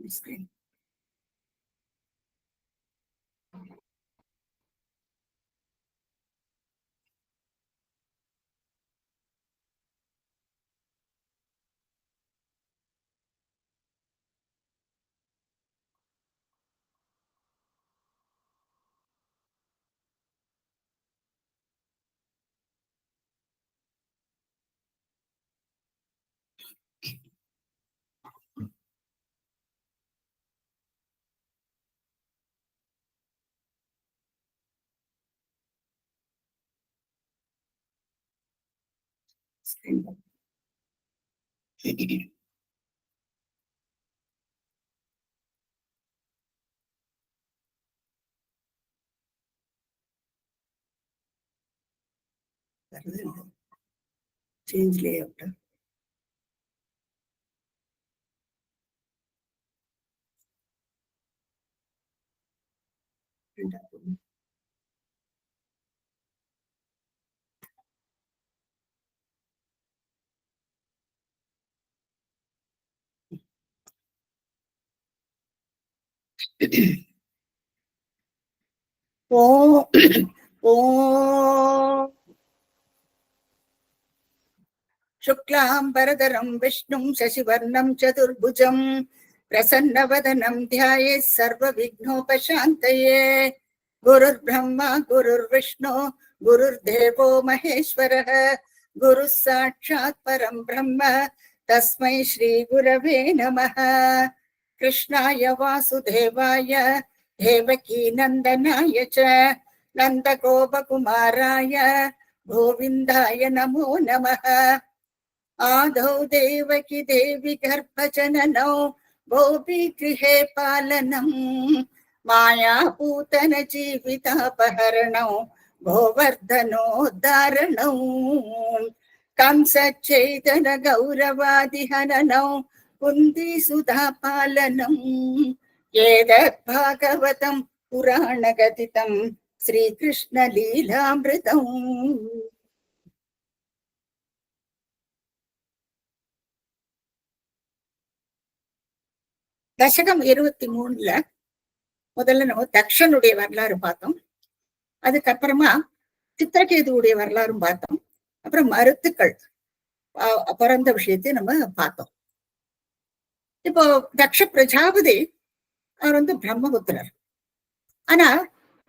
screen. Screen. Change layout. Oh, oh. Shuklam Bharadaram Vishnum Shashivarnam Chaturbhujam Prasannavadhanam Dhyaye Sarva Vignopashantaye Gurur Brahma Gurur Vishnu Gurur Devo Maheshwaraha Guru Sakshat Param Brahma Tasmai Shri Gurave Namaha Krishnaya Vasudevaya Devaki Nandanaya Cha Nanda Gopa Kumaraya Govindaya Namo Namaha आदौ देवकी देवी गर्भजननौ गोपीगृहे पालनम् मायापूतन जीवितापहरणौ गोवर्धनोद्धारणौ कंसच्छेदन गौरवादिहननौ कुन्तीसुधापालनम् एतत् भागवतं पुराणकथितं श्रीकृष्णलीलामृतम् தசகம் 23ல முதல்ல நம்ம தக்ஷனுடைய வரலாறு பார்த்தோம். அதுக்கப்புறமா சித்திரகேதுவுடைய வரலாறும் பார்த்தோம். அப்புறம் மருத்துக்கள் பிறந்த விஷயத்தை நம்ம பார்த்தோம். இப்போ தக்ஷ பிரஜாபதி அவர் வந்து பிரம்மபுத்திரர். ஆனா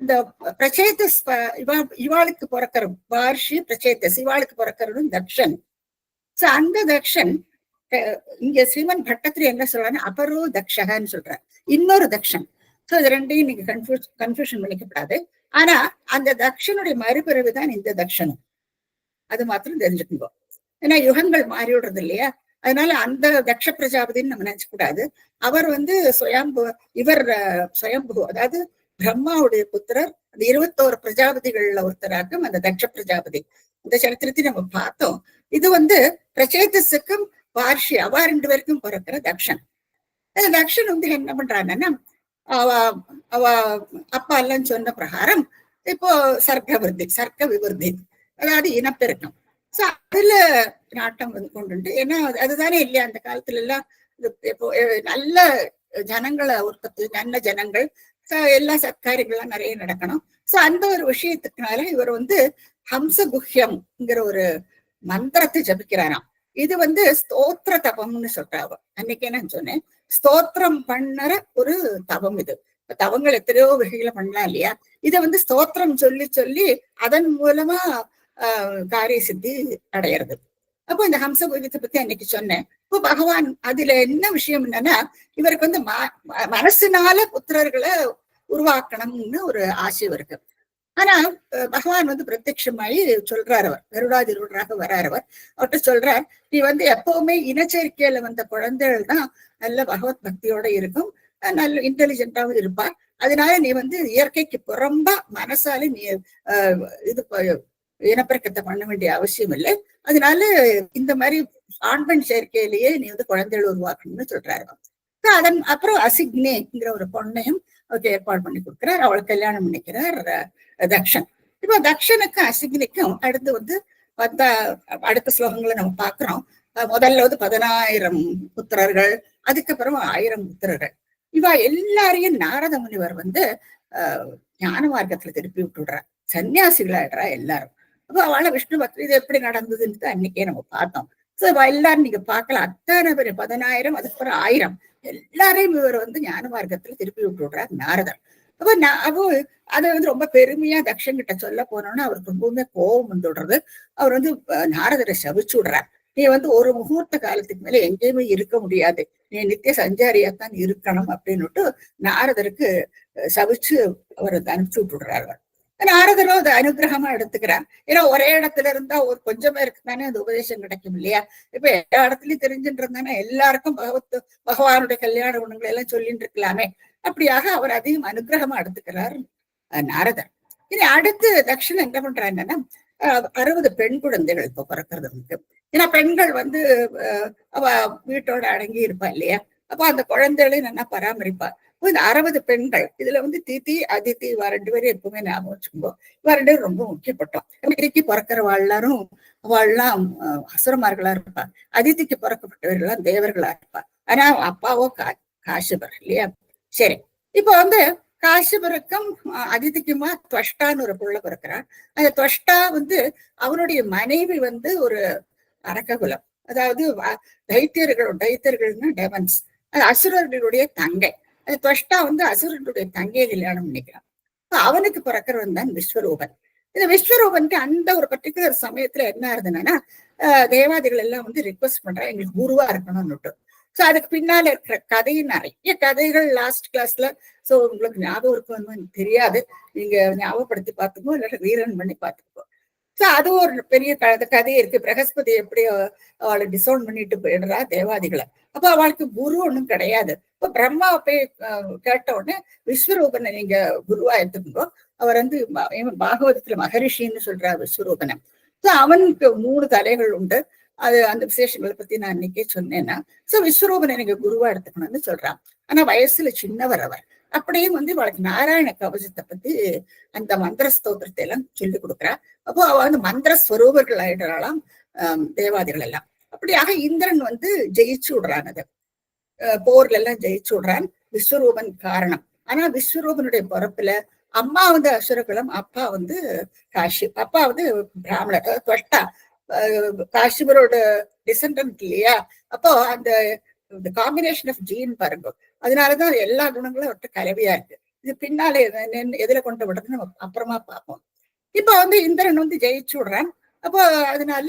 இந்த பிரச்சேதஸ் இவாளுக்கு பிறக்கிற வார்ஷி பிரச்சேதஸ் இவாளுக்கு பிறக்கிறதும் தக்ஷன். அந்த தக்ஷன் இங்க ஸ்ரீமன் பட்டத்திரி என்ன சொல்றாரு, அபரோ தக்ஷகன்னு சொல்றாரு, இன்னொரு தக்ஷன். சோ இது ரெண்டையும் நீங்க கன்ஃபியூஷன் பண்ணிக்கப்படாது. ஆனா அந்த தக்ஷனுடைய மறுபிறவுதான் இந்த தக்ஷனும், அது மாத்திரம் தெரிஞ்சுக்கணும். ஏன்னா யுகங்கள் மாறி விடுறது இல்லையா, அதனால அந்த தக்ஷ பிரஜாபதினு நம்ம நினைச்ச கூடாது. அவர் வந்து இவர் சுயம்பு, அதாவது பிரம்மாவுடைய புத்திரர். அந்த 21 பிரஜாபதிகள்ல ஒருத்தராகும் அந்த தக்ஷ பிரஜாபதி. இந்த சரித்திரத்தை நம்ம பார்த்தோம். இது வந்து பிரச்சேதஸுக்கும் வார்ஷி அவ 2 பேருக்கும் பிறக்கிற தக்ஷன். தக்ஷன் வந்து என்ன பண்றாங்கன்னா, அவ அப்பா எல்லாம் சொன்ன பிரகாரம் இப்போ சர்க்க விவருத்தி, அதாவது இனப்பெருக்கம். சோ அதுல நாட்டம் வந்து கொண்டு, ஏன்னா அதுதானே இல்லையா அந்த காலத்துல எல்லாம் இப்போ நல்ல ஜனங்களை உற்பத்தி, நல்ல ஜனங்கள், எல்லா சத்காரியங்கள்லாம் நிறைய நடக்கணும். சோ அந்த ஒரு விஷயத்துக்குனால இவர் வந்து ஹம்சகுஹ்யம்ங்கிற ஒரு மந்திரத்தை ஜபிக்கிறாராம். இது வந்து ஸ்தோத்திர தபம்னு சொல்றாவ. அன்னைக்கே நான் சொன்னேன், ஸ்தோத்திரம் பண்ணற ஒரு தவம் இது. தவங்கள் எத்தனையோ வகைகளை பண்ணலாம் இல்லையா, இதை வந்து ஸ்தோத்திரம் சொல்லி சொல்லி அதன் மூலமா காரிய சித்தி அடையிறது. அப்போ இந்த ஹம்சகுஹ்யத்தை பத்தி அன்னைக்கு சொன்னேன். இப்போ பகவான் அதுல என்ன விஷயம் என்னன்னா, இவருக்கு வந்து மனசுனால புத்திரர்களை உருவாக்கணும்னு ஒரு ஆசை இருக்கு. ஆனா பகவான் வந்து பிரத்யட்சமாயி சொல்றார், அவர் கருடாதிரூடராக வரார். அவர்கிட்ட சொல்றார், நீ வந்து எப்பவுமே இனச்சேர்க்கையில வந்த குழந்தைகள் தான் நல்ல பகவத் பக்தியோட இருக்கும், நல்ல இன்டெலிஜென்டாவும் இருப்பா. அதனால நீ வந்து இயற்கைக்கு புறம்பா மனசால நீ இது இனப்பெருக்கத்தை பண்ண வேண்டிய அவசியம் இல்லை. அதனால இந்த மாதிரி ஆண் பெண் சேர்க்கையிலேயே நீ வந்து குழந்தைகள் உருவாக்கணும்னு சொல்றாரு. அதன் அப்புறம் அசிக்னேங்கிற ஒரு பொண்ணையும் அவருக்கு ஏற்பாடு பண்ணி கொடுக்கிறார். அவளை கல்யாணம் பண்ணிக்கிறார் தக்ஷன். இப்போ தக்ஷனுக்கும் அசிக்னிக்கும் அடுத்து வந்து அடுத்த ஸ்லோகங்களை நம்ம பாக்குறோம். முதல்ல வந்து 10,000 புத்திரர்கள், அதுக்கப்புறம் 1000 புத்திரர்கள். இவ எல்லாரையும் நாரத முனிவர் வந்து ஞான மார்க்கத்துல திருப்பி விட்டுடுறார். சன்னியாசிகளாயிடுறா எல்லாரும். அப்ப அவளை விஷ்ணு பக்தி இது எப்படி நடந்ததுன்னு அன்னைக்கே நம்ம பார்த்தோம். சோ எல்லாரும் நீங்க பார்க்கலாம், அத்தனை பேர் 10,000 அதுக்கப்புறம் 1000 எல்லாரையும் இவர் வந்து ஞான மார்க்கத்துல திருப்பி விட்டு விடுறார் நாரதர். அப்போ அதை வந்து ரொம்ப பெருமையா தக்ஷன் கிட்ட சொல்ல போனோம்னா அவருக்கு ரொம்பவுமே கோபம் வந்துடுறது. அவர் வந்து நாரதரை சபிச்சு விடுறார். நீ வந்து ஒரு முகூர்த்த காலத்துக்கு மேல எங்கேயுமே இருக்க முடியாது, நீ நித்திய சஞ்சாரியாத்தான் இருக்கணும் அப்படின்னுட்டு நாரதருக்கு சபிச்சு அவர் அனுப்பிச்சு விட்டுடுறாரு. நாரதரும் அதை அனுகிரகமா எடுத்துக்கிறார். ஏன்னா ஒரே இடத்துல இருந்தா ஒரு கொஞ்சமே இருக்குதானே அந்த உபதேசம் கிடைக்கும் இல்லையா? இப்ப எல்லா இடத்துலயும் தெரிஞ்சுட்டு எல்லாருக்கும் பகவானுடைய கல்யாண குணங்களை எல்லாம் சொல்லிட்டு இருக்கலாமே. அப்படியாக அவர் அதையும் அனுகிரகமா எடுத்துக்கிறார் நாரதர். இனி அடுத்து தக்ஷன் என்ன பண்றாங்கன்னா 60 பெண் குழந்தைகள் இப்ப பிறக்கிறது இருக்கு. ஏன்னா பெண்கள் வந்து அவ வீட்டோட அடங்கி இருப்பா இல்லையா? அப்ப அந்த குழந்தைகளையும் நல்லா பராமரிப்பா. இந்த 60 பெண்கள் இதுல வந்து திதி அதித்தி இவ 2 பேரும் எப்பவுமே ஞாபகம் வச்சுக்கோ. இவ 2 பேரும் ரொம்ப முக்கியப்பட்டோம். திதிக்கு பிறக்கிறவா எல்லாரும் அவள்லாம் அசுரமார்களா இருப்பா. அதித்திக்கு பிறக்கப்பட்டவர்கள்லாம் தேவர்களா இருப்பா. ஆனா அப்பாவோ காசிபர் இல்லையா? சரி, இப்ப வந்து காசிபருக்கும் அதித்திக்குமா துவஷ்டான்னு ஒரு புள்ள பிறக்கிறான். அந்த துவஷ்டா வந்து அவனுடைய மனைவி வந்து ஒரு அரக்ககுலம், அதாவது தைத்தியர்கள்னா டெவன்ஸ், அது அசுரர்களுடைய தங்கை. அது துவஷ்டா வந்து அசுரனுடைய தங்கையை கல்யாணம் பண்ணிக்கிறான். அவனுக்கு பிறக்கிறவன் தான் விஸ்வரூபன். இந்த விஸ்வரூபனுக்கு அந்த ஒரு பர்டிகுலர் சமயத்துல என்ன ஆகுதுன்னா தேவாதிகள் எல்லாம் வந்து ரிக்வெஸ்ட் பண்றா எங்களுக்கு குருவா இருக்கணும்னுட்டு. சோ அதுக்கு பின்னால இருக்கிற கதையும் நிறைய கதைகள் லாஸ்ட் கிளாஸ்ல, சோ உங்களுக்கு ஞாபகம் இருக்கும்னு தெரியாது, நீங்க ஞாபகப்படுத்தி பார்த்துக்கோ இல்லாட்ட ரீரன் பண்ணி பார்த்துக்கோ. சோ அது ஒரு பெரிய கதை இருக்கு. பிரகஸ்பதி எப்படி அவளை டிசோன் பண்ணிட்டு போயிடுறா தேவாதிகளை. அப்ப அவளுக்கு குரு ஒண்ணும் கிடையாது. இப்ப பிரம்மா போய் கேட்ட உடனே விஸ்வரூபனை நீங்க குருவா எடுத்துக்கோ, அவர் வந்து பாகவதத்துல மகரிஷின்னு சொல்றார் விஸ்வரூபனை. சோ அவனுக்கு 3 தலைகள் உண்டு. அது அந்த விசேஷங்களை பத்தி நான் இன்னைக்கே சொன்னேன்னா, சோ விஸ்வரூபனை நீங்க குருவா எடுத்துக்கணும்னு சொல்றான். ஆனா வயசுல சின்னவர் அவர். அப்படியும் வந்து அவளுக்கு நாராயண கவசத்தை பத்தி அந்த மந்திர ஸ்தோத்திரத்தை எல்லாம் சொல்லி கொடுக்குறா. அப்போ அவ வந்து மந்திர ஸ்வரூபர்கள் ஆயிடுறாளாம் தேவாதிகள் எல்லாம். அப்படியாக இந்திரன் வந்து ஜெயிச்சு விடுறான், அது போர்ல எல்லாம் ஜெயிச்சு விடுறான் விஸ்வரூபன் காரணம். ஆனா விஸ்வரூபனுடைய பிறப்புல அம்மா வந்து அசுரகுலம், அப்பா வந்து அப்பா வந்து பிராமணர் துவஷ்டா காஷிபரோட டிசெண்டன்ட் இல்லையா? அப்போ அந்த காம்பினேஷன் ஆஃப் ஜீன் பாருங்க, அதனாலதான் எல்லா குணங்களும் அவர்கிட்ட கலவையா இருக்கு. இது பின்னாலே எதுல கொண்டு விடுறது நம்ம அப்புறமா பார்ப்போம். இப்ப வந்து இந்திரன் வந்து ஜெயிச்சு விடுறான். அப்போ அதனால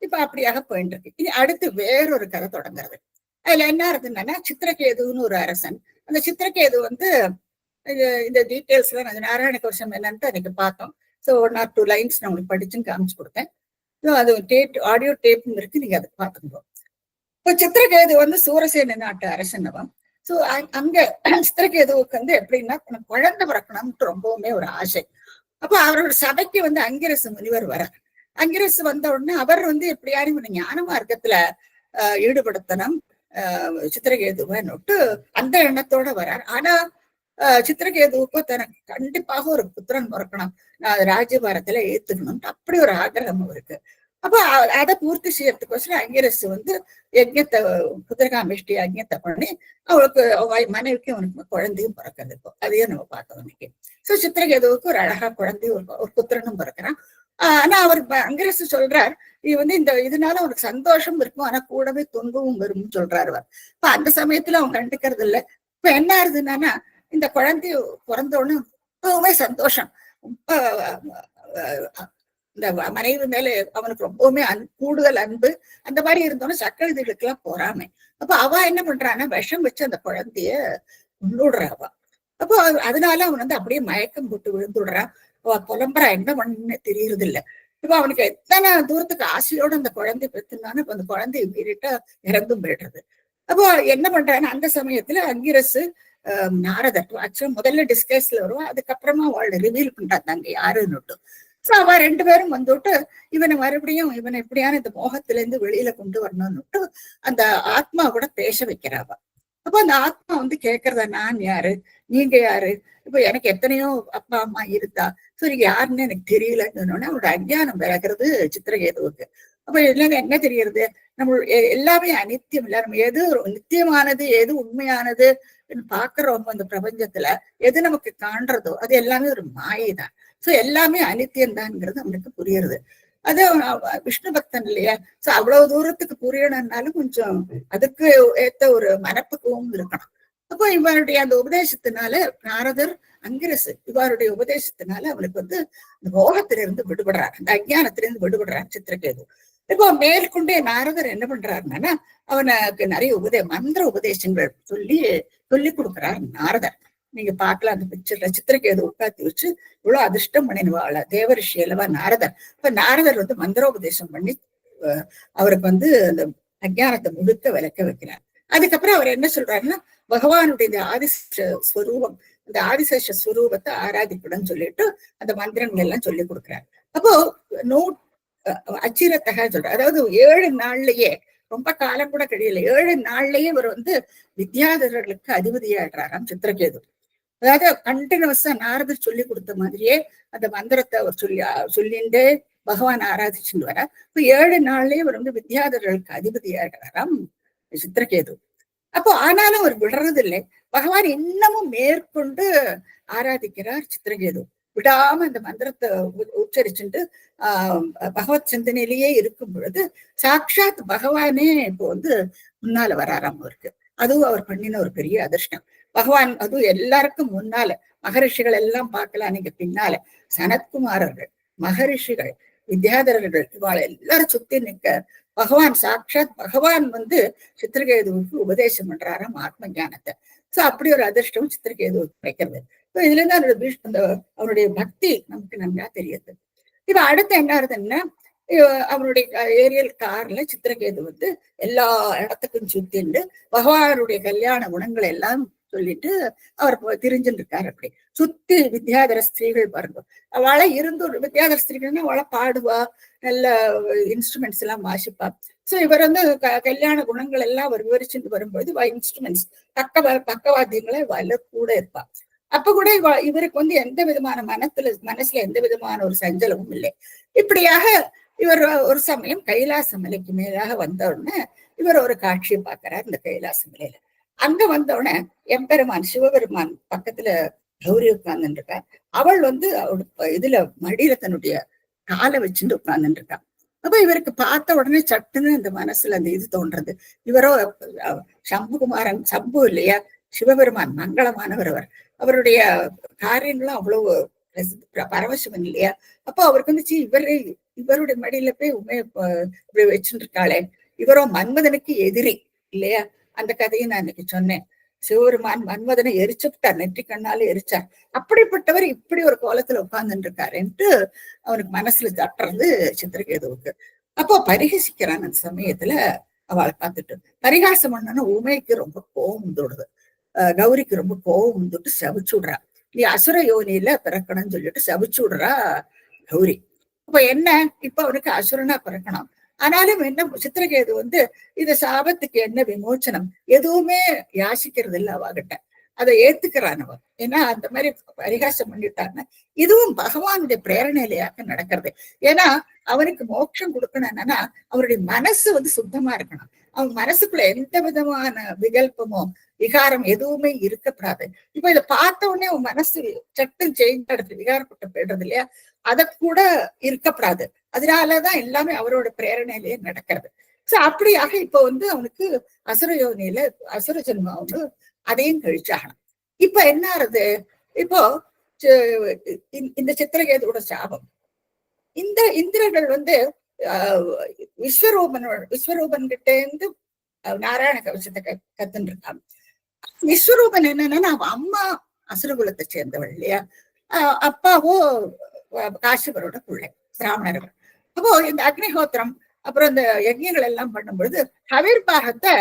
இப்ப அப்படியாக போயிட்டு இருக்கு. இனி அடுத்து வேறொரு கதை தொடங்குறது. அதுல என்ன இருக்குன்னா சித்திரகேதுன்னு ஒரு அரசன். அந்த சித்திரகேது வந்து இந்த டீட்டெயில்ஸ் எல்லாம் நாராயண கவசம் என்னன்னு அன்னைக்கு பார்த்தோம். ஸோ 1 or 2 லைன்ஸ் நான் உங்களுக்கு படிச்சுன்னு காமிச்சு கொடுத்தேன். அது ஆடியோ டேப் இருக்கு, நீங்க அதை பார்த்துக்கோங்க. இப்போ சித்திரகேது வந்து சூரசேன நாட்டு அரசனவன். சோ அங்க சித்திரகேதுவுக்கு வந்து எப்படின்னா குழந்தை பிறக்கணும்னு ரொம்பவுமே ஒரு ஆசை. அப்போ அவரோட சபைக்கு வந்து அங்கிரசு முனிவர் வர. அங்கிரசு வந்த உடனே அவர் வந்து எப்படியாரும் இவனை ஞான மார்க்கத்துல ஈடுபடுத்தணும் சித்திரகேதுவன்னுட்டு அந்த எண்ணத்தோட வரார். ஆனா சித்திரகேதுவுக்கு தனக்கு கண்டிப்பாக ஒரு புத்திரன் பிறக்கணும், ராஜ்யபாரத்துல ஏத்துக்கணும், அப்படி ஒரு ஆகிரகம் அவருக்கு. அப்ப அதை பூர்த்தி செய்யறதுக்கோசரம் அங்கிரசு வந்து யஜ்யத்தை புத்திரகாமிஷ்டி யஜ்யத்தை பண்ணி அவளுக்கு மனைவிக்கு அவனுக்கு குழந்தையும் பிறக்கிறது. இப்போ அதையும் நம்ம பார்த்தோம் இன்னைக்கு. சோ சித்திரகேதுவுக்கு ஒரு அழகா குழந்தையும் ஒரு புத்திரனும் பிறக்கிறான். ஆனா அவர் அங்கிரசு சொல்றார், இது வந்து இந்த இதனால அவனுக்கு சந்தோஷம் இருக்கும், ஆனா கூடவே துன்பமும் வரும்னு சொல்றாரு அவர். இப்ப அந்த சமயத்துல அவன் கண்டுக்கிறது இல்லை. இப்ப என்ன ஆகுதுன்னா இந்த குழந்தைய பிறந்த உடனே ரொம்பவுமே சந்தோஷம், இந்த மனைவி மேல அவனுக்கு ரொம்பவுமே கூடுதல் அன்பு. அந்த மாதிரி இருந்தோன்னா சக்கரதிகளுக்கு எல்லாம் போறாம. அப்ப அவ என்ன பண்றான்னா விஷம் வச்சு அந்த குழந்தைய கொண்டுடுறா அவ. அப்போ அதனால அவன் வந்து அப்படியே மயக்கம் போட்டு விழுந்துடுறான். அவ புலம்புறா, என்ன பண்ணு தெரியறது இல்ல. இப்ப அவனுக்கு எத்தனை தூரத்துக்கு ஆசையோடு அந்த குழந்தை பெற்றுனான்னு இப்ப அந்த குழந்தைய மீறிட்டா இறந்தும் போயிடுறது. அப்போ என்ன பண்றான்னா அந்த சமயத்துல அங்கிரசு நாரதர் ஆக்சுவலா முதல்ல டிஸ்கஸ்ல வருவா, அதுக்கப்புறமா அவளை ரிவீல் பண்றாங்க அங்க யாருன்னுட்டு. சோ அவ 2 பேரும் வந்துட்டு இவனை மறுபடியும் இவனை எப்படியான இந்த மோகத்துல இருந்து வெளியில கொண்டு வரணும்னுட்டு அந்த ஆத்மா கூட பேச வைக்கிறாவ. அப்ப அந்த ஆத்மா வந்து கேக்குறதா, நான் யாரு, நீங்க யாரு, இப்ப எனக்கு எத்தனையோ அப்பா அம்மா இருந்தா, சோ நீங்க யாருன்னு எனக்கு தெரியலன்னு அவனோட அஞ்ஞானம் விலகிறது சித்திரகேதுவுக்கு. அப்ப இல்லைங்க என்ன தெரியறது, நம்ம எல்லாமே அனித்தியம் இல்ல, நம்ம எது நித்தியமானது எது உண்மையானது பாக்குறோம் அந்த பிரபஞ்சத்துல எது நமக்கு காண்றதோ அது எல்லாமே ஒரு மாயைதான். சோ எல்லாமே அனித்தியம் தான்ங்கிறது அவனுக்கு புரியுறது. அது விஷ்ணு பக்தன் இல்லையா? சோ அவ்வளவு தூரத்துக்கு புரியணும்னாலும் கொஞ்சம் அதுக்கு ஏத்த ஒரு மனப்பக்குவம் இருக்கணும். அப்போ இவருடைய அந்த உபதேசத்தினால நாரதர் அங்கிரசு இவருடைய உபதேசத்தினால அவனுக்கு வந்து அந்த மோகத்திலிருந்து விடுபடுறார், அந்த அஜானத்திலிருந்து விடுபடுறார் சித்திரகேது. இப்போ மேற்கொண்டே நாரதர் என்ன பண்றாருன்னா அவனுக்கு நிறைய மந்திர உபதேசங்கள் சொல்லி கொடுக்கிறார் நாரதர். நீங்க பார்க்கலாம் அந்த பிக்சர்ல சித்திரகேது உட்காத்தி வச்சு இவ்வளவு அதிர்ஷ்டம் பண்ணிடுவாள் தேவரிஷி அல்லவா நாரதர். இப்ப நாரதர் வந்து மந்திரோபதேசம் பண்ணி அவருக்கு வந்து அந்த அஜானத்தை முழுக்க விளக்க வைக்கிறார். அதுக்கப்புறம் அவர் என்ன சொல்றாருன்னா பகவானுடைய இந்த ஆதிஸ்வரூபம், இந்த ஆதிசேஷ ஸ்வரூபத்தை ஆராதிக்கணும்னு சொல்லிட்டு அந்த மந்திரங்கள் எல்லாம் சொல்லி கொடுக்குறாரு. அப்போ அச்சிரத்தக சொல்றாரு, அதாவது 7 நாள்லயே, ரொம்ப காலம் கூட கிடையாது, 7 நாள்லயே இவர் வந்து வித்யாதரர்களுக்கு அதிபதியாடுறாராம் சித்திரகேது. அதாவது கண்டினியூஸா நாரதர் சொல்லி கொடுத்த மாதிரியே அந்த மந்திரத்தை அவர் சொல்லிண்டே பகவான் ஆராதிச்சுட்டு வர. இப்ப 7 நாள்லயே அவர் வந்து வித்யாதரர்களுக்கு அதிபதியாடுறாராம் சித்திரகேது. அப்போ ஆனாலும் அவர் விடுறது இல்லை, பகவான் இன்னமும் மேற்கொண்டு ஆராதிக்கிறார் சித்திரகேது. விடாம அந்த மந்திரத்தை உச்சரிச்சுட்டு பகவத் சிந்தனையிலேயே இருக்கும் பொழுது சாட்சாத் பகவானே இப்போ வந்து முன்னால வராராம் அவருக்கு. அதுவும் அவர் பண்ணின ஒரு பெரிய அதிர்ஷ்டம். பகவான் அதுவும் எல்லாருக்கும் முன்னால, மகரிஷிகள் எல்லாம் பார்க்கலாம் நீங்க பின்னால, சனத்குமாரர்கள், மகரிஷிகள், வித்யாதரர்கள் இவாள எல்லாரும் சுத்தி நிற்க பகவான் சாட்சாத் பகவான் வந்து சித்திரகேதுவுக்கு உபதேசம் பண்றாராம் ஆத்ம ஞானத்தை. சோ அப்படி ஒரு அதிர்ஷ்டம் சித்திரகேதுவுக்கு கிடைக்கிறது. இதுல இருந்து அந்த அவருடைய பக்தி நமக்கு நன்றா தெரியுது. இப்ப அடுத்து என்ன ஆகுதுன்னா அவருடைய ஏரியல் கார்ல சித்திரகேது வந்து எல்லா இடத்துக்கும் சுத்திண்டு பகவானுடைய கல்யாண குணங்களை எல்லாம் சொல்லிட்டு அவர் திரிஞ்சுட்டு இருக்காரு. அப்படி சுத்தி வித்யாதர ஸ்திரீகள் பாருங்க, அவளை இருந்து வித்யாதர ஸ்திரீகள்னா அவளை பாடுவா, நல்ல இன்ஸ்ட்ருமெண்ட்ஸ் எல்லாம் வாசிப்பா. சோ இவர் வந்து கல்யாண குணங்கள் எல்லாம் அவர் விவரிச்சுட்டு வரும்போது இன்ஸ்ட்ருமெண்ட்ஸ் பக்கவாத்தியங்களை வல கூட இருப்பா. அப்ப கூட இவருக்கு வந்து எந்த விதமான மனசுல எந்த விதமான ஒரு சஞ்சலமும் இல்லை. இப்படியாக இவர் ஒரு சமயம் கைலாச மலைக்கு மேலாக வந்த உடனே இவர் ஒரு காட்சியை பார்க்கிறார். இந்த கைலாச மலையில அங்க வந்த உடனே எம்பெருமான் சிவபெருமான் பக்கத்துல கௌரி உட்கார்ந்துட்டு இருக்கா. அவள் வந்து இதுல மடியில தன்னுடைய காலை வச்சுட்டு உட்கார்ந்துட்டு இருக்கா. அப்ப இவருக்கு பார்த்த உடனே சட்டுன்னு இந்த மனசுல அந்த இது தோன்றது, இவரோ சம்புகுமாரன், சம்பு இல்லையா, சிவபெருமான் மங்களமானவர், அவருடைய காரியங்களும் அவ்வளவு பரவசம் இல்லையா. அப்போ அவருக்கு வந்து இவருடைய மடியில போய் இப்படி வச்சுட்டு இருக்காளே, இவரோ மன்மதனுக்கு எதிரி இல்லையா. அந்த கதையை நான் இன்னைக்கு சொன்னேன். சிவபெருமான் மன்மதனை எரிச்சுட்டார், நெற்றி கண்ணால எரிச்சார். அப்படிப்பட்டவர் இப்படி ஒரு கோலத்துல உட்கார்ந்துட்டு இருக்காருன்ட்டு அவனுக்கு மனசுல தட்டுறது சித்திரகேதுவுக்கு. அப்போ பரிகசிக்கிறான். அந்த சமயத்துல அவளை பார்த்துட்டு பரிகாசம் பண்ணனா உமைக்கு ரொம்ப கோபம் வந்துடுது, கௌரிக்கு ரொம்ப கோபம் வந்துட்டு சபிச்சு விடுறா. நீ அசுர யோனியில பிறக்கணும்னு சொல்லிட்டு சபிச்சு விடுறா கௌரி. அப்ப என்ன, இப்ப அவனுக்கு அசுரனா பிறக்கணும். ஆனாலும் என்ன, சித்திரகேது வந்து இந்த சாபத்துக்கு என்ன விமோச்சனம் எதுவுமே யாசிக்கிறது இல்லை அவகிட்ட, அதை ஏத்துக்கிறான் அவன். ஏன்னா அந்த மாதிரி பரிகாசம் பண்ணிட்டான்னு இதுவும் பகவானுடைய பிரேரணையிலையாக நடக்கிறது. ஏன்னா அவனுக்கு மோட்சம் கொடுக்கணும்னா அவருடைய மனசு வந்து சுத்தமா இருக்கணும். அவன் மனசுக்குள்ள எந்த விதமான விகல்பமோ விகாரம் எதுவுமே இருக்கப்படாது. இப்ப இதை பார்த்த உடனே அவன் மனசு சட்டம் சேஞ்ச் ஆடுறது, விகாரப்பட்ட போயிடுறது இல்லையா, அதை கூட இருக்கப்படாது. அதனாலதான் எல்லாமே அவரோட பிரேரணையிலேயே நடக்கிறது. சோ அப்படியாக இப்ப வந்து அவனுக்கு அசுர யோனியில அசுர ஜென்மம் வந்து அதையும் கழிச்சாகணும். இப்ப என்ன ஆறுது, இப்போ இந்த சித்திரகேதுவோட சாபம், இந்த இந்திரர்கள் வந்து விஸ்வரூபன் கிட்ட இருந்து நாராயண கவசத்தை கத்துன்னு இருக்காங்க. விஸ்வரூபன் என்னன்னா அவன் அம்மா அசுரகுலத்தை சேர்ந்தவள் இல்லையா, அப்பாவோ காசிபரோட பிள்ளை பிராமணர்கள். அப்போ இந்த அக்னிஹோத்திரம் அப்புறம் இந்த யஜ்யங்கள் எல்லாம் பண்ணும் பொழுது ஹவிர்பாகத்தை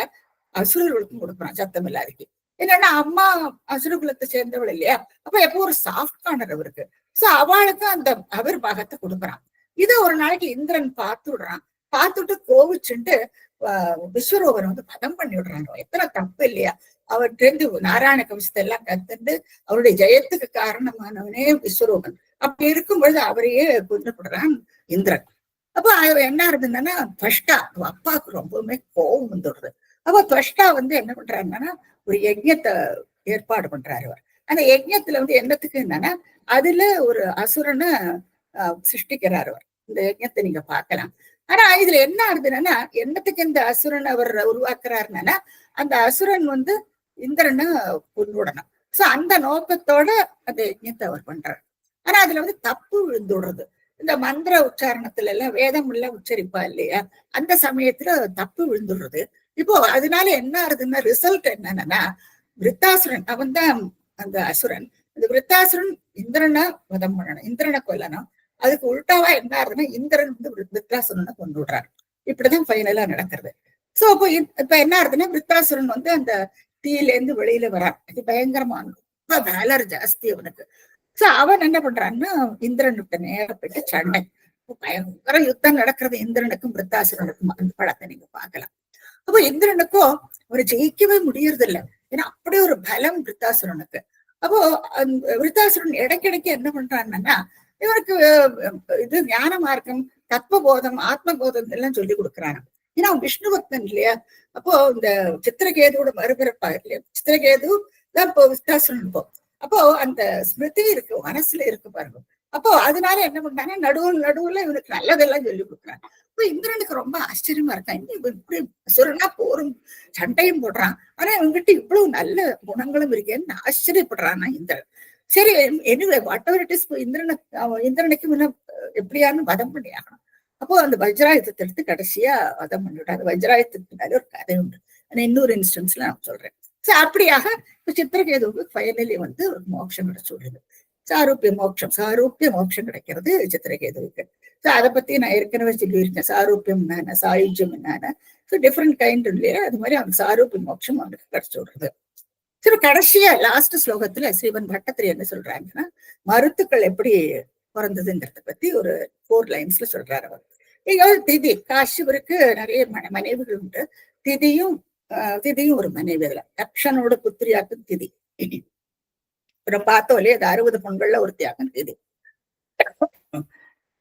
அசுரர்களுக்கும் கொடுக்குறான் சத்தம் இல்லாதக்கு. என்னன்னா அம்மா அசுரகுலத்தை சேர்ந்தவள் இல்லையா, அப்ப எப்போ ஒரு சாஃப்ட் கார்னர் அவருக்கு. சோ அவளுக்கு அந்த ஹவிர்பாகத்தை கொடுக்குறான். இதை ஒரு நாளைக்கு இந்திரன் பார்த்து விடுறான். பார்த்துட்டு கோவிச்சுட்டு விஸ்வரூபன் வந்து பதம் பண்ணி விடுறாங்க. எத்தனை தப்பு இல்லையா, அவர்கிட்ட நாராயண கவசத்தை எல்லாம் கத்துட்டு அவருடைய ஜெயத்துக்கு காரணமானவனே விஸ்வரூபன். அப்படி இருக்கும் பொழுது அவரையே கொண்டுபடுறான் இந்திரன். அப்ப என்ன இருந்ததுன்னா துவஷ்டா அப்பாவுக்கு ரொம்பவுமே கோபம் வந்துடுறது. அப்ப துவஷ்டா வந்து என்ன பண்றாங்கன்னா ஒரு யஜ்யத்தை ஏற்பாடு பண்றாரு அவர். அந்த யஜ்ஞத்துல வந்து என்னத்துக்கு என்னன்னா அதுல ஒரு அசுரனை சிருஷ்டிக்கிறார் அவர். இந்த யஜ்ஞத்தை நீங்க பார்க்கலாம். ஆனா இதுல என்ன ஆகுதுன்னா என்னத்துக்கு இந்த அசுரன் அவர் உருவாக்குறாருன்னா அந்த அசுரன் வந்து இந்திரனை கொண்டுடணும். சோ அந்த நோக்கத்தோட அந்த யஜ்ஞத்தை அவர் பண்றாரு. ஆனா அதுல வந்து தப்பு விழுந்துடுறது. இந்த மந்திர உச்சாரணத்துல எல்லாம் வேதம் எல்லாம் உச்சரிப்பா இல்லையா, அந்த சமயத்துல தப்பு விழுந்துடுறது. இப்போ அதனால என்ன ஆகுதுன்னா ரிசல்ட் என்னன்னா விருத்தாசுரன் அவன் தான் அந்த அசுரன். அந்த விருத்தாசுரன் இந்திரனை வதம் பண்ணணும், இந்திரனை கொல்லணும். அதுக்கு உள்டாவா என்ன ஆகுதுன்னா இந்திரன் வந்து விருத்தாசுரனை கொண்டு விடுறாரு. இப்படிதான் ஃபைனலா நடக்கிறது. சோ அப்போ இப்ப என்ன ஆகுதுன்னா விருத்தாசுரன் வந்து அந்த தீயில இருந்து வெளியில வரான். அது பயங்கரமான ரொம்ப வேலர் ஜாஸ்தி அவனுக்கு. சோ அவன் என்ன பண்றான்னா இந்திரனுக்கு நேரம் போயிட்டு சண்டை, பயங்கர யுத்தம் நடக்கிறது இந்திரனுக்கும் விருத்தாசுரனுக்கும். அந்த படத்தை நீங்க பார்க்கலாம். அப்போ இந்திரனுக்கும் அவரை ஜெயிக்கவே முடியறது இல்லை. ஏன்னா அப்படி ஒரு பலம் விருத்தாசுரனுக்கு. அப்போ விருத்தாசுரன் இடைக்கிடைக்கு என்ன பண்றான்னா இவருக்கு இது ஞான மார்க்கம், தத்துவபோதம், ஆத்ம போதம் எல்லாம் சொல்லி கொடுக்குறாங்க. ஏன்னா அவன் விஷ்ணு பக்தன் இல்லையா. அப்போ இந்த சித்திரகேதுவோட மறுபிறப்பா இல்லையா, சித்திரகேது தான் இப்போ விருத்தாசுரன். இப்போ அப்போ அந்த ஸ்மிருதி இருக்கு, மனசுல இருக்கு பாருங்க. அப்போ அதனால என்ன பண்றாங்க நடுவுல இவனுக்கு நல்லதெல்லாம் சொல்லி கொடுக்குறாங்க. இப்போ இந்திரனுக்கு ரொம்ப ஆச்சரியமா இருக்கான். இப்படி அசுரனா போரும் சண்டையும் போடுறான், ஆனா இவங்கிட்ட இவ்வளவு நல்ல குணங்களும் இருக்கேன்னு ஆச்சரியப்படுறான்னா இந்திரன். சரி anyway what ever it is, இந்திரனுக்கு முன்ன எப்படியானு வதம் பண்ணி ஆகணும். அப்போ அந்த வஜ்ராயுதத்தை எடுத்து கடைசியா வதம் பண்ணிவிட்டாங்க. அந்த வஜ்ராயுதத்தினால ஒரு கதை உண்டு, இன்னொரு இன்ஸ்டன்ஸ்ல நான் சொல்றேன். சோ அப்படியாக சித்திரகேதுவுக்கு ஃபைனலி வந்து ஒரு மோட்சம் கிடைச்சுடுது. சாரூப்பிய மோட்சம் கிடைக்கிறது சித்திரகேதுவுக்கு. சோ அதை பத்தி நான் ஏற்கனவே சொல்லியிருக்கேன். சாரூப்பியம் என்ன, சாயுஜ்யம் என்ன, டிஃப்ரெண்ட் கைண்ட் இல்லையா, அது மாதிரி அவனுக்கு சாரூப்பிய மோட்சம் அவனுக்கு கிடைச்சு விடுறது. சரி கடைசியா லாஸ்ட் ஸ்லோகத்துல ஸ்ரீவன் பட்டத்திரி என்ன சொல்றாங்கன்னா மருத்துக்கள் எப்படி பிறந்ததுங்கிறத பத்தி ஒரு 4 லைன்ஸ்ல சொல்றாரு அவர். இங்க திதி, காஷ்யபருக்கு நிறைய மனைவிகள் உண்டு. திதியும் ஒரு மனைவி. அதுல தக்ஷனோட புத்திரியாக்கும் திதி. அப்புறம் பார்த்தோம் இல்லையா, அது 60 பொண்கள்ல ஒருத்தியாக்கும் திதி.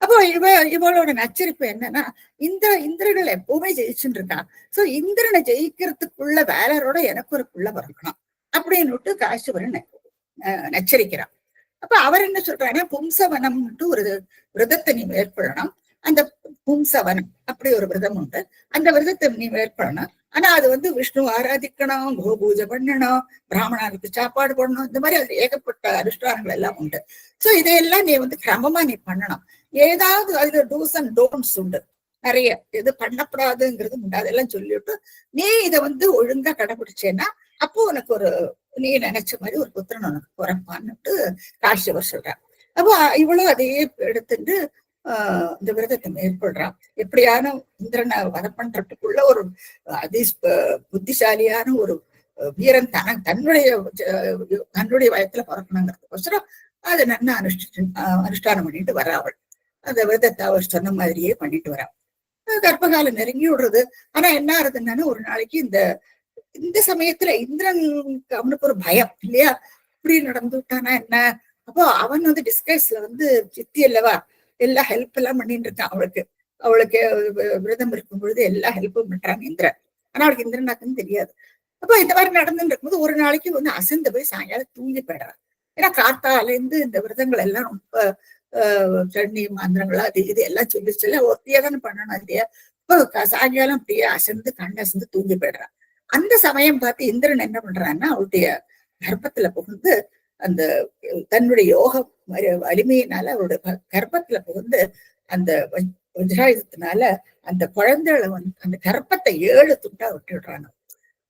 அப்போ இவளோட நச்சரிப்பு என்னன்னா இந்திரர்கள் எப்பவுமே ஜெயிச்சுட்டு இருக்கான். சோ இந்திரனை ஜெயிக்கிறதுக்குள்ள வேலரோட எனக்கு ஒரு புள்ள பிறக்கணும் அப்படின்னு காஷ்யபரன் நச்சரிக்கிறான். அப்ப அவர் என்ன சொல்றாருன்னா பும்சவனம்ட்டு ஒரு விரதத்தை நீ மேற்கொள்ளணும். அந்த பும்சவனம் அப்படி ஒரு விரதம் உண்டு. அந்த விரதத்தை நீ மேற்கொள்ளணும். ஆனா அது வந்து விஷ்ணு ஆராதிக்கணும், கோபூஜை பண்ணணும், பிராமணனுக்கு சாப்பாடு போடணும், இந்த மாதிரி அது ஏகப்பட்ட அனுஷ்டானங்கள் எல்லாம் உண்டு. சோ இதையெல்லாம் நீ வந்து கிரமமா நீ பண்ணணும். ஏதாவது அதுல டூஸ் அண்ட் டோன்ட்ஸ் உண்டு நிறைய, எது பண்ணப்படாதுங்கிறது உண்டு. அதெல்லாம் சொல்லிவிட்டு நீ இதை வந்து ஒழுங்கா கடைபிடிச்சேன்னா அப்போ உனக்கு ஒரு நீ நினைச்ச மாதிரி ஒரு புத்திரன் உனக்கு பிறப்பான்னுட்டு காஷ்யபர் சொல்றான். அப்போ இவ்வளவு அதையே எடுத்துட்டு இந்த விரதத்தை மேற்கொள்றான். எப்படியான இந்திரனை வதம் பண்றதுக்குள்ள ஒரு புத்திசாலியான ஒரு வீரன் தன்னுடைய வயத்துல பிறக்கணுங்கிறதுக்கோசரம் அதை நல்லா அனுஷ்டானம் பண்ணிட்டு வரா அவள். அந்த விரதத்தை அவர் சொன்ன மாதிரியே பண்ணிட்டு வரா. கர்ப்பகாலம் நெருங்கி விடுறது. ஆனா என்ன ஆகுதுன்னா ஒரு நாளைக்கு இந்த சமயத்துல இந்திரனுக்கு அவனுக்கு ஒரு பயம் இல்லையா, இப்படி நடந்து விட்டானா என்ன. அப்போ அவன் வந்து டிஸ்கைஸ்ல வந்து சித்தி அல்லவா எல்லா ஹெல்ப் எல்லாம் பண்ணிட்டு இருக்கான் அவளுக்கு விரதம் இருக்கும் பொழுது எல்லா ஹெல்ப்பும் பண்றாங்க இந்திரன். ஆனா அவளுக்கு இந்திரனாக்குன்னு தெரியாது. அப்போ இந்த மாதிரி நடந்துட்டு இருக்கும்போது ஒரு நாளைக்கு வந்து அசந்து போய் சாயங்காலம் தூங்கி போயிடுறான். ஏன்னா காத்தால இருந்து இந்த விரதங்கள் எல்லாம் ரொம்ப சட்னி மாந்திரங்களா அது இது எல்லாம் சொல்லி ஒத்தியா தானே பண்ணணும் இல்லையா. இப்போ சாயங்காலம் அப்படியே கண்ணசந்து தூங்கி போயிடுறான். அந்த சமயம் பார்த்து இந்திரன் என்ன பண்றான்னா அவருடைய கர்ப்பத்துல புகுந்து அந்த தன்னுடைய யோக வலிமையினால அவருடைய கர்ப்பத்துல புகுந்து அந்த வஜ்ராயுதத்தினால அந்த குழந்தைகளை வந்து அந்த கர்ப்பத்தை 7 துண்டா விட்டுடுறாங்க.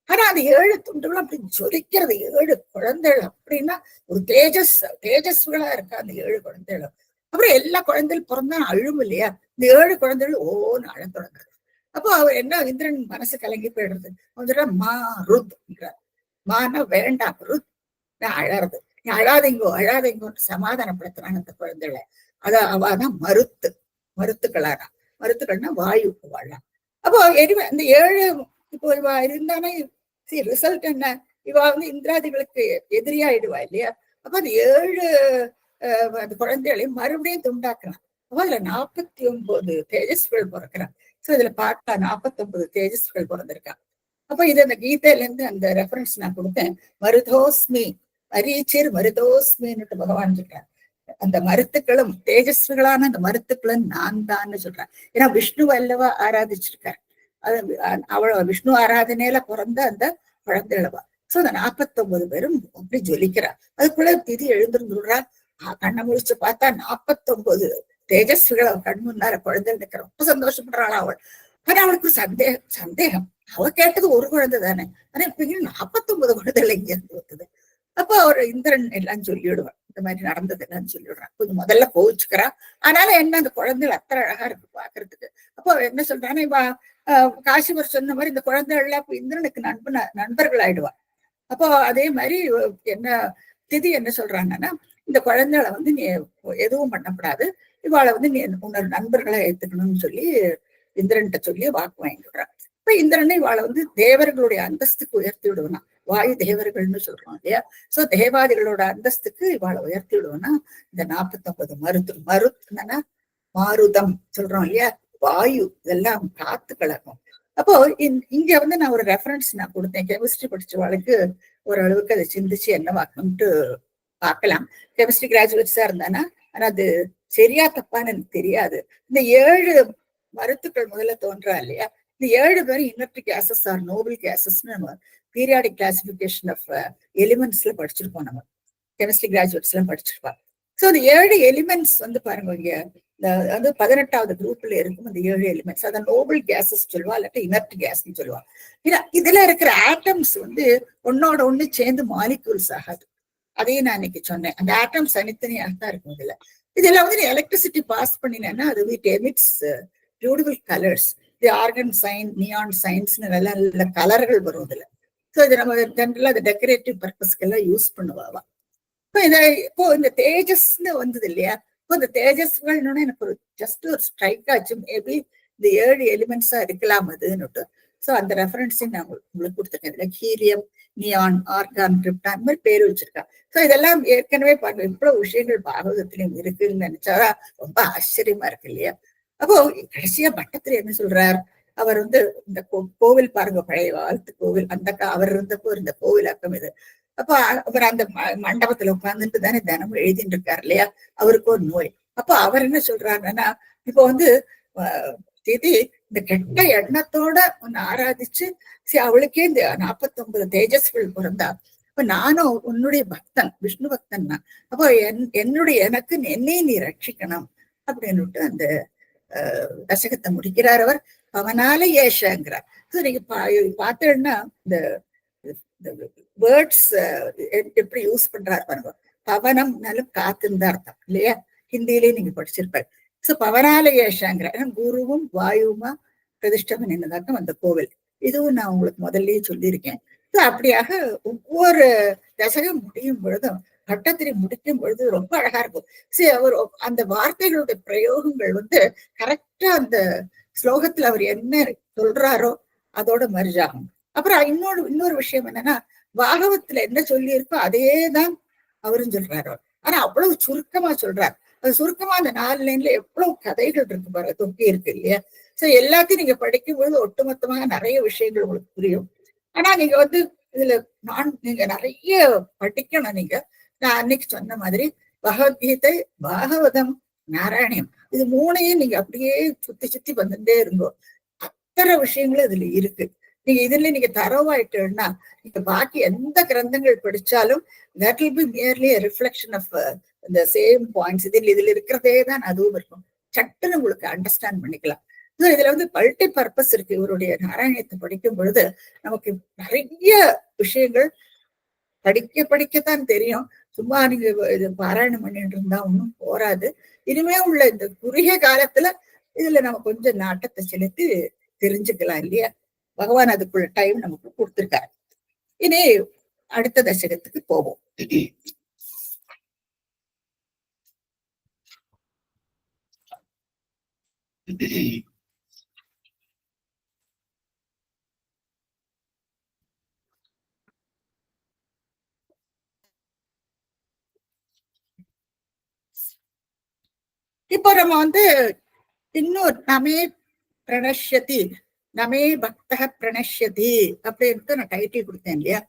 ஆனா அந்த 7 துண்டுகளும் அப்படி ஜொலிக்கிறது. 7 குழந்தைகள் அப்படின்னா ஒரு தேஜஸ்களா இருக்கா அந்த 7 குழந்தைகளும். அப்புறம் எல்லா குழந்தைகளும் பிறந்தா அழுவும் இல்லையா, இந்த 7 குழந்தைகள் ஓன்னு அழ தொடங்குறது. அப்போ அவர் என்ன இந்திரன் மனசு கலங்கி போயிடுறது. அவன் மா ருத் மானா வேண்டாம், ருத் நான் அழறது, நீ அழாதீங்கோன்னு சமாதானப்படுத்துறாங்க அந்த குழந்தைகளை. அவதான் மருத்துக்கள்னா வாயு வாழலாம். அப்போ எரிவ இந்த 7 இப்போ இவ இருந்தானே ரிசல்ட் என்ன, இவ வந்து இந்திராதிகளுக்கு எதிரியாயிடுவா இல்லையா. அப்ப அந்த 7 அந்த குழந்தைகளையும் மறுபடியும் துண்டாக்குறான். அப்போ அதுல 49 தேஜஸ்கள் பிறக்கிறான். சோ இதுல பார்த்தா 49 தேஜஸ்கள் பிறந்திருக்கான். அப்ப இது அந்த கீதையில இருந்து அந்த ரெஃபரன்ஸ் நான் கொடுத்தேன். மருதோஸ்மி மரீச்சிர் மருதோஸ்மின்னு பகவான் சொல்றார். அந்த மருத்துக்களும் தேஜஸ்விகளான அந்த மருத்துக்களும் நான் தான் சொல்றேன். ஏன்னா விஷ்ணு அல்லவா ஆராதிச்சிருக்கார். அது விஷ்ணு ஆராதனையில பிறந்த அந்த குழந்தைகளவா. சோ அந்த 49 பேரும் அப்படி ஜொலிக்கிறார். அதுக்குள்ள திதி எழுந்துருந்துடுறா. கண்ணை முடிச்சு பார்த்தா 49 தேஜஸ்விகள் அவள் கண் முன்னார குழந்தை நிற்கிற ரொம்ப சந்தோஷப்படுறாள் அவள். ஆனா அவளுக்கு சந்தேகம். அவ கேட்டது ஒரு குழந்தை தானே, ஆனா இப்ப 49 குழந்தைகள் இங்க இருந்து வந்தது. அப்போ அவர் இந்திரன் எல்லாம் சொல்லிவிடுவான், இந்த மாதிரி நடந்தது எல்லாம் சொல்லிவிடுறான். கொஞ்சம் முதல்ல கோவிச்சுக்கிறா. அதனால என்ன அந்த குழந்தைகள் அத்தனை அழகா இருக்கு பாக்குறதுக்கு. அப்போ என்ன சொல்றான்னா, இவ காசிவர் சொன்ன மாதிரி இந்த குழந்தைகள் எல்லாம் இப்ப இந்திரனுக்கு நண்பர்கள் ஆயிடுவா. அப்போ அதே மாதிரி என்ன திதி என்ன சொல்றாங்கன்னா, இந்த குழந்தைகளை வந்து நீ எதுவும் பண்ணக்கூடாது, இவாளை வந்து நீ உன்னோட நண்பர்களை ஏத்துக்கணும்னு சொல்லி இந்திரன்கிட்ட சொல்லி வாக்கு வாங்கிடுறான். இப்ப இந்திரனை இவாளை வந்து தேவர்களுடைய அந்தஸ்துக்கு உயர்த்தி விடுவனா, வாயு தேவர்கள்னு சொல்றோம் இல்லையா. சோ தேவாதிகளோட அந்தஸ்துக்கு இவாளை உயர்த்தி விடுவனா இந்த 49 மருத்துன்னா மாருதம் சொல்றோம் இல்லையா, வாயு இதெல்லாம் காத்து கலக்கும். அப்போ இங்க வந்து நான் ஒரு ரெஃபரன்ஸ் நான் கொடுத்தேன். கெமிஸ்ட்ரி படிச்சவாளுக்கு ஓரளவுக்கு அதை சிந்திச்சு என்ன வாக்கணும்ட்டு பார்க்கலாம். கெமிஸ்ட்ரி கிராஜுவேட்ஸா இருந்தானா, ஆனா அது சரியா தப்பான்னு எனக்கு தெரியாது. இந்த 7 மருத்துக்கள் முதல்ல தோன்றா இல்லையா, இந்த 7 பேரும் இனர்ட் கேசஸ் ஆர் நோபல் கேசஸ்ன்னு நம்ம பீரியாடிக் கிளாசிபிகேஷன் ஆஃப் எலிமெண்ட்ஸ்ல படிச்சிருப்போம். நம்ம கெமிஸ்ட்ரி கிராஜுவேட்ஸ் எல்லாம் படிச்சிருப்பா. சோ அந்த 7 எலிமெண்ட்ஸ் வந்து பாருங்க, இங்க வந்து 18வது குரூப்ல இருக்கும் அந்த 7 எலிமெண்ட்ஸ். அதை நோபல் கேசஸ் சொல்லுவா, இல்லாட்டி இனர்ட் கேஸ்ன்னு சொல்லுவா. இதுல இருக்கிற ஆட்டம்ஸ் வந்து ஒன்னோட ஒண்ணு சேர்ந்து மாலிகூல்ஸ் ஆகாது. அதையும் நான் இன்னைக்கு சொன்னேன். அந்த ஆட்டம்ஸ் தனித்தனியாக தான் இருக்கும். இதெல்லாம் வந்து எலக்ட்ரிசிட்டி பாஸ் பண்ணினேன்னா அது it emits beautiful colours. The argon sign, neon signs நல்ல நல்ல கலர்கள் வரும் இதுல. ஸோ இது நம்ம ஜென்ரலா அந்த டெக்கரேட்டிவ் பர்பஸ்க்கு எல்லாம் யூஸ் பண்ணுவாவா. இப்போ இந்த தேஜஸ்ன்னு வந்தது இல்லையா, இப்போ இந்த தேஜஸ்கள்னு எனக்கு ஒரு ஜஸ்ட் ஒரு ஸ்ட்ரைக் ஆச்சு. மேபி இந்த 7 எலிமெண்ட்ஸா இருக்கலாம் அதுன்னுட்டு. ஸோ அந்த ரெஃபரன்ஸையும் நான் உங்களுக்கு கொடுத்துருக்கேன். இதுல ஹீலியம், நியான், ஆர்கான், கிரிப்டான் இந்த மாதிரி பேர் வச்சிருக்கேன். ஸோ இதெல்லாம் ஏற்கனவே பாருங்க இவ்வளவு விஷயங்கள் பாகவதத்திலையும் இருக்குன்னு நினைச்சா ரொம்ப ஆச்சரியமா இருக்கு இல்லையா. அப்போ கடைசியா பட்டத்துல என்ன சொல்றார், அவர் வந்து இந்த கோவில் பாருங்க, பழைய காலத்து கோவில், அந்த அவர் இருந்தப்போ இருந்த கோவிலாக்கம் இது. அப்ப அவர் அந்த மண்டபத்துல உட்கார்ந்துட்டு தானே தினமும் எழுதிட்டு இருக்காரு இல்லையா. அவருக்கு ஒரு நோய். அப்ப அவர் என்ன சொல்றாருன்னா, இப்போ வந்து திதி இந்த கெட்ட எண்ணத்தோட உன்னை ஆராதிச்சு அவளுக்கே இந்த 49 தேஜஸ்கள் பிறந்தா. அப்ப நானும் உன்னுடைய பக்தன், விஷ்ணு பக்தன் தான். அப்போ எனக்கு என்னையும் நீ ரட்சிக்கணும் அப்படின்னுட்டு அந்த தசகத்தை முடிக்கிறார் அவர். அவனால ஏஷங்கிறார். நீங்க பார்த்தேன்னா இந்த வேர்ட்ஸ் எப்படி யூஸ் பண்றாரு பாருங்க. பவனம்னாலும் காத்துன்னு தான் அர்த்தம் இல்லையா, ஹிந்தியிலேயே நீங்க படிச்சிருப்பாரு. சோ பவனால ஏஷாங்கிற குருவும் வாயுமா பிரதிஷ்டம் என்னதாக்கம் அந்த கோவில். இதுவும் நான் உங்களுக்கு முதல்லயே சொல்லியிருக்கேன். அப்படியாக ஒவ்வொரு தசகம் முடியும் பொழுதும், கட்டத்திரி முடிக்கும் பொழுது ரொம்ப அழகா இருக்கும். சரி, அவர் அந்த வார்த்தைகளுடைய பிரயோகங்கள் வந்து கரெக்டா அந்த ஸ்லோகத்துல அவர் என்ன சொல்றாரோ அதோட மர்ஜாகும். அப்புறம் இன்னொரு விஷயம் என்னன்னா, பாகவத்துல என்ன சொல்லி இருக்கோ அதேதான் அவரும் சொல்றாரு. ஆனா அவ்வளவு சுருக்கமா சொல்றாரு. அது சுருக்கமா அந்த 4 லைன்ல எவ்வளவு கதைகள் இருக்கு பாரு, தொக்கி இருக்கு இல்லையா. சோ எல்லாத்தையும் நீங்க படிக்கும்போது ஒட்டுமொத்தமாக நிறைய விஷயங்கள் உங்களுக்கு புரியும். ஆனா நீங்க வந்து இதுல நீங்க நிறைய படிக்கணும். நான் அன்னைக்கு சொன்ன மாதிரி பகவத்கீதை, பாகவதம், நாராயணியம் இது 3ஐயும் நீங்க அப்படியே சுத்தி சுத்தி வந்துட்டே இருந்தோம். அத்தனை விஷயங்களும் இதுல இருக்கு. நீங்க தரவாயிட்டோம்னா நீங்க பாக்கி எந்த கிரந்தங்கள் படிச்சாலும் that will be merely a reflection of the same points. இதுல இருக்கிறதே தான் அதுவும் இருக்கும். சட்டுன்னு உங்களுக்கு அண்டர்ஸ்டாண்ட் பண்ணிக்கலாம். இதுல வந்து மல்டி பர்பஸ் இருக்கு. இவருடைய நாராயணத்தை படிக்கும் பொழுது நமக்கு நிறைய விஷயங்கள் படிக்கத்தான் தெரியும். சும்மா நீங்க இது பாராயணம் பண்ணிட்டு இருந்தா ஒன்றும் போராது. இனிமே உள்ள இந்த குறுகிய காலத்துல இதுல நம்ம கொஞ்சம் நாட்டத்தை செலுத்தி தெரிஞ்சுக்கலாம் இல்லையா. பகவான் அதுக்குள்ள டைம் நமக்கு கொடுத்திருக்காரு. இனி அடுத்த தசகத்துக்கு போவோம். இப்போ நம்ம வந்து இன்னொரு நாமே பிரணஷ்யதி நமே பக்தக பிரணஷ்யதி அப்படின்ட்டு நான் டைட்டில் கொடுத்தேன் இல்லையா.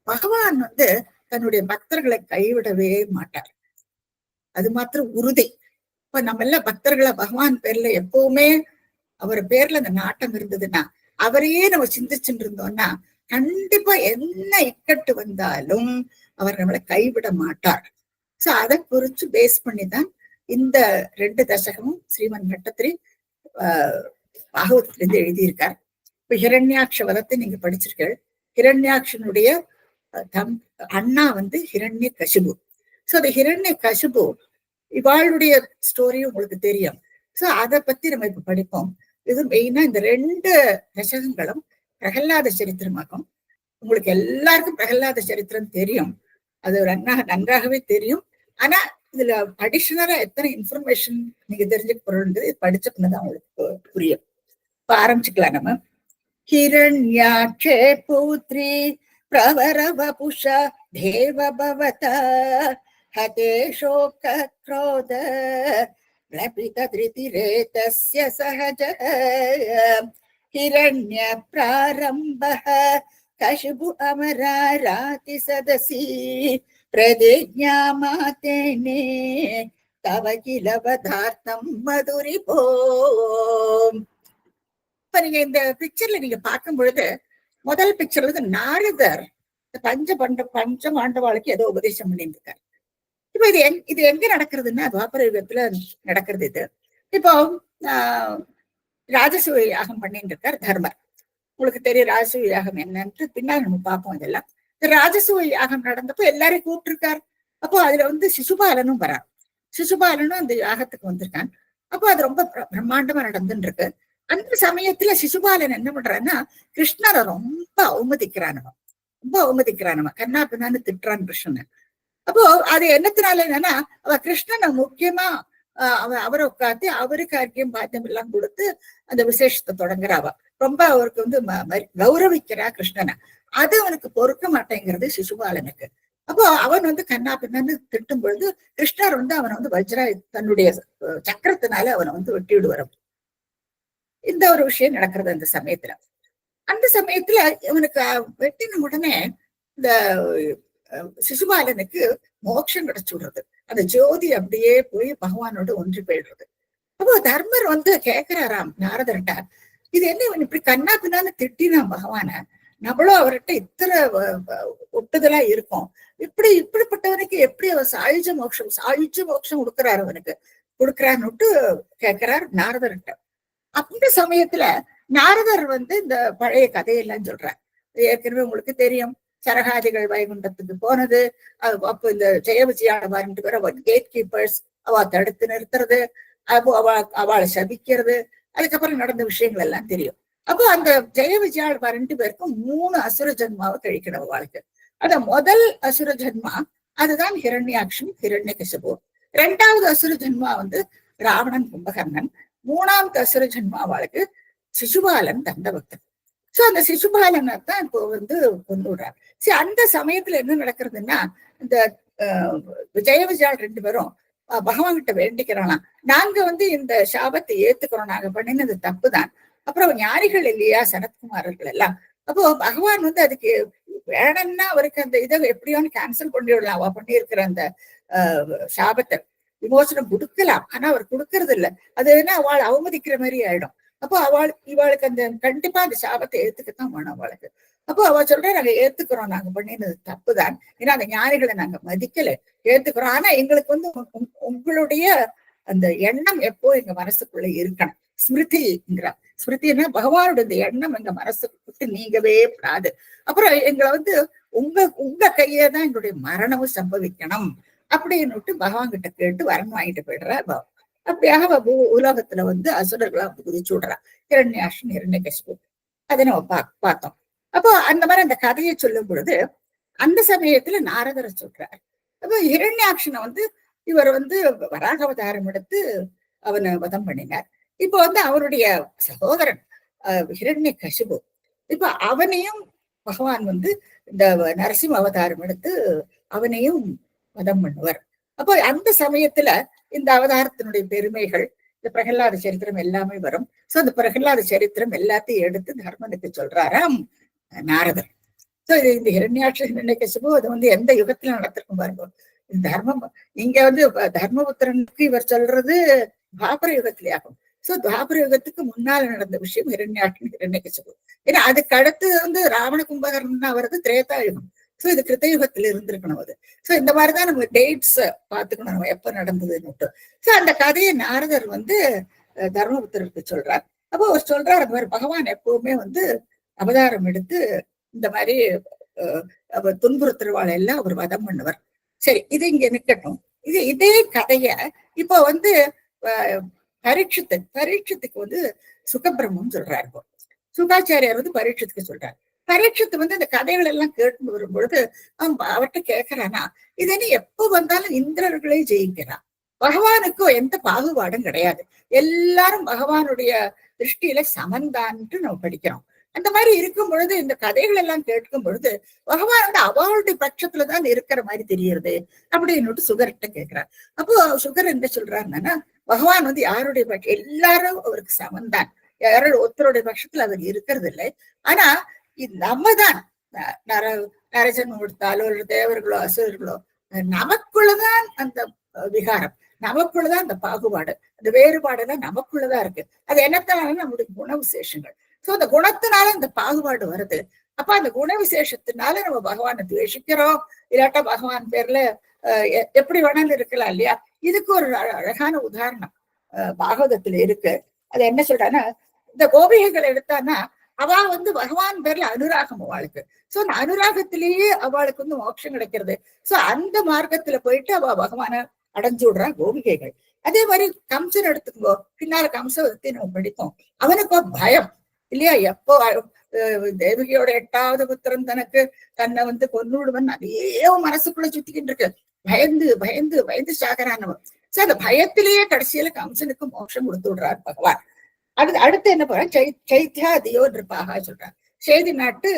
பகவான் வந்து தன்னுடைய பக்தர்களை கைவிடவே மாட்டார், அது மாத்திரம் உறுதி. இப்ப நம்ம எல்லாம் பக்தர்களை பகவான் பேர்ல எப்பவுமே அவர் பேர்ல அந்த நாட்டம் இருந்ததுன்னா, அவரையே நம்ம சிந்திச்சுட்டு இருந்தோம்னா, கண்டிப்பா என்ன இக்கட்டு வந்தாலும் அவர் நம்மளை கைவிட மாட்டார். சோ அதை குறிச்சு பேஸ் பண்ணிதான் இந்த 2 தசகமும் ஸ்ரீமன் பட்டத்திரி பாகவதத்திலிருந்து எழுதியிருக்கார். இப்ப ஹிரண்யாட்ச வதத்தை நீங்க படிச்சிருக்கீர்கள். ஹிரண்யாட்சனுடைய அண்ணா வந்து ஹிரண்ய கசிபு. சோ அந்த ஹிரண்ய கசிபு இவாளுடைய ஸ்டோரியும் உங்களுக்கு தெரியும். சோ அதை பத்தி நம்ம இப்ப படிப்போம். இது மெயினா இந்த 2 தசகங்களும் பிரகல்லாத சரித்திரமாகும். உங்களுக்கு எல்லாருக்கும் பிரகல்லாத சரித்திரம் தெரியும், அது நன்றாகவே தெரியும். ஆனா இதுல அடிஷனலா எத்தனை இன்ஃபர்மேஷன் நீங்க தெரிஞ்சுக்க போறது படிச்ச பின்னதான் உங்களுக்கு புரியும். இப்ப ஆரம்பிச்சுக்கலாம் நம்ம. ஹிரண்யாட்சே புத்ரி பிரவரவபுஷா தேவபவதா ஹதே சோக க்ரோத லபித திருதிரேதஸ்ய சஹஜः ஹிரண்ய பிராரம்பः கஷிபு அமராராதி சதசி பிரதிஜ்ஞா மாதேனே தவ கிலவதார்த்தம் மதுரி போம். இப்ப நீங்க இந்த பிக்சர்ல நீங்க பார்க்கும் பொழுது, முதல் பிக்சர்ல வந்து நாரதர் பஞ்ச பாண்டவாளுக்கு ஏதோ உபதேசம் பண்ணியிருக்காரு. இப்ப இது எங்க நடக்கிறதுன்னா துவாபர யுகத்துல நடக்கிறது. இது இப்போ ராஜசூய யாகம் பண்ணிட்டு இருக்கார் தர்மர். உங்களுக்கு தெரியும் ராஜசூய யாகம் என்னன்னு பின்னாடி நம்ம பார்ப்போம். இதெல்லாம் இந்த ராஜசூய யாகம் நடந்தப்போ எல்லாரையும் கூப்பிட்டுருக்கார். அப்போ அதுல வந்து சிசுபாலனும் வரான். சிசுபாலனும் அந்த யாகத்துக்கு வந்திருக்கான். அப்போ அது ரொம்ப பிரம்மாண்டமா நடந்துட்டு இருக்கு. அந்த சமயத்துல சிசுபாலன் என்ன பண்றான்னா கிருஷ்ணரை ரொம்ப அவமதிக்கிறானவன் கண்ணா பின்னான்னு திட்டுறான் கிருஷ்ணன். அப்போ அது என்னத்தினால என்னன்னா அவ கிருஷ்ணனை முக்கியமா அவரை உட்காந்து அவருக்கு அர்க்கியம் பாத்தியம் எல்லாம் கொடுத்து அந்த விசேஷத்தை தொடங்குறாவா. ரொம்ப அவருக்கு வந்து கௌரவிக்கிறா கிருஷ்ணனை. அது அவனுக்கு பொறுக்க மாட்டேங்கிறது சிசுபாலனுக்கு. அப்போ அவன் வந்து கண்ணா பின்னான்னு திட்டும் பொழுது கிருஷ்ணர் வந்து அவனை வந்து வஜ்ரா தன்னுடைய சக்கரத்தினால அவனை வந்து வெட்டி விடுவார். இந்த ஒரு விஷயம் நடக்கிறது அந்த சமயத்துல. அந்த சமயத்துல இவனுக்கு வெட்டின உடனே இந்த சிசுபாலனுக்கு மோட்சம் கிடைச்சு விடுறது. அந்த ஜோதி அப்படியே போய் பகவானோட ஒன்றி போயிடுறது. அப்போ தர்மர் வந்து கேட்கிறாராம் நாரதர்கிட்ட, இது என்ன இவன் இப்படி கண்ணா பின்னான்னு திட்டினான் பகவான, நம்மளும் அவர்கிட்ட இத்தனை ஒட்டுதலா இருக்கும், இப்படிப்பட்டவனுக்கு எப்படி அவர் சாயுஜ மோட்சம் கொடுக்குறாரு, அவனுக்கு கொடுக்குறான்னு கேட்கிறார் நாரதர்கிட்ட. அந்த சமயத்துல நாரதர் வந்து இந்த பழைய கதையெல்லாம் சொல்றார். ஏற்கனவே உங்களுக்கு தெரியும், சரகாதிகள் வைகுண்டத்துக்கு போனது, அப்போ இந்த ஜெய விஜயாளவார்ன்ட்டு பேர் கேட் கீப்பர்ஸ் அவ தடுத்து நிறுத்துறது, அப்போ அவளை சபிக்கிறது, அதுக்கப்புறம் நடந்த விஷயங்கள் எல்லாம் தெரியும். அப்போ அந்த ஜெய விஜயாளவார் 2 பேருக்கும் 3 அசுர ஜன்மாவை கழிக்கணும் அவளுக்கு. அந்த முதல் அசுர ஜன்மா அதுதான் ஹிரண்யாக்ஷன் ஹிரண்யகசிபு. 2வது அசுர ஜன்மா வந்து ராவணன் கும்பகர்ணன். 3வது அசுர ஜன்மா அவளுக்கு சிசுபாலன் தண்டபக்தன். சோ அந்த சிசுபாலனை தான் இப்போ வந்து கொண்டு விடுறாரு. சரி, அந்த சமயத்துல என்ன நடக்கிறதுன்னா இந்த ஜெய விஜயாள் 2 பேரும் பகவான் கிட்ட வேண்டிக்கிறானாம், நாங்க வந்து இந்த சாபத்தை ஏத்துக்கிறோம், நாங்க பண்ணினது தப்புதான். அப்புறம் ஞானிகள் இல்லையா சனத்குமாரர்கள் எல்லாம், அப்போ பகவான் வந்து அதுக்கு வேணும்னா அவருக்கு அந்த இதை எப்படியோன்னு கேன்சல் பண்ணிவிடலாம், அவ பண்ணியிருக்கிற அந்த சாபத்தை விமோசனம் கொடுக்கலாம். ஆனா அவர் கொடுக்கறது இல்லை. அது என்ன அவள் அவமதிக்கிற மாதிரி ஆயிடும். அப்போ இவாளுக்கு அந்த கண்டிப்பா அந்த சாபத்தை ஏத்துக்கத்தான் வேணும் அவளுக்கு. அப்போ அவ சொல்ற, நாங்க ஏத்துக்கிறோம், நாங்க பண்ணினது தப்புதான், ஏன்னா அந்த ஞானிகளை நாங்க மதிக்கல, ஏத்துக்கிறோம். ஆனா எங்களுக்கு வந்து உங்களுடைய அந்த எண்ணம் எப்போ எங்க மனசுக்குள்ள இருக்கணும். ஸ்மிருதிங்கிற ஸ்மிருதினா பகவானோட இந்த எண்ணம் எங்க மனசுக்கு விட்டு நீங்கவே கூடாது. அப்புறம் எங்களை வந்து உங்க கையேதான் எங்களுடைய மரணமும் சம்பவிக்கணும் அப்படின்னு பகவான் கிட்ட கேட்டு வரன் வாங்கிட்டு போயிடுறா. அப்படியாக உலகத்துல வந்து அசுரர்களா குதிச்சு விடுறா. ஹிரண்யாக்ஷன் ஹிரண்யகசிபு அதை நம்ம பார்த்தோம். அப்போ அந்த மாதிரி அந்த கதையை சொல்லும் பொழுது அந்த சமயத்துல நாரதரை சொல்றார். அப்போ ஹிரண்யாக்ஷனை வந்து இவர் வந்து வராக அவதாரம் எடுத்து அவனை வதம் பண்ணினார். இப்போ வந்து அவருடைய சகோதரன் ஹிரண்யகசிபு, இப்ப அவனையும் பகவான் வந்து இந்த நரசிம்ம அவதாரம் எடுத்து அவனையும் வதம் பண்ணுவார். அப்போ அந்த சமயத்துல இந்த அவதாரத்தினுடைய பெருமைகள் இந்த பிரகலாத சரித்திரம் எல்லாமே வரும். சோ அந்த பிரகலாத சரித்திரம் எல்லாத்தையும் எடுத்து தர்மனுக்கு சொல்றாராம் நாரதர். சோ இது இந்த ஹிரண்யாட்ச ஹிரண்யகசிபு அது வந்து எந்த யுகத்துல நடத்திருக்கும் பாருங்க. தர்மம் இங்க வந்து தர்மபுத்திரனுக்கு இவர் சொல்றது துவாபர யுகத்திலே ஆகும். சோ துவாபர யுகத்துக்கு முன்னால நடந்த விஷயம் ஹிரண்யாட்சன் ஹிரண்யகசிபு. ஏன்னா அதுக்கு அடுத்து வந்து ராவண கும்பகர்ணன் அவரது திரேதா யுகம். சோ இது கிருத்தயுகத்துல இருந்திருக்கணும் அது. சோ இந்த மாதிரிதான் நம்ம டேட்ஸ் பாத்துக்கணும், நம்ம எப்ப நடந்ததுன்னு. சோ அந்த கதையை நாரதர் வந்து தர்மபுத்திரருக்கு சொல்றார். அப்போ அவர் சொல்றார், அந்த மாதிரி பகவான் எப்பவுமே வந்து அவதாரம் எடுத்து இந்த மாதிரி துன்புறுத்துறவாள் எல்லாம் அவர் வதம் பண்ணுவார். சரி, இது இங்க நிக்கட்டும். இதே கதைய இப்போ வந்து பரீட்சத்துக்கு வந்து சுகபிரம்மம் சொல்றாரு. சுகாச்சாரியார் வந்து பரீட்சத்துக்கு சொல்றாரு. பரீட்சத்து வந்து இந்த கதைகள் எல்லாம் கேட்டு வரும் பொழுது அவர்கிட்ட கேட்கிறானா, இதனி எப்ப வந்தாலும் இந்திரர்களே ஜெயிக்கிறான், பகவானுக்கும் எந்த பாகுபாடும் கிடையாது, எல்லாரும் பகவானுடைய திருஷ்டியில சமந்தான்ட்டு நம்ம படிக்கிறோம். அந்த மாதிரி இருக்கும் பொழுது இந்த கதைகள் எல்லாம் கேட்கும் பொழுது பகவான் வந்து அவளுடைய பட்சத்துலதான் இருக்கிற மாதிரி தெரியுது அப்படின்னு சுகர்கிட்ட கேட்கிறார். அப்போ சுகர் என்ன சொல்றாருன்னா, பகவான் வந்து யாருடைய பட்சம், எல்லாரும் அவருக்கு சமந்தான், யாரோட ஒருத்தருடைய பட்சத்துல அவர் இருக்கிறது இல்லை. ஆனா நம்ம தான் நரஜன்மம் கொடுத்தாலோ இல்லை தேவர்களோ அசுரர்களோ நமக்குள்ளதான் அந்த விகாரம், நமக்குள்ளதான் அந்த பாகுபாடு, அந்த வேறுபாடுதான் நமக்குள்ளதான் இருக்கு. அது என்னத்தால நம்முடைய குண விசேஷங்கள். சோ அந்த குணத்தினால அந்த பாகுபாடு வருது. அப்ப அந்த குண விசேஷத்தினால நம்ம பகவானை துவேஷிக்கிறோம், இல்லாட்டா பகவான் பேர்ல எப்படி வேணாலும் இருக்கலாம் இல்லையா. இதுக்கு ஒரு அழகான உதாரணம் பாகவதத்துல இருக்கு. அது என்ன சொல்றான்னா, இந்த கோபிகைகள் எடுத்தான்னா அவ வந்து பகவான் பேர்ல அனுராகம் அவளுக்கு. சோ அந்த அனுராகத்திலேயே அவளுக்கு வந்து மோட்சம் கிடைக்கிறது. சோ அந்த மார்க்கத்துல போயிட்டு அவ பகவான அடைஞ்சு விடுறா கோபிகைகள். அதே மாதிரி கம்சன் எடுத்துக்கோ, பின்னால கம்சத்தை நம்ம படிப்போம். அவனுக்கு பயம் இல்லையா, எப்போ தேவகியோட 8வது புத்திரன் தன்னை வந்து கொன்னுடுவன் அதே மனசுக்குள்ள சுத்திக்கிட்டு இருக்கு. பயந்து பயந்து பயந்து சாகரானவன். சோ அந்த பயத்திலேயே கடைசியில கம்சனுக்கு மோட்சம் கொடுத்து விடுறார் பகவான். அடுத்து என்ன போற, சைத்தியா தியோ நிருபாகா சொல்றார். சேதி நாட்டு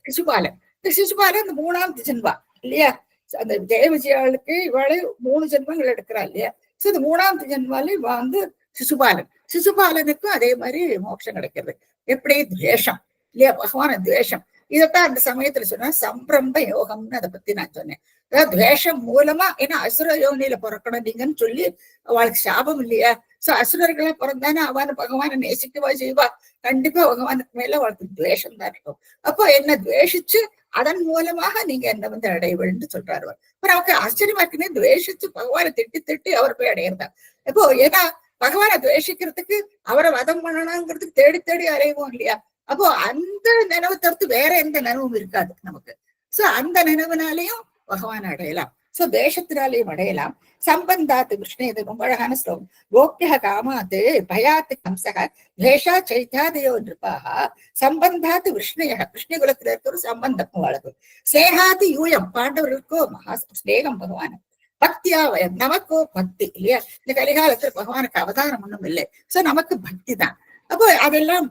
சிசுபாலன். இந்த சிசுபாலன் இந்த 3வது ஜென்மா இல்லையா, அந்த ஜெயவிஜயாளுக்கு இவாளை 3 ஜென்மங்கள் எடுக்கிறா இல்லையா. சோ இந்த 3வது ஜென்மால இவ வந்து சிசுபாலன். சிசுபாலனுக்கும் அதே மாதிரி மோட்சம் கிடைக்கிறது. எப்படி, துவேஷம் இல்லையா, பகவான துவேஷம். இதைத்தான் அந்த சமயத்துல சொன்னா சம்பிரம்ப யோகம்னு அதை பத்தி நான் சொன்னேன். அதாவது துவேஷம் மூலமா, ஏன்னா அசுர யோனியில பிறக்கணும் நீங்கன்னு சொல்லி அவளுக்கு சாபம் இல்லையா. சோ அசுரர்களா பிறந்தானே அவன் பகவானை நேசிக்கவா செய்வா, கண்டிப்பா பகவானுக்கு மேல அவளுக்கு துவேஷம் தான் இருக்கும். அப்போ என்ன துவேஷிச்சு அதன் மூலமாக நீங்க என்ன வந்து அடைவள்னு சொல்றாரு. அப்புறம் அவருக்கு ஆச்சரியமா இருக்குன்னு துவேஷிச்சு பகவானை திட்டி திட்டி அவர் போய் அடையிறதா. இப்போ ஏன்னா பகவானை துவேஷிக்கிறதுக்கு அவரை வதம் பண்ணணுங்கிறதுக்கு தேடி தேடி அறைவோம் இல்லையா. அப்போ அந்த நினைவு தவிர்த்து வேற எந்த நினைவும் இருக்காது நமக்கு. சோ அந்த நினைவுனாலையும் பகவான் அடையலாம், சோ தேசத்தினாலையும் அடையலாம். சம்பந்தாத்து கிருஷ்ண, இது ரொம்ப அழகான ஸ்லோகம். கோபிய காமாத்து பயாத்து கம்சக தேஷா சைத்தாதையோ நிருபாக சம்பந்தாத்து விஷ்ணய, கிருஷ்ண குலத்துல இருக்க ஒரு சம்பந்தம் வழக்கு. ஸ்னேகாத்து யூயம், பாண்டவர்களுக்கோ மகா ஸ்னேகம் பகவான். பக்தியா வயம், நமக்கோ பக்தி இல்லையா. இந்த கலிகாலத்துல பகவானுக்கு அவதாரம் ஒண்ணும் இல்லை. சோ நமக்கு பக்தி தான். அப்போ அதெல்லாம்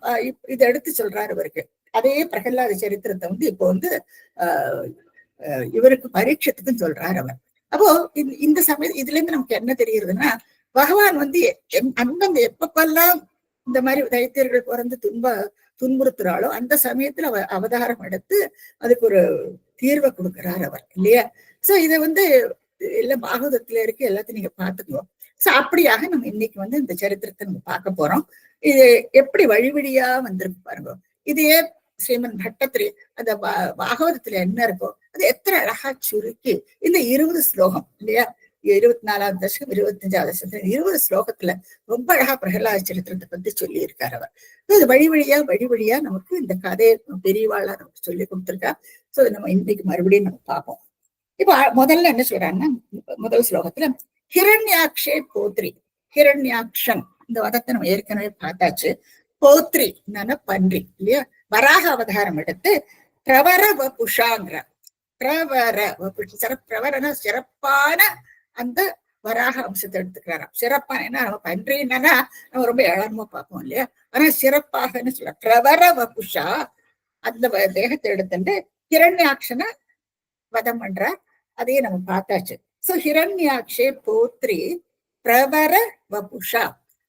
இதை எடுத்து சொல்றாரு இவருக்கு. அதே பிரகலாத சரித்திரத்தை வந்து இப்போ வந்து இவருக்கு பரீட்சத்துக்குன்னு சொல்றாரு அவர். அப்போ இந்த சமயம் இதுல இருந்து நமக்கு என்ன தெரியுதுன்னா, பகவான் வந்து அந்தந்த எப்பப்பெல்லாம் இந்த மாதிரி தைத்தியர்கள் பிறந்து துன்புறுத்துறாளோ அந்த சமயத்துல அவதாரம் எடுத்து அதுக்கு ஒரு தீர்வை கொடுக்கிறார் அவர் இல்லையா. சோ இதை வந்து எல்லாம் பாகவதத்துல இருக்கு, எல்லாத்தையும் நீங்க பாத்துக்குவோம். சோ அப்படியாக நம்ம இன்னைக்கு வந்து இந்த சரித்திரத்தை நம்ம பார்க்க போறோம். இது எப்படி வழிவழியா வந்திருக்கு பாருங்க. இதே ஸ்ரீமன் பட்டத்திரி அந்த பாகவதத்துல என்ன இருக்கோ அது எத்தனை அழகா சுருக்கி இந்த 20 ஸ்லோகம் இல்லையா, 24வது தசகம் 25வது தசகத்துல 20 ஸ்லோகத்துல ரொம்ப அழகா பிரகலாத சரித்திரத்தை பத்தி சொல்லி இருக்காரு அவர். இது வழிவழியா நமக்கு இந்த கதையை பெரியவாளா நமக்கு சொல்லி கொடுத்துருக்கா. சோ நம்ம இன்னைக்கு மறுபடியும் நம்ம பார்ப்போம். இப்ப முதல்ல என்ன சொல்றாங்கன்னா, முதல் ஸ்லோகத்துல ஹிரண்யாக்ஷே போத்ரி, ஹிரண்யாக்ஷன் இந்த வதத்தை நம்ம ஏற்கனவே பார்த்தாச்சு. போத்ரி என்னன்னா பன்றி இல்லையா, வராக அவதாரம் எடுத்து பிரவர வபுஷாங்கிற, பிரவர பிரவரன சிறப்பான அந்த வராக அம்சத்தை எடுத்துக்கிறாராம். சிறப்பான என்ன, நம்ம பன்றி என்னன்னா நம்ம ரொம்ப ஏழமா பார்ப்போம் இல்லையா, ஆனா சிறப்பாகன்னு சொல்ல பிரவர வபுஷா அந்த தேகத்தை எடுத்துட்டு ஹிரண்யாக்ஷனை வதம் பண்றார். அதையே நம்ம பார்த்தாச்சு. சோ ஹிரண்யாக்ஷே போத்ரி பிரவர வபுஷா,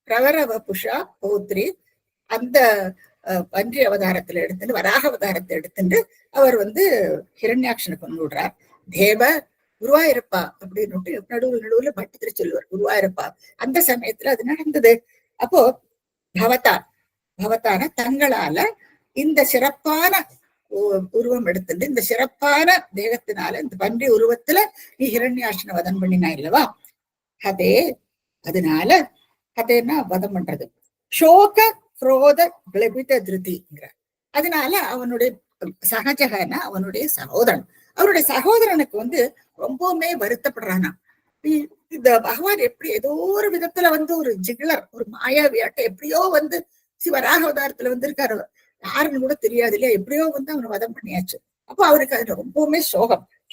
பிரவரவபுஷா பௌத்ரி அந்த பன்றி அவதாரத்துல எடுத்துட்டு வராக அவதாரத்தை எடுத்துட்டு அவர் ஹிரண்யாட்சனை கொண்டு விடுறார். தேவ குருவாயிருப்பா அப்படின்னு நடுவுல பட்டு சொல்லுவார் குருவாயிருப்பா. அந்த சமயத்துல அது நடந்தது. அப்போ பவத்தான தங்களால இந்த சிறப்பான உருவம் எடுத்துட்டு இந்த சிறப்பான தேகத்தினால இந்த பன்றி உருவத்துல நீ ஹிரண்யாட்சனை வதம் பண்ணினா இல்லவா? அதே அதனால அதேன்னா வதம் பண்றது சோக குரோத கிளபித திருதிங்கிற. அதனால அவனுடைய சகஜகனா அவனுடைய சகோதரன், அவருடைய சகோதரனுக்கு ரொம்பவுமே வருத்தப்படுறானா. இந்த பகவான் எப்படி ஏதோ ஒரு விதத்துல ஒரு ஜிகிளர் ஒரு மாயாவியாட்ட எப்படியோ சிவராக அவதாரத்துல இருக்காரு, யாருன்னு கூட தெரியாது இல்லையா, எப்படியோ அவனை வதம் பண்ணியாச்சு. அப்போ அவருக்கு அதுல ரொம்பவுமே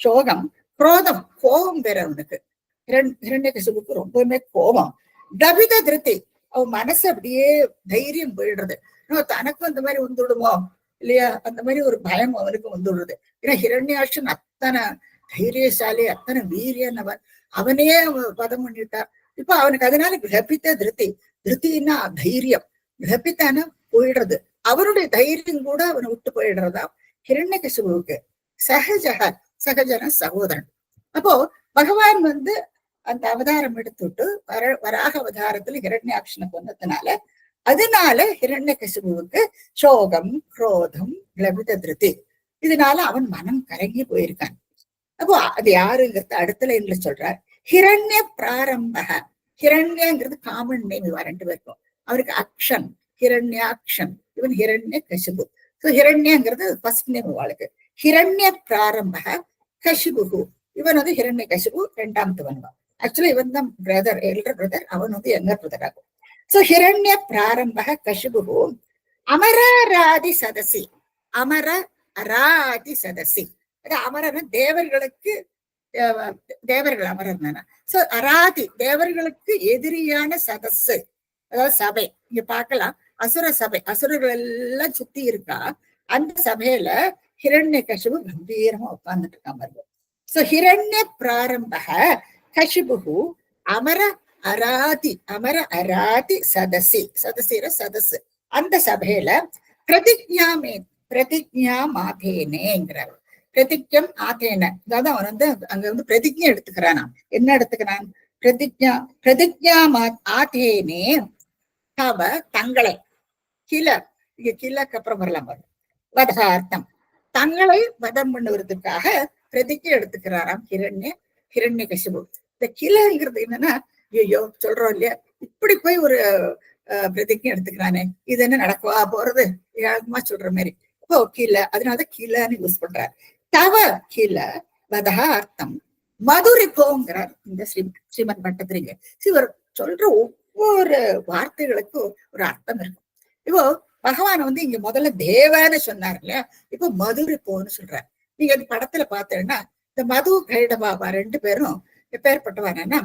சோகம் குரோதம் கோபம் வேற அவனுக்கு. ஹிரண்யகசிபுக்கு ரொம்பவுமே கோபம். டபித திருத்தி அவன் மனசு அப்படியே தைரியம் போயிடுறது. தனக்கும் அந்த மாதிரி வந்துடுமோ இல்லையா, அந்த மாதிரி ஒரு பயம் அவனுக்கு வந்துடுறது. ஏன்னா ஹிரண்யாட்சன் அத்தனை தைரியசாலி, அத்தனை வீரியனவன், அவனே வதம் பண்ணிட்டான். இப்ப அவனுக்கு அதனால கிரபித்த திருத்தின்னா தைரியம், கிரபித்தான போயிடுறது. அவனுடைய தைரியம் கூட அவனை விட்டு போயிடுறதா ஹிரண்யகசிபுவுக்கு. சகஜன சகோதரன். அப்போ பகவான் அந்த அவதாரம் எடுத்துட்டு வராக அவதாரத்துல ஹிரண்யாட்சனை கொன்னதுனால அதனால ஹிரண்யகசிபுவுக்கு சோகம் குரோதம் கிளபித திருதி, இதனால அவன் மனம் கரங்கி போயிருக்கான். அப்போ அது யாருங்கிறது அடுத்த லைன்ல சொல்றார். ஹிரண்ய பிராரம்பக, ஹிரண்யங்கிறது காமன் நேம் இவா ரெண்டு பேருக்கும். அவருக்கு அக்ஷன் ஹிரண்யாக்ஷன், இவன் ஹிரண்யகசிபு. சோ ஹிரண்யங்கிறது ஃபர்ஸ்ட் நேம் இவாளுக்கு. ஹிரண்ய பிராரம்பக கசிபு, இவன் ஹிரண்யகசிபு இரண்டாமத்து வந்தான். ஆக்சுவலி இவன் தான் பிரதர், எல்டர் பிரதர், அவன் யங்கர் பிரதர் ஆகும். சோ ஹிரண்ய பிராரம்பக கசிபு அமராதி சதசி, அமர அராதி சதசி. அமரன் தேவர்களுக்கு தேவர்கள் அமரர் தானே. சோ அராதி தேவர்களுக்கு எதிரியான சதசு, அதாவது சபை. இங்க பார்க்கலாம் அசுர சபை, அசுரர்கள் எல்லாம் சுத்தி இருக்கா. அந்த சபையில ஹிரண்யகசிபு கம்பீரமா உட்கார்ந்துட்டு இருக்கான் பாருங்க. சோ ஹிரண்ய பிராரம்பக கசிபு அமர அராதி சதசி, சதசிர சதசு. அந்த சபையில பிரதிஜா மாதேனேங்கிறார். பிரதிஜம் ஆதேன, அதாவது அவன் அங்க பிரதிஜை எடுத்துக்கிறானா. என்ன எடுத்துக்கிறான்? பிரதிஜா ஆதேனே தவ தங்களை கிலக்கு அப்புறம் வரலாம் பாருங்க, வதார்த்தம் தங்களை வதம் பண்ணுவதற்காக பிரதிஜை எடுத்துக்கிறாராம் ஹிரண்யகசிபு. இந்த கிலங்கிறது என்னன்னா, ஐயோ சொல்றோம் இல்லையா, இப்படி போய் ஒரு பிரதிஜை எடுத்துக்கிறானே, இது என்ன நடக்குவா போறது யாருமா சொல்ற மாதிரி. இப்போ கில, அதனாலதான் கிலன்னு யூஸ் பண்றாரு. தவ கில வதார்த்தம் மதுரிப்போங்கிறார் இந்த ஸ்ரீமன் பட்டத்திரிங்க. இவர் சொல்ற ஒவ்வொரு வார்த்தைகளுக்கும் ஒரு அர்த்தம் இருக்கும். இப்போ பகவான் இங்க முதல்ல தேவன்னு சொன்னார் இல்லையா, இப்போ மதுரிப்போன்னு சொல்றாரு. நீங்க அந்த படத்துல பார்த்தேன்னா இந்த மது கைடபாபா ரெண்டு பேரும் எப்பேற்பட்டவானா,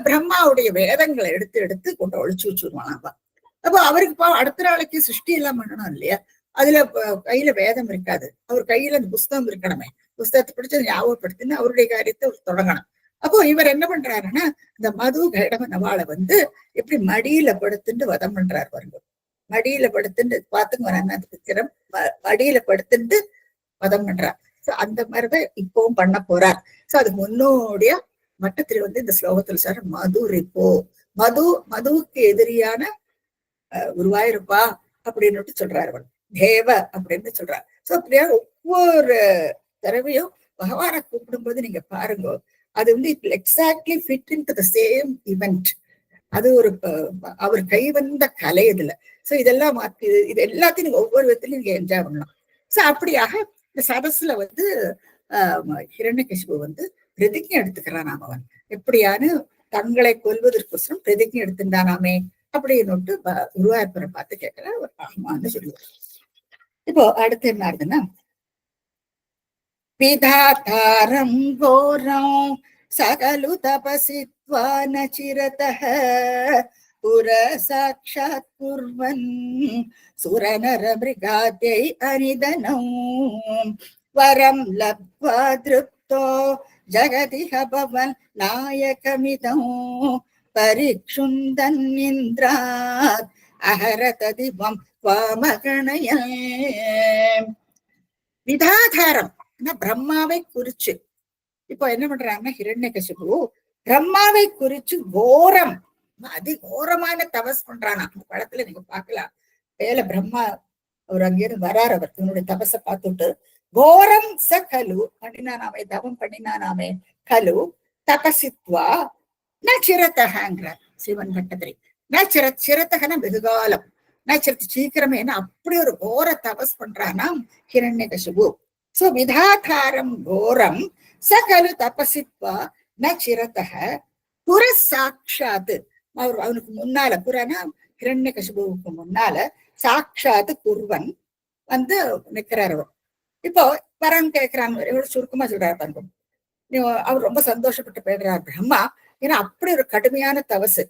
பிரம்மாவுடைய வேதங்களை எடுத்து எடுத்து கொண்டு ஒழிச்சு வச்சுருவானாப்பா. அப்போ அவருக்கு அடுத்த நாளைக்கு சிருஷ்டி எல்லாம் பண்ணணும் இல்லையா, அதுல கையில வேதம் இருக்காது, அவர் கையில அந்த புஸ்தகம் இருக்கணுமே, புஸ்தகத்தை பிடிச்சு ஞாபகப்படுத்தின்னு அவருடைய காரியத்தை தொடங்கணும். அப்போ இவர் என்ன பண்றாருன்னா, இந்த மது கைடவன் அவளை எப்படி மடியில படுத்துட்டு வதம் பண்றாரு பாருங்க. மடியில படுத்துட்டு பாத்துங்க, மடியில படுத்துட்டு வதம் பண்றார். சோ அந்த மாதிரிதான் இப்பவும் பண்ண போறார். சோ அதுக்கு முன்னோடியா மட்டத்துல இந்த ஸ்லோகத்துல சொல்ற மதுரிப்போ, மதுவுக்கு எதிரியான குருவாயிருப்பா அப்படின்னு சொல்றாரு அவன். தேவ அப்படின்னு சொல்றாரு. சோ அப்படியா ஒவ்வொரு தடவையும் பகவானை கூப்பிடும்போது நீங்க பாருங்க, அது exactly fit in to the same event. அது ஒரு அவர் கை வந்த கலை இதுல. சோ இதெல்லாம் இது எல்லாத்தையும் நீங்க ஒவ்வொரு விதத்திலையும் நீங்க என்ஜாய் பண்ணலாம். சோ அப்படியாக இந்த சதஸ்ல ஹிரண்யகசிபு பிரதிஜை எடுத்துக்கிறான் அவன். எப்படியானு தங்களை கொல்வதற்கோசரம் பிரதிஜை எடுத்துட்டானாமே அப்படின்னு குருவாயூரப்பரை பார்த்து கேட்கிற ஒரு ஆமான்னு சொல்லுவார். இப்போ அடுத்து என்ன ஆகுதுன்னா, விதாதாரம் கோரம் சகலு தபசித்வான சிரதஹ புர சாட்சாத் குர்வன் சுரநர மிருகாத்யை அனிதனம் வரம் லப்வா திருப்தோ ஜகதிஹ பவன் நாயகமிதம் பரிக்ஷுந்தன் இந்திராத் அகரததிவம் வாமகணய. விதாதாரம் பிரம்மாவை குறிச்சு இப்போ என்ன பண்றாங்கன்னா ஹிரண்யகசிபு பிரம்மாவை குறிச்சு கோரம் அதிகோரமான தபஸ் பண்றானா. அந்த படத்துல நீங்க பாக்கலாம். வேலை பிரம்மா அவர் அங்கிருந்து வராரு. அவர் தன்னுடைய தபஸை பார்த்துட்டு கோரம் ச கலு பண்ணினானாமே, தவம் பண்ணினானாமே கலு தபசித்வா ந சிரத்தகங்கிறார் சிவன் கட்டத்திரி. ந சிரத்தகன வெகுகாலம், ந சிரத்து சீக்கிரமே. அப்படி ஒரு கோர தபஸ் பண்றானா ஹிரண்யகசிபு. சோ விதாதாரம் கோரம் சகலு தபசித்வா ந சிரத்தக புர சாட்சாத். அவனுக்கு முன்னால புறனா ஹிரண்யகசிபுவுக்கு முன்னால சாட்சாத் குர்வன் வந்து நிக்கிறார். அவர் இப்போ பரன் கேட்கிறான், எவ்வளவு சுருக்கமா சொல்றாரு பாருங்க. அவர் ரொம்ப சந்தோஷப்பட்டு போயிடுறார் பிரம்மா. ஏன்னா அப்படி ஒரு கடுமையான தவசு.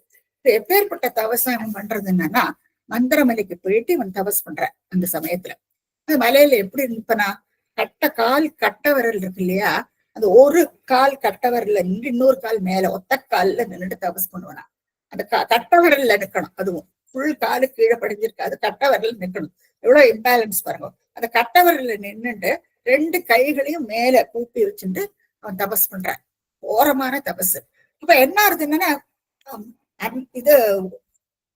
எப்பேற்பட்ட தவசம் இவன் பண்றது என்னன்னா, மந்திரமலைக்கு போயிட்டு இவன் தவஸ் பண்ற அந்த சமயத்துல அந்த மலையில எப்படி நிற்பனா, கட்ட விரல் இருக்கு இல்லையா, அந்த ஒரு கால் கட்ட விரல்ல நின்று இன்னொரு கால் மேல ஒத்த கால்ல நின்றுட்டு தபஸ் பண்ணுவானா. அந்த கட்ட விரல்ல நிக்கணும். அதுவும் ஃபுல் காலு கீழே படிஞ்சிருக்காது, கட்ட விரல் நிக்கணும். எவ்வளவு இம்பேலன்ஸ் பாருங்க. அந்த கட்ட விரல்ல நின்றுட்டு ரெண்டு கைகளையும் மேல கூப்பி வச்சுட்டு அவன் தபஸ் பண்றான். ஓரமான தபஸ். அப்ப என்ன ஆகுது என்னன்னா, இது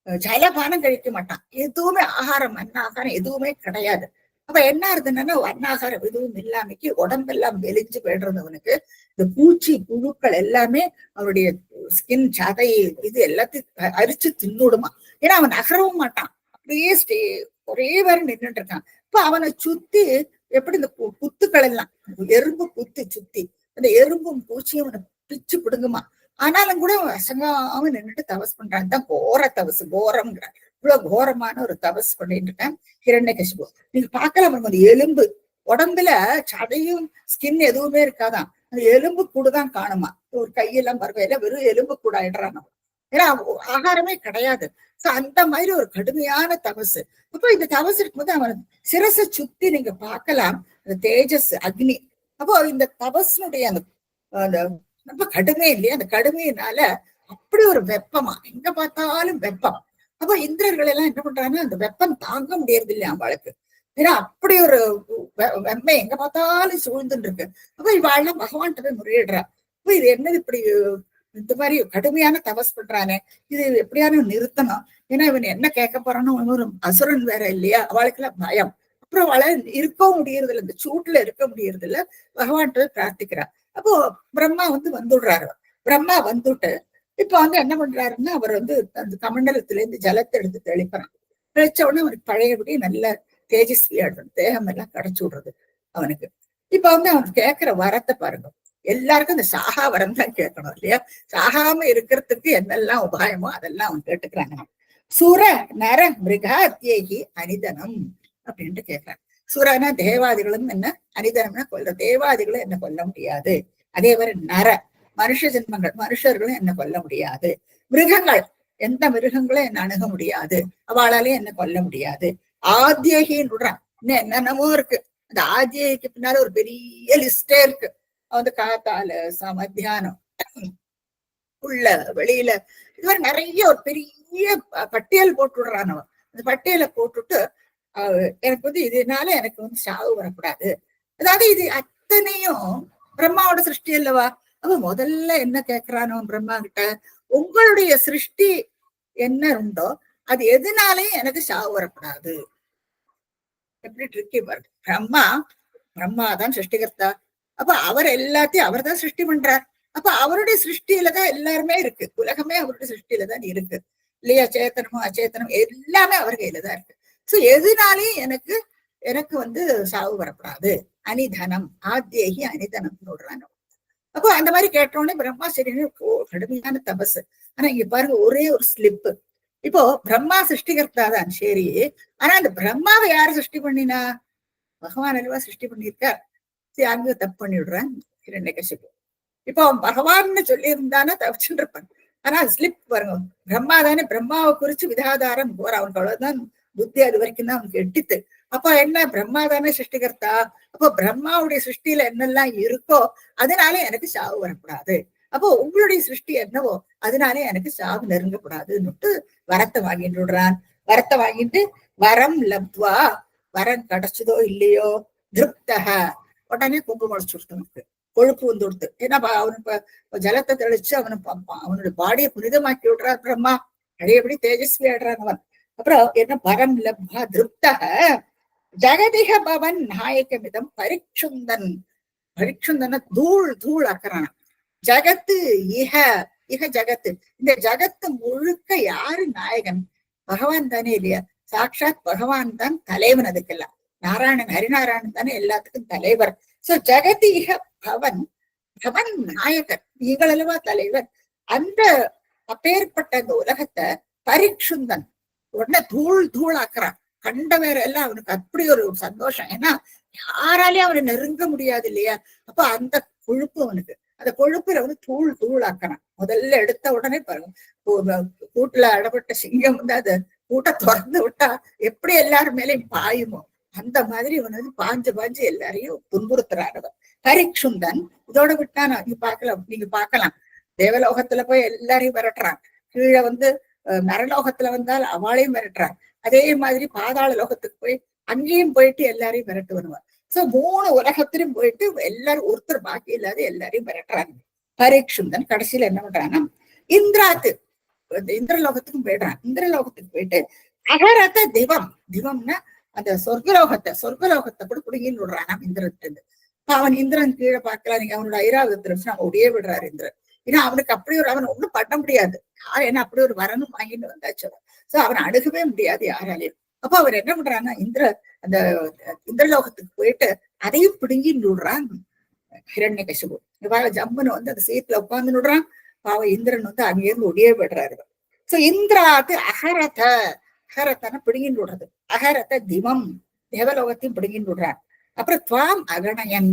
ஜலபானம் கழிக்க மாட்டான். எதுவுமே ஆகாரம் அன்னாகாரம் எதுவுமே கிடையாது. அப்ப என்ன ஆகுதுன்னா, அன்னாகாரம் எதுவும் இல்லாமைக்கு உடம்பெல்லாம் வெளிஞ்சு போயிடுறது அவனுக்கு. இந்த பூச்சி புழுக்கள் எல்லாமே அவனுடைய ஸ்கின் சதை இது எல்லாத்தையும் அரிச்சு தின்னுடுமா. ஏன்னா அவன் நகரவும் மாட்டான். அப்படியே ஒரே வாரம் நின்றுட்டு இருக்கான். இப்ப அவனை சுத்தி எப்படி இந்த புத்துக்கள் எல்லாம் எறும்பு புத்து சுத்தி அந்த எறும்பும் பூச்சியும் அவனை பிச்சு பிடுங்குமா. ஆனாலும் கூட அசங்காம நின்றுட்டு தபஸ் பண்றான். தான் கோர தபசு, கோரம்ங்கிறான். இவ்வளவு கோரமான ஒரு தபஸ் பண்ணிட்டு இருக்கேன் ஹிரண்யகசிபு. நீங்க பார்க்கலாம் அந்த எலும்பு உடம்புல சதையும் ஸ்கின் எதுவுமே இருக்காதான். அந்த எலும்பு கூடுதான் காணுமா. ஒரு கையெல்லாம் பரவாயில்ல, வெறும் எலும்பு கூட ஆயிடுறான். ஏன்னா ஆகாரமே கிடையாது. சோ அந்த மாதிரி ஒரு கடுமையான தபசு. அப்போ இந்த தபஸ் இருக்கும்போது அவன் சிரசை சுத்தி நீங்க பார்க்கலாம் அந்த தேஜஸ் அக்னி. அப்போ இந்த தபஸ்னுடைய அந்த ரொம்ப கடுமை இல்லையா, அந்த கடுமையினால அப்படி ஒரு வெப்பமா, எங்க பார்த்தாலும் வெப்பம். அப்ப இந்திரர்கள் எல்லாம் என்ன பண்றாங்கன்னா, அந்த வெப்பம் தாங்க முடியறது இல்லையா அவளுக்கு. ஏன்னா அப்படி ஒரு வெம்மை எங்க பார்த்தாலும் சூழ்ந்துட்டு இருக்கு. அப்ப இவாள்லாம் பகவான்கிட்ட போய் முறையிடுறா. அப்ப இது என்னது இப்படி இந்த மாதிரி கடுமையான தபஸ் பண்றானே, இது எப்படியான நிறுத்தணும். ஏன்னா இவன் என்ன கேட்க போறான்னு ஒரு அசுரன் வேற இல்லையா, அவளுக்கு எல்லாம் பயம். அப்புறம் அவளை இருக்கவும் முடியறது இல்லை, இந்த சூட்டுல இருக்க முடியறது இல்ல. பகவான்கிட்ட பிரார்த்திக்கிறா. அப்போ பிரம்மா வந்துடுறாரு. பிரம்மா வந்துட்டு இப்ப என்ன பண்றாருன்னா, அவர் அந்த கமண்டலத்துல இருந்து ஜலத்தை எடுத்து தெளிக்கிறான். தெளிச்ச உடனே அவனுக்கு பழையபடி நல்ல தேஜஸ்வியாடுறது, தேகம் எல்லாம் கடைச்சு விடுறது அவனுக்கு. இப்ப அவன் கேட்கிற வரத்தை பாருங்க. எல்லாருக்கும் இந்த சாகா வரம் தான் கேட்கணும் இல்லையா. சாகாம இருக்கிறதுக்கு என்னெல்லாம் உபாயமோ அதெல்லாம் அவன் கேட்டுக்கிறாங்க. சுர நர மிருகாத்யேகி அனிதனம் அப்படின்ட்டு கேட்கிறான். சுரனா தேவாதிகளும் என்ன, அனிதனம்னா கொல்ற தேவாதிகளும் என்ன கொல்ல முடியாது. அதே மாதிரி நர மனுஷ ஜென்மங்கள், மனுஷர்களும் என்ன கொல்ல முடியாது. மிருகங்கள், எந்த மிருகங்களும் என்ன அணுக முடியாது, அவளாலையும் என்ன கொல்ல முடியாது. ஆத்யகின்னு விடுறான். இன்னும் என்னென்னமோ இருக்கு. அந்த ஆத்யகிக்கு பின்னால ஒரு பெரிய லிஸ்டே இருக்கு. காத்தால மத்தியானம் உள்ள வெளியில இது மாதிரி நிறைய ஒரு பெரிய பட்டியல் போட்டு விடுறான் அவன். அந்த பட்டியலை போட்டுட்டு எனக்கு இதனால எனக்கு சாவு வரக்கூடாது. அதாவது இது அத்தனையும் பிரம்மாவோட சிருஷ்டி அல்லவா. அவன் முதல்ல என்ன கேட்கிறானோ பிரம்மா கிட்ட, உங்களுடைய சிருஷ்டி என்ன உண்டோ அது எதுனாலையும் எனக்கு சாவு வரக்கூடாது. எப்படி ட்ரிக்கி பாரு. பிரம்மாதான் சிருஷ்டிகர்த்தா. அப்ப அவர் எல்லாத்தையும் அவர் தான் சிருஷ்டி பண்றார். அப்ப அவருடைய சிருஷ்டியில தான் எல்லாருமே இருக்கு. உலகமே அவருடைய சிருஷ்டியில தான் இருக்கு இல்லையா. சேத்தனமும் அச்சேத்தனம் எல்லாமே அவர் கையில தான் இருக்கு. சோ எதுனாலையும் எனக்கு சாவு வரக்கூடாது. அனிதனம் ஆத்யேகி அனிதனம் சொல்றாங்க. அப்போ அந்த மாதிரி கேட்டோடனே பிரம்மா சரி கடுமையான தபஸ். ஆனா இங்க பாருங்க ஒரே ஒரு ஸ்லிப்பு. இப்போ பிரம்மா சிருஷ்டிகர்த்தா தான் சரி. ஆனா அந்த பிரம்மாவை யாரு சிருஷ்டி பண்ணினா, பகவான் அல்லவா சிருஷ்டி பண்ணியிருக்கார். சரி அங்க தப்பு பண்ணி விடுறான் ஹிரண்யகசிபு. இப்போ அவன் பகவான்னு சொல்லி இருந்தானா தவிச்சுட்டு இருப்பான். ஆனா ஸ்லிப் பாருங்க, பிரம்மா தானே, பிரம்மாவை குறிச்சு விதாதாரம் போற அவனுக்கு அவ்வளவுதான் புத்தி, அது வரைக்கும் தான் அவனுக்கு எட்டித்து. அப்ப என்ன, பிரம்மா தானே சிருஷ்டிகர்த்தா. அப்போ பிரம்மாவுடைய சிருஷ்டியில என்னெல்லாம் இருக்கோ அதனால எனக்கு சாவு வரக்கூடாது. அப்போ உங்களுடைய சிருஷ்டி என்னவோ அதனாலே எனக்கு சாவு நெருங்கக்கூடாதுன்னு வரத்தை வாங்கிட்டு விடுறான். வரத்தை வாங்கிட்டு வரம் லப்துவா, வரம் கிடைச்சதோ இல்லையோ, திருப்தக உடனே குங்குமம் முடிச்சுடுத்து, கொழுப்பு வந்து கொடுத்து. ஏன்னா அவனுக்கு ஜலத்தை தெளிச்சு அவனுடைய பாடியை புனிதமாக்கி விடுறான் பிரம்மா. நிறையபடி தேஜஸ்வி ஆடுறான் அவன். அப்புறம் என்ன வரம் லப்வா திருப்தக ஜெகதிக பவன் நாயகமிதம் பரிச்சுந்தன். பரிச்சுந்தன தூள் தூள் ஆக்குறான். ஜகத்து இக இக ஜகத்து, இந்த ஜகத்து முழுக்க யாரு நாயகன்? பகவான் தானே இல்லையா? சாட்சாத் பகவான் தான் தலைவன். அதுக்கெல்லாம் நாராயணன் ஹரிநாராயணன் தானே எல்லாத்துக்கும் தலைவர். சோ ஜெகதீக பவன், பவன் நாயகன், நீங்கள் அல்லவா தலைவர். அந்த அப்பேற்பட்ட அந்த உலகத்தை பரிச்சுந்தன் உடனே தூள் தூள் ஆக்குறான். கண்ட வேற எல்லாம் அவனுக்கு அப்படி ஒரு சந்தோஷம். ஏன்னா யாராலையும் அவனை நெருங்க முடியாது இல்லையா? அப்ப அந்த கொழுப்பு அவனுக்கு, அந்த கொழுப்புல வந்து தூள் தூள் ஆக்கணும். முதல்ல எடுத்த உடனே பாருங்க, கூட்டுல அடப்பட்ட சிங்கம் வந்து அது கூட்டை திறந்து விட்டா எப்படி எல்லாரும் மேலேயும் பாயுமோ அந்த மாதிரி இவன் வந்து பாஞ்சு பாஞ்சு எல்லாரையும் துன்புறுத்துறாரு. பரிச்சுந்தன் இதோட விட்டானா நீங்க பார்க்கலாம். தேவலோகத்துல போய் எல்லாரையும் விரட்டுறான். கீழே வந்து நரலோகத்துல வந்தால் அவளையும் விரட்டுறான். அதே மாதிரி பாதாள லோகத்துக்கு போய் அங்கேயும் போயிட்டு எல்லாரையும் விரட்டு வருவான். சோ 3 உலகத்திலும் போயிட்டு எல்லாரும் ஒருத்தர் பாக்கி இல்லாத எல்லாரையும் விரட்டுறாங்க. பரீட்சுந்தன் கடைசியில என்ன பண்றான்னா இந்திராத்து, இந்திரலோகத்துக்கும் போயிடுறான். இந்திரலோகத்துக்கு போயிட்டு அகரத திவம், திவம்னா அந்த சொர்க்கலோகத்தை கூட பிடிங்கின்னு விடுறான் இந்திரன். அவன் இந்திரன் கீழே பார்க்கலாம். நீங்க அவனோட ஐராவதத்தை அவன் உடைய விடுறாரு இந்திரன். ஏன்னா அவனுக்கு அப்படி ஒரு அவன் ஒண்ணும் பண்ண முடியாது. யார் என்ன அப்படி ஒரு வரணும் வாங்கிட்டு வந்தாச்சு. சோ அவனை அணுகவே முடியாது யாராலையும். அப்ப அவர் என்ன பண்றான்னா அந்த இந்திரலோகத்துக்கு போயிட்டு அதையும் பிடுங்கி விடுறான் ஹிரண்யகசிபு. இவாள ஜம்முன்னு வந்து அந்த சீட்ல உட்கார்ந்து விடுறான். பாவ இந்திரன் வந்து அங்கிருந்து ஒடியே விடுறாரு. சோ இந்திராத்து அகரத, அகரத்தன பிடுங்கி விடுறது. அகரத திவம், தேவலோகத்தையும் பிடுங்கி விடுறார். அப்புறம் துவாம் அகணயன்,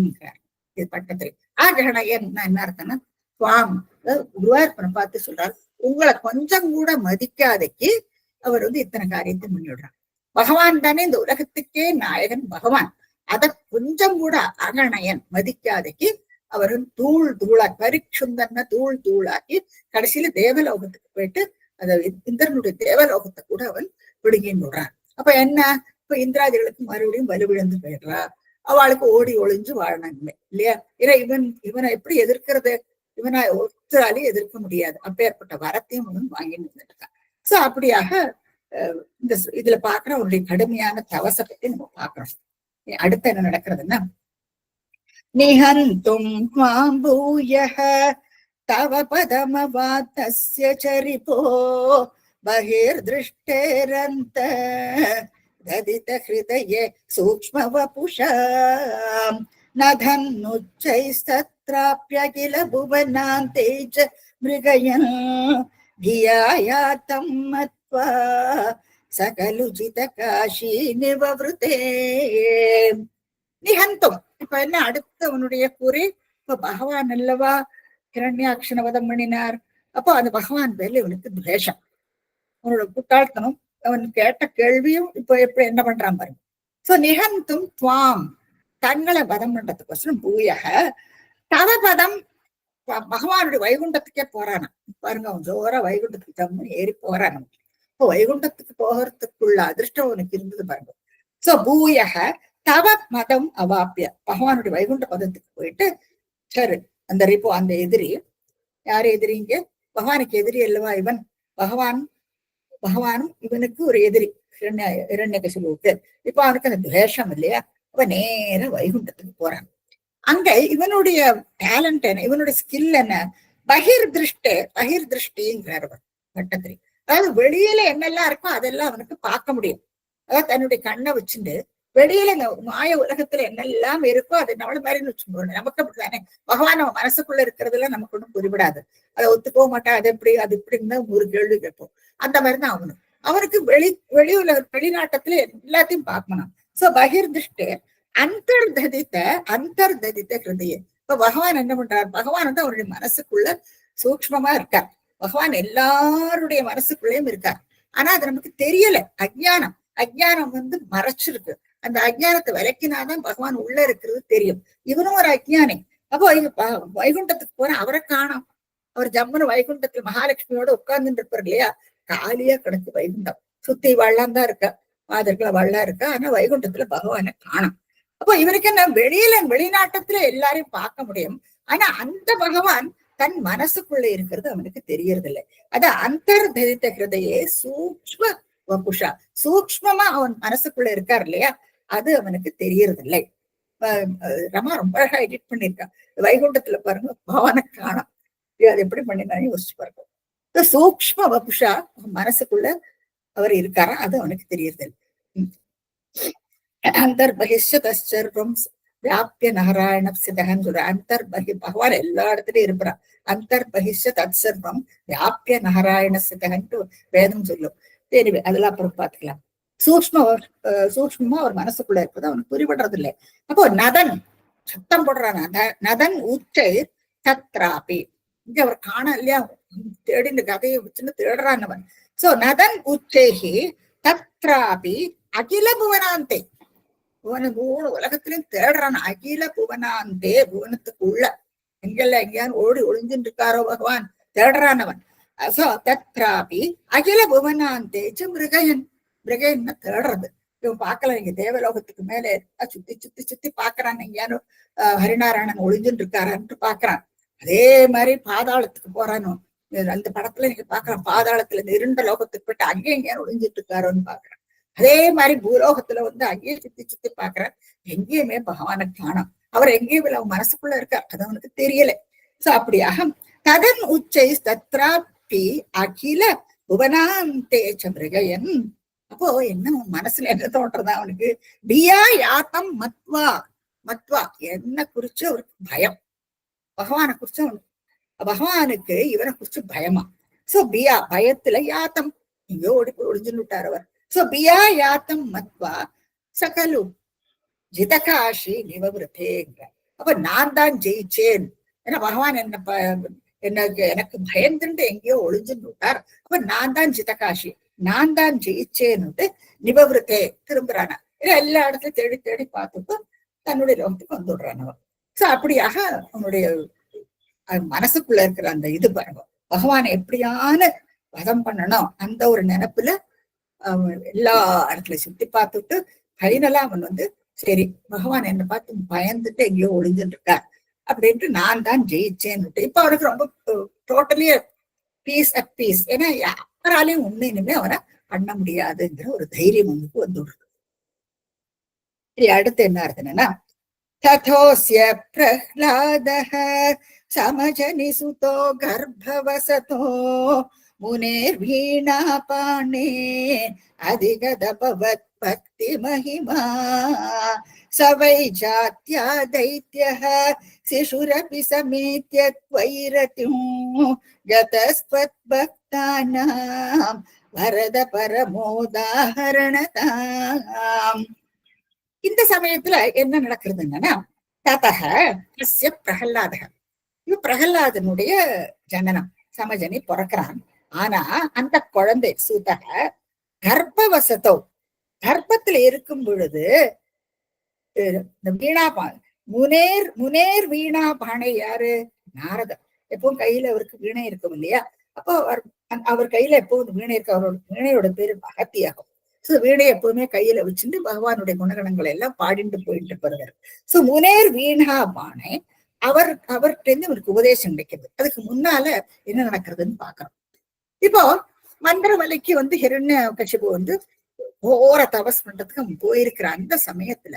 இது பட்டத்திரி. அகணயன் என்ன அர்த்தம்னா துவாம், குருவாயூரப்பனை பார்த்து சொல்றாரு, உங்களை கொஞ்சம் கூட மதிக்காதைக்கு அவர் வந்து இத்தனை காரியத்தை முன்னிடுறார். பகவான் தானே இந்த உலகத்துக்கே நாயகன் பகவான். அத கொஞ்சம் கூட அகணயன் மதிக்காதைக்கு அவர் தூள் தூளா பரிச்சுந்தன்ன தூள் தூளாக்கி கடைசியில தேவலோகத்துக்கு போயிட்டு அந்த இந்திரனுடைய தேவலோகத்தை கூட அவன் பிடுங்கின்னு விடுறான். அப்ப என்ன, இப்ப இந்திராதிகளுக்கு மறுபடியும் வலுவிழந்து போயிடுறா. அவளுக்கு ஓடி ஒளிஞ்சு வாழணும் இல்லையா? ஏன்னா இவனை எப்படி எதிர்க்கிறது? இவனை ஒருத்தராலையும் எதிர்க்க முடியாது. அப்பேற்பட்ட வரத்தையும் அவன் வாங்கிட்டு இருக்கான். சோ அப்படியாக இந்த இதுல பாக்குற அவருடைய கடுமையான தவச பத்தி நம்ம பாக்குறோம். அடுத்து என்ன நடக்கிறதுன்னா, நிஹந்தும் மாம்பூயஹ தவ பதமவாதஸ்ய சரிபோ பஹிர்திருஷ்டேரந்த ததித ஹிருதயே சூக்ஷ்ம வபுஷாம் நதன்னுச்சைஸ்தத்ராப்ய கில புவனாந்தேஜ மிருகயன் கியாயாதம் மத்வா சகலுஜித காஷி நிவவ்ருதே. நிஹந்தும், இப்ப என்ன அடுத்தவனுடைய கூறி, இப்ப பகவான் அல்லவா ஹிரண்யாக்ஷன வதம் பண்ணினார். அப்போ அந்த பகவான் பேர்ல இவனுக்கு துவேஷம், அவனோட புட்டாள்தனம், அவன் கேட்ட கேள்வியும் இப்ப எப்படி என்ன பண்றான் பாருங்க. சோ நிஹந்தும் துவாம், தங்களை வதம் பண்றதுக்கோசரம் பூயக தவ பதம், பகவானுடைய வைகுண்டத்துக்கே போறானா பாருங்க. அவன் ஜோரா வைகுண்டத்துக்கு தம்முன்னு ஏறி போறான். இப்போ வைகுண்டத்துக்கு போகிறதுக்குள்ள அதிர்ஷ்டம் அவனுக்கு இருந்தது பாருங்க. சோ பூயக தவ மதம் அவாப்பிய, பகவானுடைய வைகுண்ட பதத்துக்கு போயிட்டு சரி அந்த ரிப்போ அந்த எதிரி, யாரு எதிரிங்க? பகவானுக்கு எதிரி அல்லவா இவன். பகவானும் இவனுக்கு ஒரு எதிரி இரண்யகசிபுவுக்கு. இப்ப அவனுக்கு அந்த துவேஷம் இல்லையா? அவ நேர வைகுண்டத்துக்கு போறான். அங்க இவனுடைய டேலண்ட் என்ன, இவனுடைய ஸ்கில் என்ன? பகிர்திருஷ்டிங்கிறார் பட்டத்திரி. அதாவது வெளியில என்னெல்லாம் இருக்கோ அதெல்லாம் அவனுக்கு பார்க்க முடியும். அதாவது தன்னுடைய கண்ணை வச்சுட்டு வெளியில இந்த மாய உலகத்துல என்னெல்லாம் இருக்கோ அது நம்மள மாதிரின்னு வச்சுக்கோங்க. நமக்கு அப்படித்தானே பகவான் நம்ம மனசுக்குள்ள இருக்கிறதுல நமக்கு ஒண்ணும் புரிவிடாது. அதை ஒத்துக்கோ மாட்டான். அது எப்படி அது இப்படின்னு ஒரு கேள்வி கேட்போம். அந்த மாதிரிதான் அவனுக்கு வெளி உலக வெளிநாட்டத்துல எல்லாத்தையும் பார்க்கணும். சோ பகிர்திஷ்டு அந்தர்ததித்த ஹிருதய. இப்ப பகவான் என்ன பண்றார்? பகவான் வந்து அவருடைய மனசுக்குள்ள சூக்ஷ்மமா இருக்கார். பகவான் எல்லாருடைய மனசுக்குள்ளேயும் இருக்கார். ஆனா அது நமக்கு தெரியல. அஜ்ஞானம் வந்து மறைச்சிருக்கு. அந்த அஜ்ஞானத்தை விளக்கினாதான் பகவான் உள்ள இருக்கிறது தெரியும். இவனும் ஒரு அஜ்ஞானி. அப்போ வைகுண்டத்துக்கு போற அவரை காணோம். அவர் ஜம்முன்னு வைகுண்டத்துல மகாலட்சுமியோட உட்கார்ந்துட்டு இருப்பார் இல்லையா, காலியா கிடக்கு வைகுண்டம். சுத்தி வள்ளம் தான் இருக்கா, மாதர்கள வள்ளம் இருக்கா, ஆனா வைகுண்டத்துல பகவானை காணும். அப்போ இவருக்கு என்ன, வெளிநாட்டத்துல எல்லாரையும் பார்க்க முடியும், ஆனா அந்த பகவான் தன் மனசுக்குள்ள இருக்கிறது அவனுக்கு தெரியறது இல்லை. அது அந்தர்தரித்த ஹிருதயே சூக்ஷ்ம வபுஷா, சூக்ஷ்மமா அவன் மனசுக்குள்ள இருக்கார் இல்லையா, அது அவனுக்கு தெரியறது இல்லை. ரமா ரொம்ப அழகா எடிட் பண்ணிருக்கா. வைகுண்டத்துல பாருங்க பகவானை காணும், அது எப்படி பண்ணினாலும் யோசிச்சு பாருங்க. சூக்ஷ்ம வபுஷா மனசுக்குள்ள அவர் இருக்காரா, அது அவனுக்கு தெரியறது இல்லை. அந்தர்பகிஷ்சர்வம் வியாபிய நாராயண சிதகன் சொல்ற. அந்தர்பகி பகவான் எல்லா இடத்துலயும் இருக்கிறான். அந்தர்பகிஷ தத் சர்வம் வியாபிய நாராயண சிதகன்ட்டு வேதம் சொல்லும். தெரிவே அதெல்லாம் அப்புறம் பாத்துக்கலாம். சூக்ஷ்மமா அவர் மனசுக்குள்ள இருப்பது அவனுக்கு புரிபடுறது இல்லை. அப்போ நதன் சத்தம் போடுறான், நதன் உச்சை தத்ராபி, இங்க அவர் காண இல்லையா, தேடி இந்த கதையை வச்சுன்னு தேடுறான் அவன். சோ நதன் உச்சேகி தத்ராபி அகில புவனாந்தே, மூணு உலகத்திலையும் தேடுறான். அகில புவனாந்தே, புவனத்துக்குள்ள எங்கெல்லாம் எங்கேயான்னு ஓடி ஒளிஞ்சுட்டு இருக்காரோ பகவான், தேடுறான் அவன். சோ தத்ராபி அகில புவனாந்தே மிருகயன், மிருகயன் தேடுறது. இவன் பார்க்கலாம், இங்க தேவலோகத்துக்கு மேல சுத்தி சுத்தி சுத்தி பாக்குறான், எங்கேயானு ஹரிநாராயணன் ஒளிஞ்சுட்டு இருக்காரான்னு பாக்குறான். அதே மாதிரி பாதாளத்துக்கு போறானோ, அந்த படத்துல நீங்க பாக்குறான், பாதாளத்துல இந்த இருண்ட லோகத்துக்கு போயிட்டு அங்கேயும் எங்கேயானு ஒளிஞ்சிட்டு இருக்காரோன்னு பாக்குறான். அதே மாதிரி பூலோகத்துல வந்து அங்கேயே சுத்தி சுத்தி பாக்குறான், எங்கேயுமே பகவானை காணோம். அவர் எங்கேயும் அவன் மனசுக்குள்ள இருக்கார், அது அவனுக்கு தெரியல. சோ அப்படியாக ததன் உச்சை தத்ராபி அகில புவனாந்தேச்ச மிருகயன். அப்போ என்ன மனசுல என்ன தோன்றதா அவனுக்கு, பியா யாத்தம் மத்வா, மத்வா என்ன குறிச்சு அவருக்கு பயம், பகவானை குறிச்சு அவனுக்கு, பகவானுக்கு இவனை குறிச்சு பயமா. சோ பியா பயத்துல, யாத்தம் இங்கோ ஓடி போய் ஒளிஞ்சுன்னு விட்டார் அவர். சோ பியா யாத்தம் மத்வா சகலு ஜிதகாஷி நிவவிருத்தேங்க. அப்ப நான் தான் ஜெயிச்சேன், ஏன்னா பகவான் எனக்கு பயந்துட்டு எங்கேயோ ஒளிஞ்சுன்னு விட்டார். அப்ப நான் தான் ஜிதகாஷி, நான் தான் ஜெயிச்சேன்னு நிவவிருத்தே திரும்புறானா. ஏன்னா எல்லா இடத்துலயும் தேடி தேடி பார்த்துட்டு தன்னுடைய லோகத்துக்கு வந்துடுறான் அவன். சோ அப்படியாக அவனுடைய மனசுக்குள்ள இருக்கிற அந்த இது பாருங்க, பகவானை எப்படியான வதம் பண்ணணும் அந்த ஒரு நினைப்புல அவன் எல்லா இடத்துல சுத்தி பார்த்துட்டு ஃபைனலா அவன் வந்து சரி பகவான் என்னை பார்த்து பயந்துட்டு எங்கேயோ ஒளிஞ்சுட்டு இருக்கார் அப்படின்ட்டு நான் தான் ஜெயிச்சேன்னு. இப்ப அவனுக்கு ரொம்ப டோட்டலி பீஸ் அட் பீஸ், ஏன்னா யாராலையும் உண்மையிலுமே அவனை பண்ண முடியாதுங்கிற ஒரு தைரியம் அவனுக்கு வந்துடுறது. சரி, அடுத்து என்ன இருக்குன்னா, ததோஸ்ய பிரஹ்லாதஹ சமஜனி சுதோ கர்ப்பவசதோ முனேர் வீணா பாணே அதிகதபவத் பக்தி மகிமா சவை ஜாத்யா தைத்யஹ சிசுரபி சமேத்ய த்வைரத்யும் கதஸ்த்வத் பக்தானாம் வரத பரமோதாஹரணதாம். இந்த சமயத்துல என்ன நடக்கிறதுன்னா, ததக தஸ்ய பிரகலாதக, இது பிரகலாதனுடைய ஜனனம், சமஜனி பிறக்கிறான். ஆனா அந்த குழந்தை சூதக கர்ப்பவசத்தோ, கர்ப்பத்துல இருக்கும் பொழுது வீணா முனேர் வீணா பானை யாரு, நாரதர். எப்பவும் கையில அவருக்கு வீணை இருக்கும் இல்லையா, அப்போ அவர் கையில எப்பவும் வீணை இருக்கு. அவரோட வீணையோட பேரு அகத்தியாகும். சோ வீணை எப்பவுமே கையில வச்சுட்டு பகவானுடைய குணகணங்களை எல்லாம் பாடிட்டு போயிட்டு போறவர். சோ முனேர் வீணா பானை, அவர்கிட்ட இருந்து அவருக்கு உபதேசம் கிடைக்கிறது. அதுக்கு முன்னால என்ன நடக்கிறதுன்னு பாக்குறோம். இப்போ மந்திரவலைக்கு வந்து ஹிரண்ய கசிபு வந்து ஓர தபஸ் பண்றதுக்கு அவன் போயிருக்கிற அந்த சமயத்துல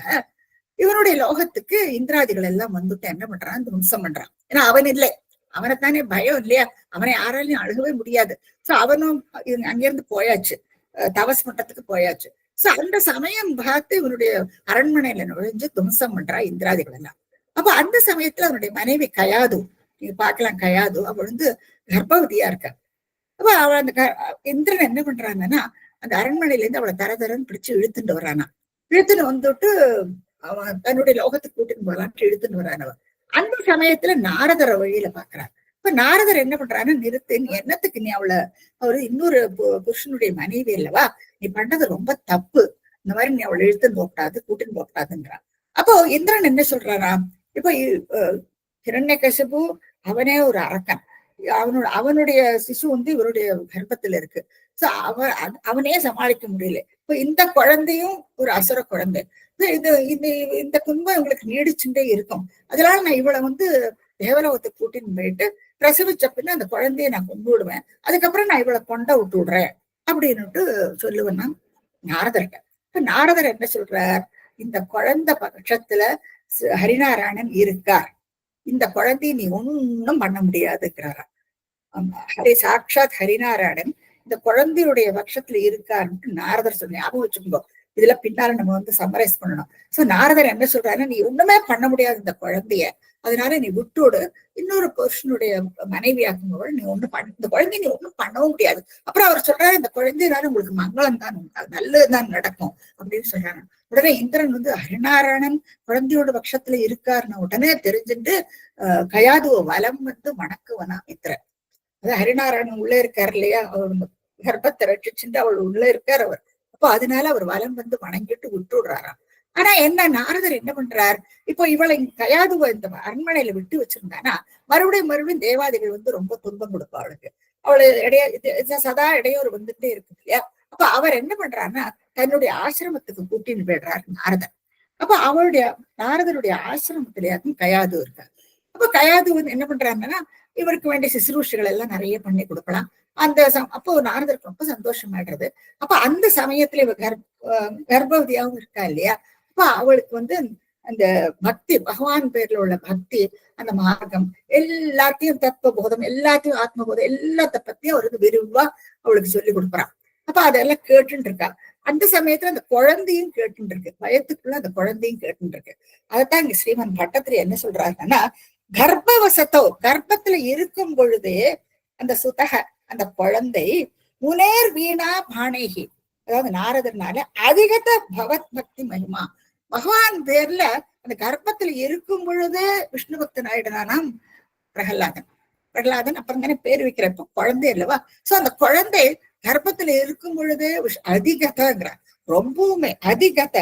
இவனுடைய லோகத்துக்கு இந்திராதிகள் எல்லாம் வந்துட்டு என்ன பண்றான், துவம்சம் பண்றான். ஏன்னா அவன் இல்லை, அவனைத்தானே பயம் இல்லையா, அவனை யாராலையும் அழுகவே முடியாது. சோ அவனும் அங்கிருந்து போயாச்சு, தபஸ் பண்றதுக்கு போயாச்சு. சோ அந்த சமயம் பார்த்து இவனுடைய அரண்மனையில நுழைஞ்சு துவம்சம் பண்றா இந்திராதிகள் எல்லாம். அப்ப அந்த சமயத்துல அவனுடைய மனைவி கயாது, நீங்க பாக்கலாம், கயாது அவள் வந்து கர்ப்பவதியா இருக்கா. அப்ப அவள் அந்த இந்திரன் என்ன பண்றாங்கன்னா, அந்த அரண்மனையில இருந்து அவளை தரதரன்னு பிடிச்சு இழுத்துட்டு வரானா. இழுத்துன்னு வந்துட்டு அவன் தன்னுடைய லோகத்துக்கு கூட்டின்னு போகலான்ட்டு இழுத்துன்னு வரான் அவன். அந்த சமயத்துல நாரதரை வழியில பாக்குறான். இப்ப நாரதர் என்ன பண்றான்னு, நிறுத்து, நீ என்னத்துக்கு நீ அவரு இன்னொரு புருஷனுடைய மனைவி அல்லவா, நீ பண்ணது ரொம்ப தப்பு, இந்த மாதிரி நீ அவளை இழுத்துன்னு போகக்கூடாது, கூட்டின்னு போகக்கூடாதுன்றான். அப்போ இந்திரன் என்ன சொல்றாரா, இப்போ ஹிரண்யகசிபு அவனே ஒரு அரக்கன், அவனுடைய சிசு வந்து இவருடைய கர்ப்பத்துல இருக்கு. சோ அவனே சமாளிக்க முடியல. இப்ப இந்த குழந்தையும் ஒரு அசுர குழந்தை. இது இது இந்த துன்பம் இவங்களுக்கு நீடிச்சுட்டே இருக்கும். அதனால நான் இவளை வந்து தேவலோகத்தை கூட்டின்னு போயிட்டு பிரசவிச்ச பின்ன அந்த குழந்தைய நான் கொண்டு விடுவேன். அதுக்கப்புறம் நான் இவளை கொண்ட விட்டு விடுறேன் அப்படின்னுட்டு சொல்லுவேன் நான் நாரதர்கிட்ட. இப்ப நாரதர் என்ன சொல்றார், இந்த குழந்தை பட்சத்துல ஹரிநாராயணன் இருக்கார், இந்த குழந்தைய நீ ஒன்னும் பண்ண முடியாதுங்கிறாரா. ஹரி சாட்சாத் ஹரிநாராயணன் இந்த குழந்தையுடைய பட்சத்துல இருக்காருன்னு நாரதர் சொல்லி ஞாபகம் வச்சுக்கோ. இதுல பின்னால நம்ம வந்து சம்மரைஸ் பண்ணணும். சோ நாரதர் என்ன சொல்றாருன்னா, நீ ஒண்ணுமே பண்ண முடியாது இந்த குழந்தைய, அதனால நீ விட்டோடு இன்னொரு புருஷனுடைய மனைவியாக்கும்போது நீ ஒண்ணு இந்த குழந்தைய நீ ஒண்ணும் பண்ணவும் முடியாது. அப்புறம் அவர் சொல்றாரு, இந்த குழந்தையினால உங்களுக்கு மங்களம் தான், நல்லதுதான் நடக்கும் அப்படின்னு சொல்றாங்க. உடனே இந்திரன் வந்து ஹரிநாராயணன் குழந்தையோட பட்சத்துல இருக்காருன்னு உடனே தெரிஞ்சுட்டு கயாதுவ வலம் வந்து வணக்குவனா இந்திரன். அதாவது ஹரிநாராயணன் உள்ள இருக்காரு இல்லையா, அவர் கர்ப்பத்தை ரட்சிச்சுட்டு அவள் உள்ள இருக்கார் அவர். அப்போ அதனால அவர் வலம் வந்து வணங்கிட்டு விட்டு விடுறாராம். ஆனா என்ன, நாரதர் என்ன பண்றார், இப்போ இவளை கயாதுவ இந்த அரண்மனையில விட்டு வச்சிருந்தானா மறுபடியும் தேவாதிகள் வந்து ரொம்ப துன்பம் கொடுப்பா அவளுக்கு. அவளு சதா இடையோர் வந்துட்டே இருக்கு இல்லையா. அப்ப அவர் என்ன பண்றாருன்னா தன்னுடைய ஆசிரமத்துக்கு கூட்டின்னு போயிடுறாரு நாரதர். அப்ப நாரதருடைய ஆசிரமத்திலேயாக்கும் கயாது இருக்காரு. அப்ப கயாது வந்து என்ன பண்றாருன்னா இவருக்கு வேண்டிய சிசுரூஷைகள் எல்லாம் நிறைய பண்ணி கொடுக்கலாம். அந்த அப்போ நாரதருக்கு ரொம்ப சந்தோஷமாயிடுறது. அப்ப அந்த சமயத்துல இவ கர்ப்பவதியாவும் இருக்கா இல்லையா. அப்ப அவளுக்கு வந்து அந்த பக்தி, பகவான் பேர்ல உள்ள பக்தி, அந்த மார்க்கம் எல்லாத்தையும், தத்துவ போதம் எல்லாத்தையும், ஆத்ம போதம் எல்லாத்த பத்தியும் அவருக்கு விரிவா அவளுக்கு சொல்லி கொடுக்குறான். அப்ப அதெல்லாம் கேட்டுட்டு இருக்கா. அந்த சமயத்துல அந்த குழந்தையும் கேட்டுட்டு இருக்கு, பயத்துக்குள்ள அந்த குழந்தையும் கேட்டுட்டு இருக்கு. அதைத்தான் இங்க ஸ்ரீமன் பட்டத்திரி என்ன சொல்றாருன்னா, கர்ப்பவசத்தோ கர்ப்பத்துல இருக்கும் பொழுதே அந்த சுதக அந்த குழந்தை முனேர் வீணா பாணேகி, அதாவது நாரதர்னால அதிகத பகவத் பக்தி மகிமா, பகவான் பேர்ல அந்த கர்ப்பத்துல இருக்கும் பொழுதே விஷ்ணு பக்தன் ஆயிடுனானாம் பிரகலாதன் அப்புறம் தானே பேர் வைக்கிறப்ப குழந்தை இல்லவா. சோ அந்த குழந்தை கர்ப்பத்துல இருக்கும் பொழுதே அதிகதங்கிறார், ரொம்பவுமே அதிகத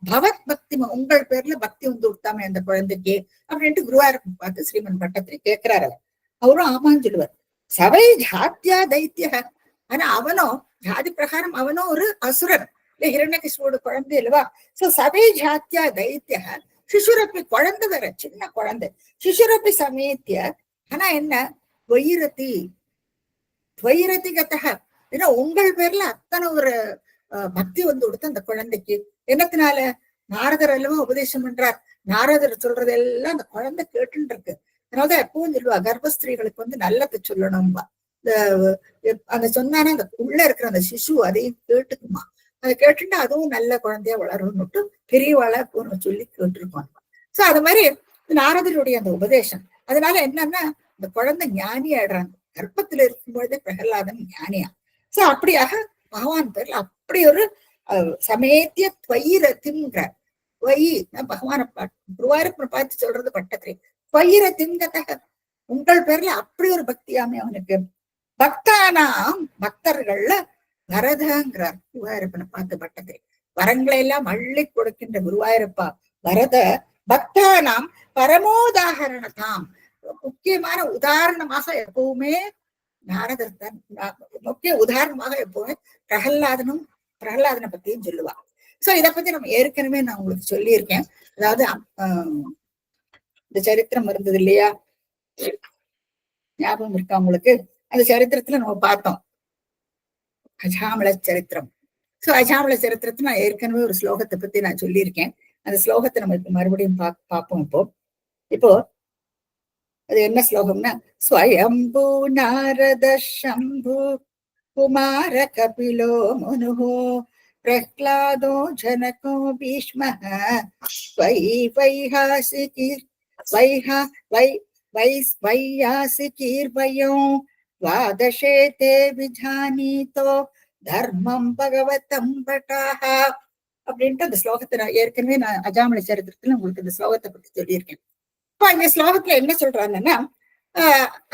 பகவத் பக்தி, உங்கள் பேர்ல பக்தி வந்து விட்டாமே அந்த குழந்தைக்கு அப்படின்ட்டு குருவாயூரப்பன் பார்த்து ஸ்ரீமன் பட்டத்திரி கேட்கிறாரு. அவரும் ஆமான்னு சொல்லுவார். சபை ஜாத்தியா தைத்திய, ஆனா அவனோ ஜாதி பிரகாரம் அவனோ ஒரு அசுரன், ஹிரண்யகிருஷ்ணோட குழந்தை இல்லவா. சோ சபை ஜாத்தியா தைத்திய சிசுரப்பி, குழந்தை வேற சின்ன குழந்தை, சிசுரப்பி சமேத்திய, ஆனா என்ன துவைரதி கத்தக, ஏன்னா உங்கள் பேர்ல அத்தனை ஒரு பக்தி வந்து கொடுத்த அந்த குழந்தைக்கு. என்னத்தினால, நாரதர் அல்லவா உபதேசம் பண்றார், நாரதர் சொல்றதெல்லாம் அந்த குழந்தை கேட்டுன்னு இருக்கு. அதனாலதான் எப்பவும் சொல்லுவா, கர்ப்பஸ்திரீகளுக்கு வந்து நல்லது சொல்லணும்பா. அந்த சொன்னானே அந்த உள்ள இருக்கிற அந்த சிசு அதையும் கேட்டுக்குமா, அதை கேட்டுட்டு அதுவும் நல்ல குழந்தையா வளரும்னுட்டு பெரியவாளா சொல்லி கேட்டுருக்கோம். சோ அது மாதிரி நாரதருடைய அந்த உபதேசம், அதனால என்னன்னா இந்த குழந்தை ஞானி ஆயிடுறாங்க. கர்ப்பத்துல இருக்கும்பொழுதே பிரகலாதன் ஞானியா. சோ அப்படியாக பகவான் பேர்ல அப்படி ஒரு சமேத்திய துவைரத்தின்கிறார். பகவான குருவாயூரப்பனை பார்த்து சொல்றது பட்டத்திரி, துவைரத்தின்கதக, உங்கள் பேர்ல அப்படி ஒரு பக்தியாமே அவனுக்கு. பக்தானாம், பக்தர்கள்ல வரதங்கிறார் குருவாயூரப்பனை பார்த்து பட்டத்திரி. வரங்களை எல்லாம் அள்ளி கொடுக்கின்ற குருவாயூரப்பா வரத, பக்தானாம் பரமோதாகரணதாம், முக்கியமான உதாரணமாக எப்பவுமே நாரதர் தான் முக்கிய உதாரணமாக எப்பவுமே பிரகலாதனை பத்தியும் சொல்லுவா. சோ இதை பத்தி நம்ம ஏற்கனவே நான் உங்களுக்கு சொல்லியிருக்கேன். அதாவது இந்த சரித்திரம் இருந்தது இல்லையா, ஞாபகம் இருக்கா உங்களுக்கு? அந்த சரித்திரத்துல நம்ம பார்த்தோம் அஜாமல சரித்திரம். சோ அஜாமல சரித்திரத்தை நான் ஏற்கனவே ஒரு ஸ்லோகத்தை பத்தி நான் சொல்லியிருக்கேன். அந்த ஸ்லோகத்தை நம்ம இப்ப மறுபடியும் பார்ப்போம். இப்போ அது என்ன ஸ்லோகம்னா, ஸ்வயம்பூ நாரத சம்பு குமார கபிலோ முனுஹோ பிரஹ்லாதோ ஜனகோ பீஷ்மஹ வையாசிகீர்வயோ துவாதசே தே விஜானீதோ தர்மம் பகவதம் பட்டாஹ அப்படின்ட்டு அந்த ஸ்லோகத்தை நான் ஏற்கனவே அஜாமல சரித்திரத்துல உங்களுக்கு இந்த ஸ்லோகத்தை பத்தி சொல்லியிருக்கேன். இப்ப இந்த ஸ்லோகத்துல என்ன சொல்றாங்கன்னா,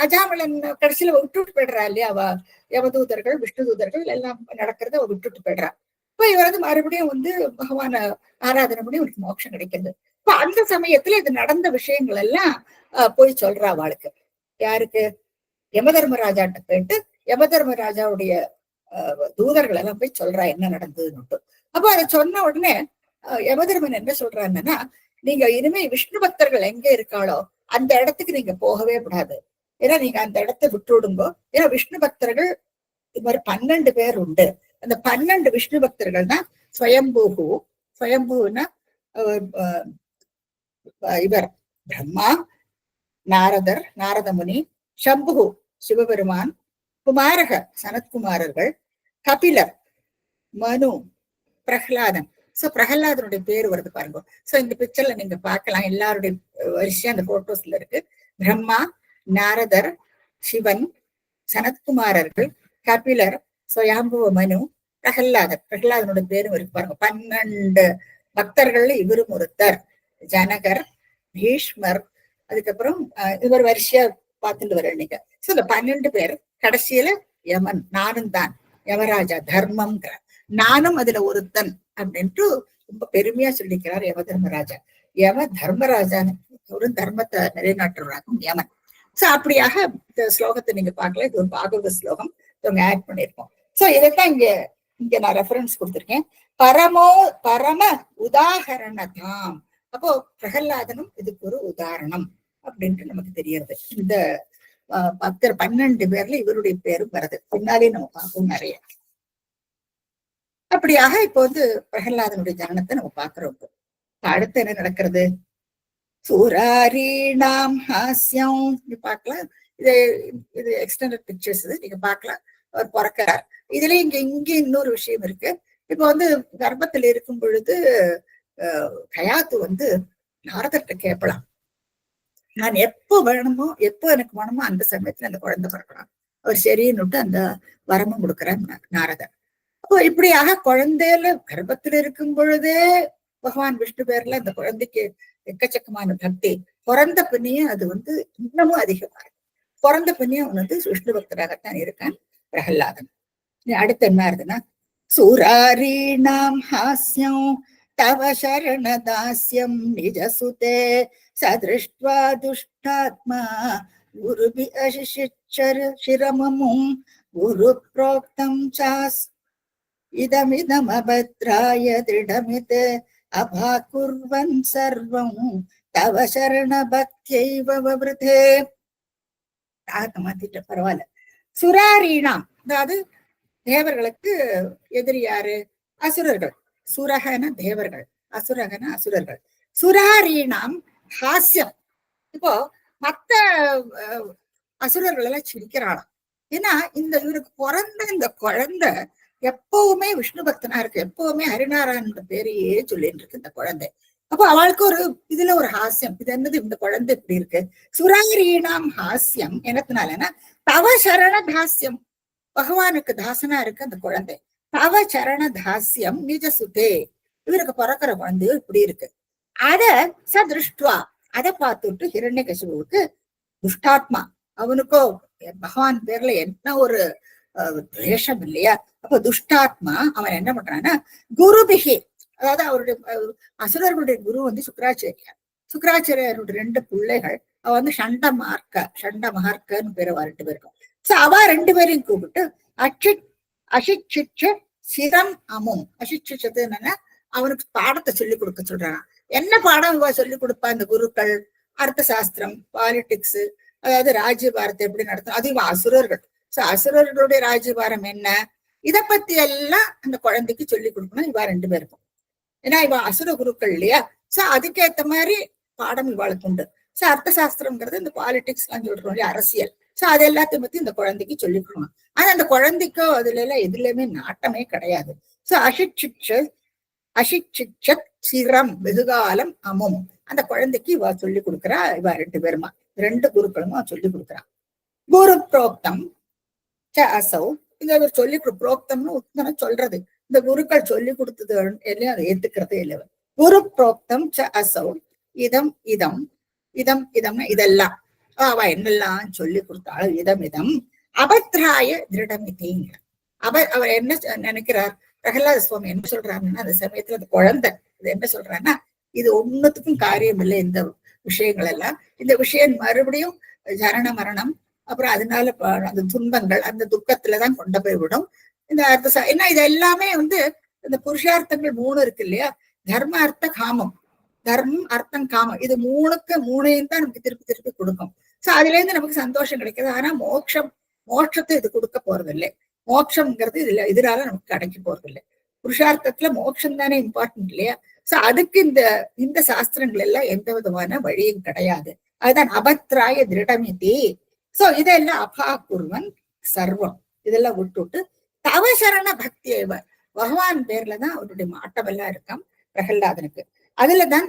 அஜாமலன் கடைசியில விட்டுட்டு போயிடுறா இல்லையா, அவ யமதூதர்கள் விஷ்ணு தூதர்கள் எல்லாம் நடக்கிறத அவ விட்டுட்டு போயிடுறா. இப்ப இவர் வந்து மறுபடியும் வந்து பகவான ஆராதனை பண்ணி அவனுக்கு மோட்சம் கிடைக்கிறது. இப்ப அந்த சமயத்துல இது நடந்த விஷயங்கள் எல்லாம் போய் சொல்றா அவளுக்கு. யாருக்கு? யமதர்மராஜாட்ட போயிட்டு யமதர்மராஜாவுடைய தூதர்கள் எல்லாம் போய் சொல்றா என்ன நடந்ததுன்னு. அப்போ அதை சொன்ன உடனே யமதர்மன் என்ன சொல்றாங்கன்னா, நீங்க இனிமே விஷ்ணு பக்தர்கள் எங்க இருக்காளோ அந்த இடத்துக்கு நீங்க போகவே கூடாது. ஏன்னா நீங்க அந்த இடத்த விட்டு விடுங்கோ. ஏன்னா விஷ்ணு பக்தர்கள் இது மாதிரி 12 பேர் உண்டு. அந்த 12 விஷ்ணு பக்தர்கள் தான் ஸ்வயம்பூஹு. ஸ்வயம்பூன்னா இவர் பிரம்மா, நாரதர், நாரத முனி, சம்பு சிவபெருமான், குமாரக சனத்குமாரர்கள், கபிலர், மனு, பிரகலாதன். சோ பிரகலாதனுடைய பேர் வருது பாருங்க. சோ இந்த பிக்சர்ல நீங்க பார்க்கலாம், எல்லாருடைய வரிசையா அந்த போட்டோஸ்ல இருக்கு. பிரம்மா, நாரதர், சிவன், சனத்குமாரர்கள், கபிலர், சுயம்புவ மனு, பிரகலாதர். பிரகலாதனுடைய பேரும் இருக்கு பாருங்க. 12 பக்தர்கள் இவரும் ஒருத்தர். ஜனகர், பீஷ்மர், அதுக்கப்புறம் இவர் வரிசையா பார்த்துட்டு வர நீங்க. சோ இந்த 12 பேர் கடைசியில யமன், நானும் தான் யமராஜா தர்மம்ங்கிற நானும் அதுல ஒருத்தன் அப்படின்ட்டு ரொம்ப பெருமையா சொல்லிக்கிறார் யம தர்மராஜா. யம தர்மராஜான்னு ஒரு தர்மத்தை நிலைநாட்டுறாக்கும் யமன். சோ அப்படியாக இந்த ஸ்லோகத்தை நீங்க பார்க்கல. இது ஒரு பாகவத ஸ்லோகம், இவங்க ஆட் பண்ணிருக்கோம். சோ இதைத்தான் இங்க நான் ரெஃபரன்ஸ் கொடுத்திருக்கேன். பரம உதாகரணதாம். அப்போ பிரகலாதனும் இதுக்கு ஒரு உதாரணம் அப்படின்ட்டு நமக்கு தெரியுது. இந்த 12 பேர்ல இவருடைய பேரும் வருது. பின்னாலே நம்ம பார்ப்போம் நிறைய. அப்படியாக இப்போ பிரகலாதனுடைய ஜனனத்தை நம்ம பாக்குறோம். அடுத்து என்ன நடக்கிறது? சூராரீணாம் ஹாஸ்யம் பார்க்கலாம். இது எக்ஸ்டெண்டட் பிக்சர்ஸ், நீங்க பார்க்கலாம். அவர் பிறக்கிறார். இதுல இங்க இன்னொரு விஷயம் இருக்கு. இப்போ கர்ப்பத்துல இருக்கும் பொழுது கயாத்து நாரதர்கிட்ட கேட்கலாம், நான் எப்போ எனக்கு வேணுமோ அந்த சமயத்துல அந்த குழந்தை பிறக்கலாம். அவர் சரின்னுட்டு அந்த வரமும் கொடுக்குறார் நாரதர். அப்போ இப்படியாக குழந்தையில கர்ப்பத்துல இருக்கும் பொழுதே பகவான் விஷ்ணு பேர்ல அந்த குழந்தைக்கு எக்கச்சக்கமான பக்தி. பிறந்த பின்னையும் அது இன்னமும் அதிகமா இருக்கு. பிறந்த பின்னையும் விஷ்ணு பக்தராகத்தான் இருக்கான் பிரகலாதன். அடுத்து என்ன ஆகுதுன்னா, சூராரீணாம் ஹாஸ்யம் தவ சரணதாஸ்யம் நிஜசுதே சதிருஷ்ட்வா துஷ்டாத்மா குருபி அசிஷிச்சர் சிரமமும் குரு புரோக்தம் சாஸ் இதமிதம் அபத்ராய திருடமித் அபாகுர்வன் சர்வம் தவ சரண பக்தியைவ வவ்ருதே. மாத்திட்ட பரவாயில்ல. சுராரீணாம், அதாவது தேவர்களுக்கு எதிரி யாரு? அசுரர்கள். சுரகன தேவர்கள், அசுரகன அசுரர்கள். சுராரீணாம் ஹாஸ்யம். இப்போ மத்த அசுரர்கள் எல்லாம் சிரிக்கிறாளாம். ஏன்னா இவருக்கு பிறந்த இந்த குழந்தை எப்பவுமே விஷ்ணு பக்தனா இருக்கு. எப்பவுமே ஹரிநாராயண பேரையே சொல்லிட்டு இருக்கு இந்த குழந்தை. அப்போ அவளுக்கு இதுல ஒரு ஹாஸ்யம். இது என்னது, இந்த குழந்தை இப்படி இருக்கு. சுராரீணாம் ஹாஸ்யம் என்னத்தினாலன்னா தவ சரண தாஸ்யம், பகவானுக்கு தாசனா இருக்கு அந்த குழந்தை. தவ சரண தாஸ்யம் நிஜ சுதே, இவருக்கு பிறக்கிற குழந்தையோ இப்படி இருக்கு. அத சதிருஷ்டுவா, அதை பார்த்துட்டு ஹிரண்யகசிபுவுக்கு துஷ்டாத்மா, அவனுக்கோ பகவான் பேர்ல என்ன ஒரு துவேஷம் இல்லையா? அப்ப துஷ்டாத்மா அவன் என்ன பண்றான்னா, குருபிகி, அதாவது அவருடைய அசுரர்களுடைய குரு சுக்கராச்சாரியார். சுக்கராச்சாரியருடைய 2 பிள்ளைகள். அவ சண்டமார்க்கன்னு பேர் 2 பேருக்கும். சோ அவ 2 பேரையும் கூப்பிட்டு அசிச்சிச்ச சிரம் அமும். அசிச்சிச்சது என்னன்னா அவனுக்கு பாடத்தை சொல்லி கொடுக்க சொல்றான். என்ன பாடம் இவ சொல்லி கொடுப்பா இந்த குருக்கள்? அர்த்த சாஸ்திரம், பாலிடிக்ஸ், அதாவது ராஜ்யபாரத்தை எப்படி நடத்தும், அது இவ அசுரர்கள். சோ அசுரர்களுடைய ராஜ்யபாரம் என்ன, இத பத்தி எல்லாம் அந்த குழந்தைக்கு சொல்லி கொடுக்கணும் இவா 2 பேருக்கும். ஏன்னா இவ அசுர குருக்கள் இல்லையா? சோ அதுக்கேத்த மாதிரி பாடம் இவாளுக்கு உண்டு. சோ அர்த்த சாஸ்திரம்ங்கிறது இந்த பாலிடிக்ஸ் எல்லாம் சொல்றோம் இல்லையா, அரசியல். சோ அது எல்லாத்தையும் பத்தி இந்த குழந்தைக்கு சொல்லி கொடுக்கணும். ஆனா அந்த குழந்தைக்கோ அதுல எல்லாம் எதுலயுமே நாட்டமே கிடையாது. சோ அசிச்சிச்சத் சிரம் வெகுகாலம் அமும், அந்த குழந்தைக்கு இவ சொல்லி கொடுக்குறா. இவ 2 பேருமா 2 குருக்களுமா சொல்லி கொடுக்குறான். குரு புரோக்தம் அசௌ, இந்த சொல்லி புரோக்தம்னு உத்தன சொல்றது. இந்த குருக்கள் சொல்லி கொடுத்தது எல்லாம் அதை ஏத்துக்கிறதே இல்லை. குரு புரோக்தம் அசௌ இதம் இதம் இதம் இதம்னா இதெல்லாம் அவ என்னெல்லாம் சொல்லி கொடுத்தாலும் இதம் அபத்ராய திருடமிதிங்க. அவர் என்ன நினைக்கிறார்? பிரகலாத சுவாமி என்ன சொல்றாருன்னா, அந்த சமயத்துல அந்த குழந்தை இது என்ன சொல்றாருன்னா, இது ஒண்ணுத்துக்கும் காரியம் இல்லை இந்த விஷயங்கள் எல்லாம். இந்த விஷயம் மறுபடியும் ஜனன மரணம், அப்புறம் அதனால அந்த துன்பங்கள் அந்த துக்கத்துலதான் கொண்டு போய் விடும். இந்த ஏன்னா இது எல்லாமே வந்து இந்த புருஷார்த்தங்கள் 3 இருக்கு இல்லையா, தர்ம அர்த்த காமம், தர்மம் அர்த்தம் காமம், இது மூணையும் தான் நமக்கு திருப்பி திருப்பி கொடுக்கும். சோ அதுல இருந்து நமக்கு சந்தோஷம் கிடைக்குது. ஆனா மோட்சத்தை இது கொடுக்க போறது இல்லை. மோட்சம்ங்கிறது இதனால நமக்கு கிடைக்க போறது இல்லை. புருஷார்த்தத்துல மோட்சம் தானே இம்பார்ட்டன்ட் இல்லையா. சோ அதுக்கு இந்த இந்த சாஸ்திரங்கள் எல்லாம் எந்த விதமான வழியும் கிடையாது. அதுதான் அபத்ராய திருடமிதி. சோ இதெல்லாம் அபாகுர்வன் சர்வம் இதெல்லாம் விட்டுட்டு தவசரண பக்தி பகவான் பேர்லதான் அவருடைய மாட்டம் எல்லாம் இருக்காம் பிரகல்லாதனுக்கு. அதுலதான்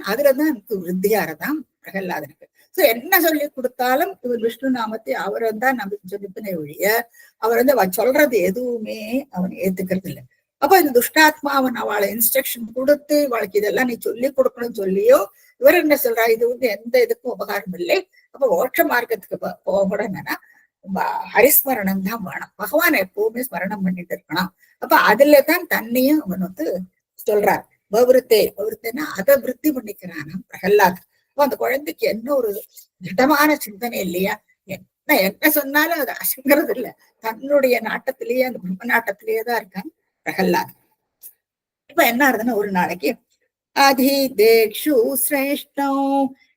எனக்கு விருத்தியாரதான் பிரகல்லாதனுக்கு. சோ என்ன சொல்லி கொடுத்தாலும் இவர் விஷ்ணு நாமத்தை அவர் தான் நமக்கு சொல்லிப்பினை ஒழிய அவர் வந்து சொல்றது எதுவுமே அவன் ஏத்துக்கிறது இல்லை. அப்ப இந்த துஷ்டாத்மா அவன் அவளை இன்ஸ்ட்ரக்ஷன் கொடுத்து அவளுக்கு இதெல்லாம் நீ சொல்லி கொடுக்கணும்னு சொல்லியோ இவர் என்ன சொல்றா, இது வந்து எந்த இதுக்கும் உபகாரம் இல்லை. அப்ப மோட்ச மார்க்கத்துக்கு போகக்கூட என்னன்னா ஹரிஸ்மரணம் தான் வேணும். பகவான் எப்பவுமே ஸ்மரணம் பண்ணிட்டு இருக்கணும். அப்ப அதுலதான் தன்னையும் அவன் வந்து சொல்றார். பௌருத்தேனா அதை விருத்தி பண்ணிக்கிறானா பிரகல்லாத். அப்போ அந்த குழந்தைக்கு என்ன ஒரு திடமான சிந்தனை இல்லையா, என்ன சொன்னாலும் அது அசங்கிறது இல்லை. தன்னுடைய நாட்டத்திலேயே அந்த பிரம்ம நாட்டத்திலேயே தான் இருக்கான் பிரகல்லாத். இப்ப என்ன ஆகுதுன்னா ஒரு நாளைக்கு அதிதேக்ஷு சிரேஷ்டம்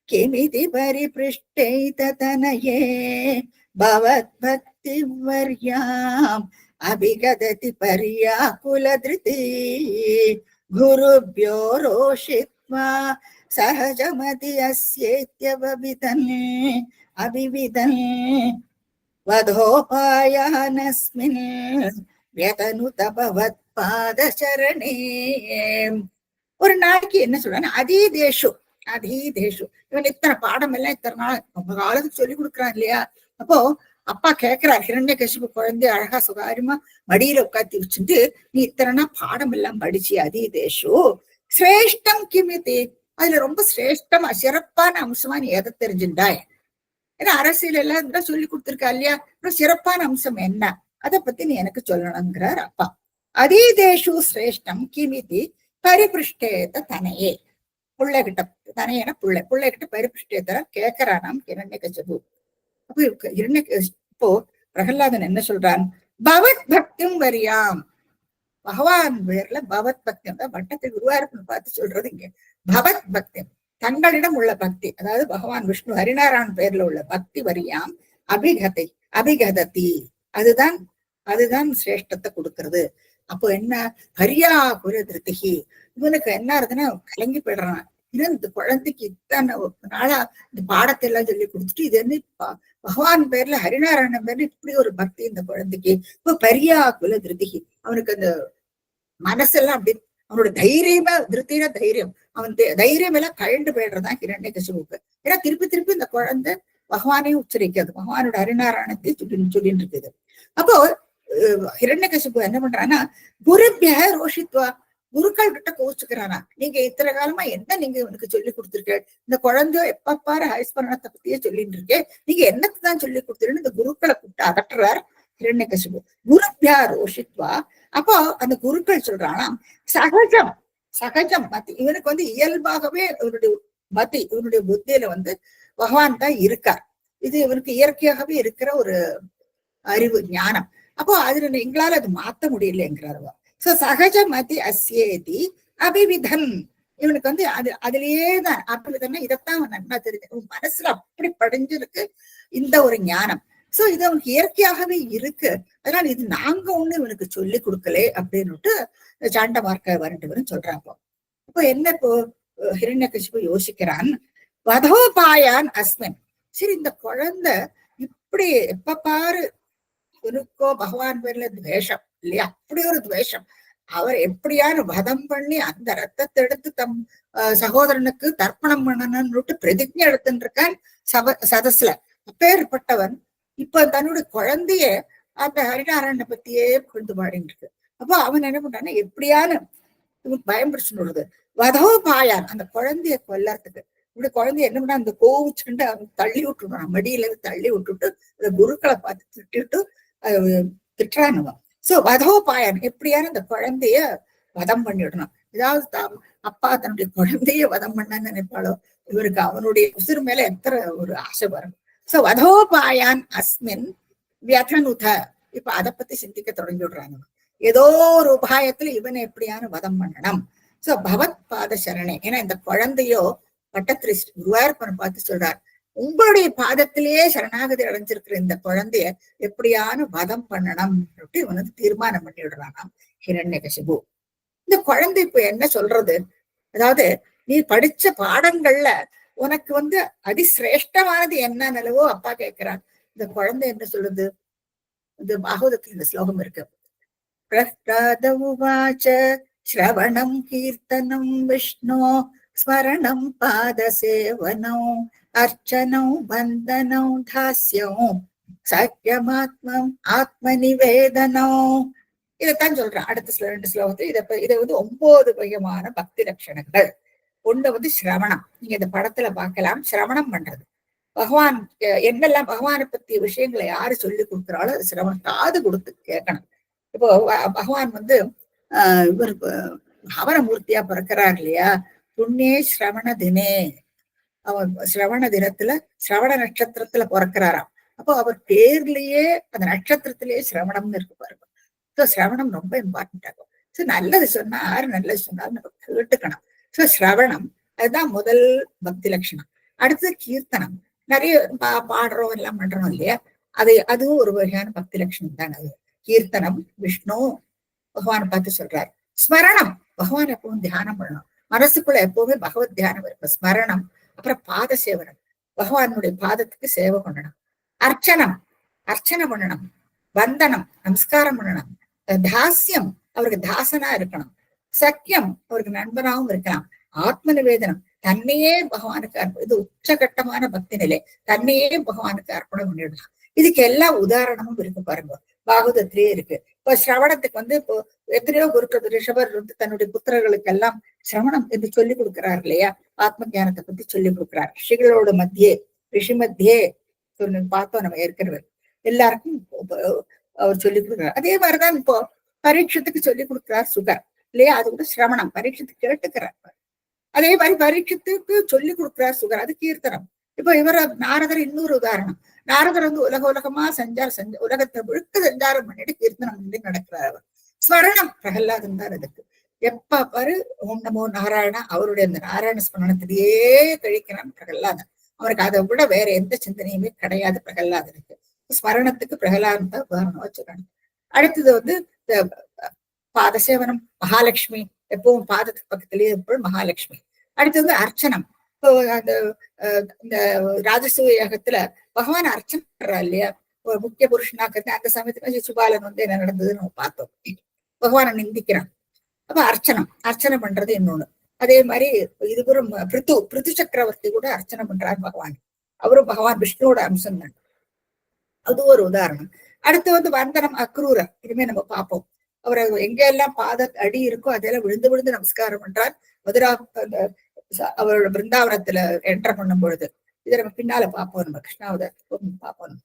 கிமிதி பரிபிருஷ்டை தனயே பவத் பக்தி வர்யாம் அபிகததி பர்யாகுல திருதி குருப்யோ ரோஷித்வா சஹஜமதி அஸ்யேத்யவவிதன் அபிவிதன் வதோபாயானஸ்மின் வ்யதனுத பவத் பாதசரணே. ஒரு நாளைக்கு என்ன சொல்றாங்க, அதீதேஷு இவன் இத்தனை பாடம் எல்லாம் இத்தனை நாள் ரொம்ப காலத்துக்கு சொல்லி கொடுக்குறான் இல்லையா. அப்போ அப்பா கேட்கிறார், ஹிரண்யகசிபு குழந்தை அழகா சுகாரியமா மடியில உட்காத்தி வச்சுட்டு நீ இத்தனை பாடம் எல்லாம் படிச்சு அதீதேஷு சிரேஷ்டம் கிமிதி, அதுல ரொம்ப சிரேஷ்டமா சிறப்பான அம்சமா நீ எதை தெரிஞ்சுட்டாய். ஏன்னா அரசியல் எல்லாம் சொல்லி கொடுத்துருக்கா இல்லையா, சிறப்பான அம்சம் என்ன அதை பத்தி நீ எனக்கு சொல்லணுங்கிறார் அப்பா. அதீதேஷு சிரேஷ்டம் கிமிதி பரிபிருஷ்டேத தனையே, பிள்ளைகிட்ட தனையன பிள்ளைகிட்ட பரிபிருஷ்டேத கேட்கிறானாம் ஹிரண்யகசிபு. அப்போ இப்போ பிரகல்லாதன் என்ன சொல்றான், பவத் பக்தியும் வரியாம், பகவான் பேர்ல பவத் பக்தி, வட்டத்தை குருவாயூரப்பன் பார்த்து சொல்றது இங்க பவத் பக்தி, தங்களிடம் உள்ள பக்தி, அதாவது பகவான் விஷ்ணு ஹரிநாராயணன் பேர்ல உள்ள பக்தி வரியாம் அபிகததி, அதுதான் சிரேஷ்டத்தை கொடுக்கறது. அப்போ என்ன ஹரியா குரு திருத்திகி, இவனுக்கு என்ன இருக்குன்னா கலங்கி போயிடுறான். இந்த குழந்தைக்கு இத்தனை நாளா இந்த பாடத்தை எல்லாம் சொல்லி கொடுத்துட்டு இது என்ன பகவான் பேர்ல ஹரிநாராயணன் பேர்ல இப்படி ஒரு பக்தி இந்த குழந்தைக்கு. இப்ப பரியா குல திருத்திகி, அவனுக்கு அந்த மனசெல்லாம் அப்படி அவனோட தைரியமா திருத்தின தைரியம், அவன் தைரியம் எல்லாம் கழண்டு போயிடுறதான் ஹிரண்யகசிபுக்கு. ஏன்னா திருப்பி திருப்பி இந்த குழந்தை பகவானையும் உச்சரிக்காது, பகவானோட ஹரிநாராயணத்தை சொல்லிட்டு இருக்குது. அப்போ ஹிரண்யகசிபு என்ன பண்றான்னா குருபிய ரோஷித்வா, குருக்கள் கிட்ட கோச்சுக்கிறானா, நீங்க இத்தனை காலமா என்ன நீங்க இவனுக்கு சொல்லி கொடுத்துருக்க, இந்த குழந்தையோ எப்ப பாரு ஹரிஸ்மரணத்தை பத்தியே சொல்லிட்டு இருக்கேன், நீங்க என்னத்தான் சொல்லி கொடுத்துருன்னு இந்த குருக்களை கூப்பிட்டு அதட்டுறார் ஹிரண்யகசிபு. குருபியா ரோஷித்வா, அப்போ அந்த குருக்கள் சொல்றானா சகஜம் மத்தி, இவனுக்கு வந்து இயல்பாகவே இவனுடைய மத்தி இவனுடைய புத்தியில வந்து பகவான் தான் இருக்கார், இது இவனுக்கு இயற்கையாகவே இருக்கிற ஒரு அறிவு ஞானம். அப்போ அதுல எங்களால அது மாத்த முடியலங்கிறாருவா. சோ சகஜ மதி அஸ்யேதி அபிவிதன், இவனுக்கு வந்து அதுலயேதான் அபிவிதன்னா இதைத்தான் அவன் நன்னா தெரிஞ்சு மனசுல அப்படி படிஞ்சிருக்கு இந்த ஒரு ஞானம். சோ இது அவனுக்கு இயற்கையாகவே இருக்கு, அதனால இது நாங்க ஒண்ணு இவனுக்கு சொல்லி கொடுக்கலே அப்படின்னுட்டு சாண்டமார்க்க வரண்டவரும் சொல்றாப்போ. இப்போ என்ன இப்போ ஹிரண்யகசிபு யோசிக்கிறான், வதோபாயான் அஸ்மின், சரி இந்த குழந்தை இப்படி எப்ப பாரு இவனுக்கோ பகவான் பேர்ல துவேஷம் இல்லையா, அப்படி ஒரு துவேஷம், அவர் எப்படியான வதம் பண்ணி அந்த ரத்தத்தை எடுத்து தம் சகோதரனுக்கு தர்ப்பணம் பண்ணணும்னு பிரதிஜை எடுத்துட்டு இருக்கான் சதஸ்ல. அப்பேற்பட்டவன் இப்ப தன்னுடைய குழந்தைய அந்த ஹரிநாராயணனை பத்தியே கொண்டு பாடிட்டு இருக்கு. அப்போ அவன் என்ன பண்றான்னா எப்படியான பயம் பிடிச்சுன்னு வருது, வதோபாயான் அந்த குழந்தைய கொல்லறதுக்கு. இப்படி குழந்தைய என்ன பண்ணா அந்த கோவிச்சுக்கிட்டு அவன் தள்ளி விட்டுறான், மடியில இருந்து தள்ளி விட்டுட்டு அந்த குருக்களை பார்த்து திட்டுறானுவன். சோ வதோபாயன் எப்படியான அந்த குழந்தைய வதம் பண்ணிவிடணும். ஏதாவது அப்பா தன்னுடைய குழந்தைய வதம் பண்ணான்னு நினைப்பாளோ, இவருக்கு அவனுடைய உசுறு மேல எத்தனை ஒரு ஆசை வரும். சோ வதோபாயான் அஸ்மின் வியதனுத. இப்ப அதை பத்தி சிந்திக்க தொடங்கி விடுறாங்க. ஏதோ ஒரு உபாயத்துல இவனை எப்படியான வதம் பண்ணணும். சோ பகவத் பாத சரணே. ஏன்னா இந்த குழந்தையோ பட்டத்திரி குருவாயூரப்பனை பார்த்து சொல்றார், உங்களுடைய பாதத்திலேயே சரணாகதி அடைஞ்சிருக்கிற இந்த குழந்தைய எப்படியான வதம் பண்ணணும் அப்படின்னு இவன் வந்து தீர்மானம் பண்ணி விடுறானாம் ஹிரண்யகசிபு. இந்த குழந்தை இப்ப என்ன சொல்றது, அதாவது நீ படிச்ச பாடங்கள்ல உனக்கு வந்து அதிசிரேஷ்டமானது என்ன நிலவோ அப்பா கேட்கிறான். இந்த குழந்தை என்ன சொல்லுது, இது பாகவதத்துல இந்த ஸ்லோகம் இருக்கு. பிரஹ்லாதவுவாச்ச ஸ்ரவணம் கீர்த்தனம் விஷ்ணு ஸ்மரணம் பாதசேவனம் அர்ச்சனம் வந்தனம் தாஸ்யம் சக்கியமாத்மம் ஆத்மநிவேதனம். இதைத்தான் சொல்றேன் அடுத்த 2 ஸ்லோகத்துல. இதை வந்து 9 வகையான பக்தி லட்சணங்கள். ஒண்ணு வந்து சிரவணம். நீங்க இந்த படத்துல பார்க்கலாம், சிரவணம் பண்றது. பகவான் என்னெல்லாம் பகவானை பத்திய விஷயங்களை யாரு சொல்லி கொடுக்குறாலும் அது சிரவணம், காது கொடுத்து கேட்கணும். இப்போ பகவான் வந்து இவர் அவரமூர்த்தியா பிறக்கிறார் இல்லையா, புண்ணியே சிரவண தினே. அவர் சிரவண தினத்துல சிரவண நட்சத்திரத்துல பிறக்கிறாராம். அப்போ அவர் பேர்லயே அந்த நட்சத்திரத்திலேயே சிரவணம்னு இருக்கு பாருங்க. ஸோ சிரவணம் ரொம்ப இம்பார்ட்டன்ட் ஆகும். ஸோ நல்லது சொன்னா யாரு நல்லது சொன்னாலும் நம்ம கேட்டுக்கணும். ஸோ சிரவணம் அதுதான் முதல் பக்தி லட்சணம். அடுத்தது கீர்த்தனம். நிறைய பாடுறோம் எல்லாம் பண்றோம் இல்லையா, அதுவும் ஒரு வகையான பக்தி லட்சணம் தான். அது கீர்த்தனம். விஷ்ணு பகவானை பார்த்து சொல்றாரு. ஸ்மரணம், பகவான் எப்பவும் தியானம் பண்ணணும், மனசுக்குள்ள எப்பவுமே பகவத் தியானம் இருக்கும். ஸ்மரணம். அப்புறம் பாத சேவனம், பகவானுடைய பாதத்துக்கு சேவை பண்ணணும். அர்ச்சனம், அர்ச்சனை பண்ணணும். வந்தனம், நமஸ்காரம் பண்ணணும். தாஸ்யம், அவருக்கு தாசனா இருக்கணும். சக்கியம், அவருக்கு நண்பனாகவும் இருக்கலாம். ஆத்ம நிவேதனம், தன்னையே பகவானுக்கு இது உச்சகட்டமான பக்தி நிலை. தன்னையே பகவானுக்கு அர்ப்பணம் பண்ணிடலாம். இதுக்கு எல்லா உதாரணமும் இருக்கு பாருங்க, பாகவதத்திலேயே இருக்கு. இப்ப சிரவணத்துக்கு வந்து இப்போ எத்தனையோ குருக்கள், ரிஷபர் வந்து தன்னுடைய புத்திரர்களுக்கு எல்லாம் சிரவணம் என்று சொல்லி கொடுக்கிறார் இல்லையா, ஆத்ம ஞானத்தை பத்தி சொல்லி கொடுக்கிறார். ரிஷிகளோட மத்தியே, ரிஷி மத்தியே சொல்லி பார்த்தோம் நம்ம ஏற்கனவே. எல்லாருக்கும் அவர் சொல்லி கொடுக்கிறார். அதே மாதிரிதான் இப்போ பரீட்சத்துக்கு சொல்லி கொடுக்கிறார் சுகர் இல்லையா, அது கூட சிரவணம். பரீட்சத்துக்கு கேட்டுக்கிறார். அதே மாதிரி பரீட்சத்துக்கு சொல்லி கொடுக்கிறார் சுகர், அது கீர்த்தனம். இப்போ இவர் நாரதர் இன்னொரு உதாரணம். நாரதர் வந்து உலகமா உலகத்தை முழுக்க சஞ்சாரம் பண்ணிட்டு கீர்த்தனம் பண்ணி நடக்கிறார். அவர் ஸ்மரணம். பிரகலாதன் தான் அதுக்கு எப்ப பாரு ஓம் நமோ நாராயணா, அவருடைய அந்த நாராயண ஸ்மரணத்திலேயே கழிக்கிறான் பிரகலாதன். அவருக்கு அதை விட வேற எந்த சிந்தனையுமே கிடையாது பிரகலாதனுக்கு. ஸ்மரணத்துக்கு பிரகலாதன் தான் உதாரணமா சொல்லணும். அடுத்தது வந்து பாதசேவனம். மகாலட்சுமி, எப்பவும் பாதத்துக்கு பக்கத்திலேயே இருப்போம் மகாலட்சுமி. அடுத்தது அர்ச்சனம். இப்போ அந்த இந்த ராஜசூய யாகத்துல பகவான் அர்ச்சனை பண்றா இல்லையா, ஒரு முக்கிய புருஷனாக்க அந்த சமயத்துல சுபாலன் வந்து என்ன நடந்ததுன்னு நம்ம பார்த்தோம். பகவானை நிந்திக்கிறான். அப்ப அர்ச்சனம், அர்ச்சனை பண்றது இன்னொன்னு. அதே மாதிரி இதுபுறம் பிருத்து சக்கரவர்த்தி கூட அர்ச்சனை பண்றாரு பகவான். அவரும் பகவான் விஷ்ணுவோட அம்சம் தான். அது ஒரு உதாரணம். அடுத்து வந்து வந்தனம். அக்ரூரர், இனிமே நம்ம பார்ப்போம். அவர் எங்க எல்லாம் பாத அடி இருக்கோ அதெல்லாம் விழுந்து விழுந்து நமஸ்காரம் பண்றார். மதுரா அவரோட பிருந்தாவனத்துல என்டர் பண்ணும் பொழுது. இதை நம்ம பின்னால பார்ப்போம், நம்ம கிருஷ்ணாவத பார்ப்போம்.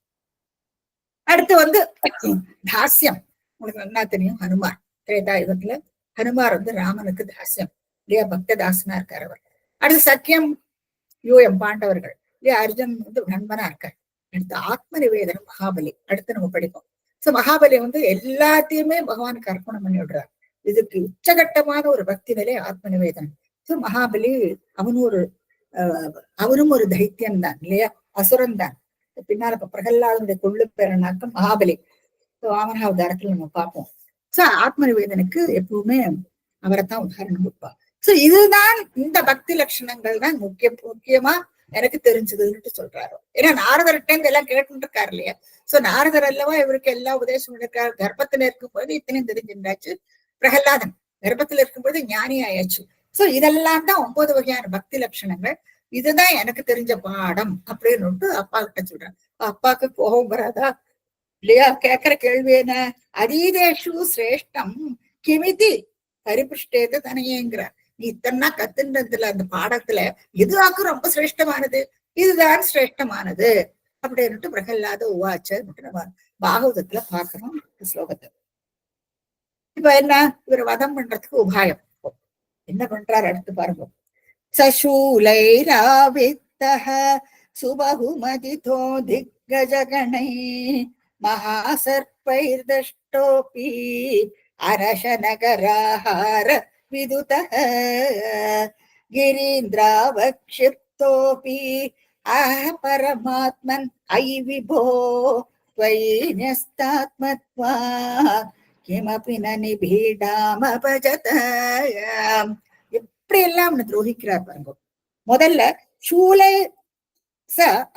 அடுத்து வந்து தாஸ்யம். உங்களுக்கு நல்லா தெரியும், ஹனுமார். திரேதா யுகத்துல ஹனுமார் வந்து ராமனுக்கு தாஸ்யம் இல்லையா, பக்த தாசனா இருக்கார் அவர். அடுத்து சக்கியம், யூஎம் பாண்டவர்கள் இல்லையா, அர்ஜுன் வந்து நண்பனா இருக்கார். அடுத்து ஆத்ம நிவேதனம். மகாபலி அடுத்து நம்ம படிப்போம். சோ மகாபலி வந்து எல்லாத்தையுமே பகவானுக்கு அர்ப்பணம் பண்ணி விடுறார். இதுக்கு உச்சகட்டமான ஒரு பக்தி நிலை ஆத்ம நிவேதனம். சோ மகாபலி அவனும் ஒரு தைத்தியம் தான் இல்லையா, அசுரன் தான். பின்னால இப்ப பிரகல்லாதனுடைய கொள்ளு பேரனாக்கம் மகாபலி. வாமனாவதாரத்துல நம்ம பார்ப்போம். சோ ஆத்ம நிவேதனுக்கு எப்பவுமே அவரைத்தான் உதாரணம் கொடுப்பார். சோ இதுதான் இந்த பக்தி லட்சணங்கள் தான் முக்கியமா எனக்கு தெரிஞ்சதுன்னு சொல்றாரு. ஏன்னா நாரதர்கிட்ட இருந்து எல்லாம் கேட்டு இருக்காரு இல்லையா. சோ நாரதர் அல்லவா இவருக்கு எல்லா உபதேசம் இருக்காரு. கர்ப்பத்துல இருக்கும்போது இத்தனையும் தெரிஞ்சிருந்தாச்சு. பிரகல்லாதன் கர்ப்பத்துல இருக்கும்போது ஞானி ஆயாச்சு. சோ இதெல்லாம் தான் 9 வகையான பக்தி லட்சணங்கள். இதுதான் எனக்கு தெரிஞ்ச பாடம் அப்படின்னு அப்பா கிட்ட சொல்றேன். அப்பாவுக்கு கோபம் வராதா இல்லையா, கேட்கிற கேள்வி என்ன, அதீதேஷு சிரேஷ்டம் கிமிதி பரிபிருஷ்டேத தனையேங்கிற. நீ இத்தனை கத்துன்றதுல அந்த பாடத்துல எதுவாக்கு ரொம்ப சிரேஷ்டமானது, இதுதான் சிரேஷ்டமானது அப்படின்னுட்டு பிரகல்லாத உவாச்ச நம்ம பாகவதத்துல பாக்குறோம் ஸ்லோகத்தை. இப்ப என்ன, இவர் வதம் பண்றதுக்கு உபாயம் என்ன பண்றாரு அடுத்து பாருங்க. சசூலைராவித்தஹ சுபகுமதிதோ திக்கஜகணை மகாசர்பைர்தஷ்டோபி அரசநகராஹார விதுதः गिरीन्द्रावक्षिप्तोऽपि आह परमात्मन् अयि विभो त्वयि न्यस्तात्मत्वा किमपि न निबीडामपजत. எப்படி எல்லாம் அவனை துரோகிக்கிறார் பாருங்க. முதல்ல சூலை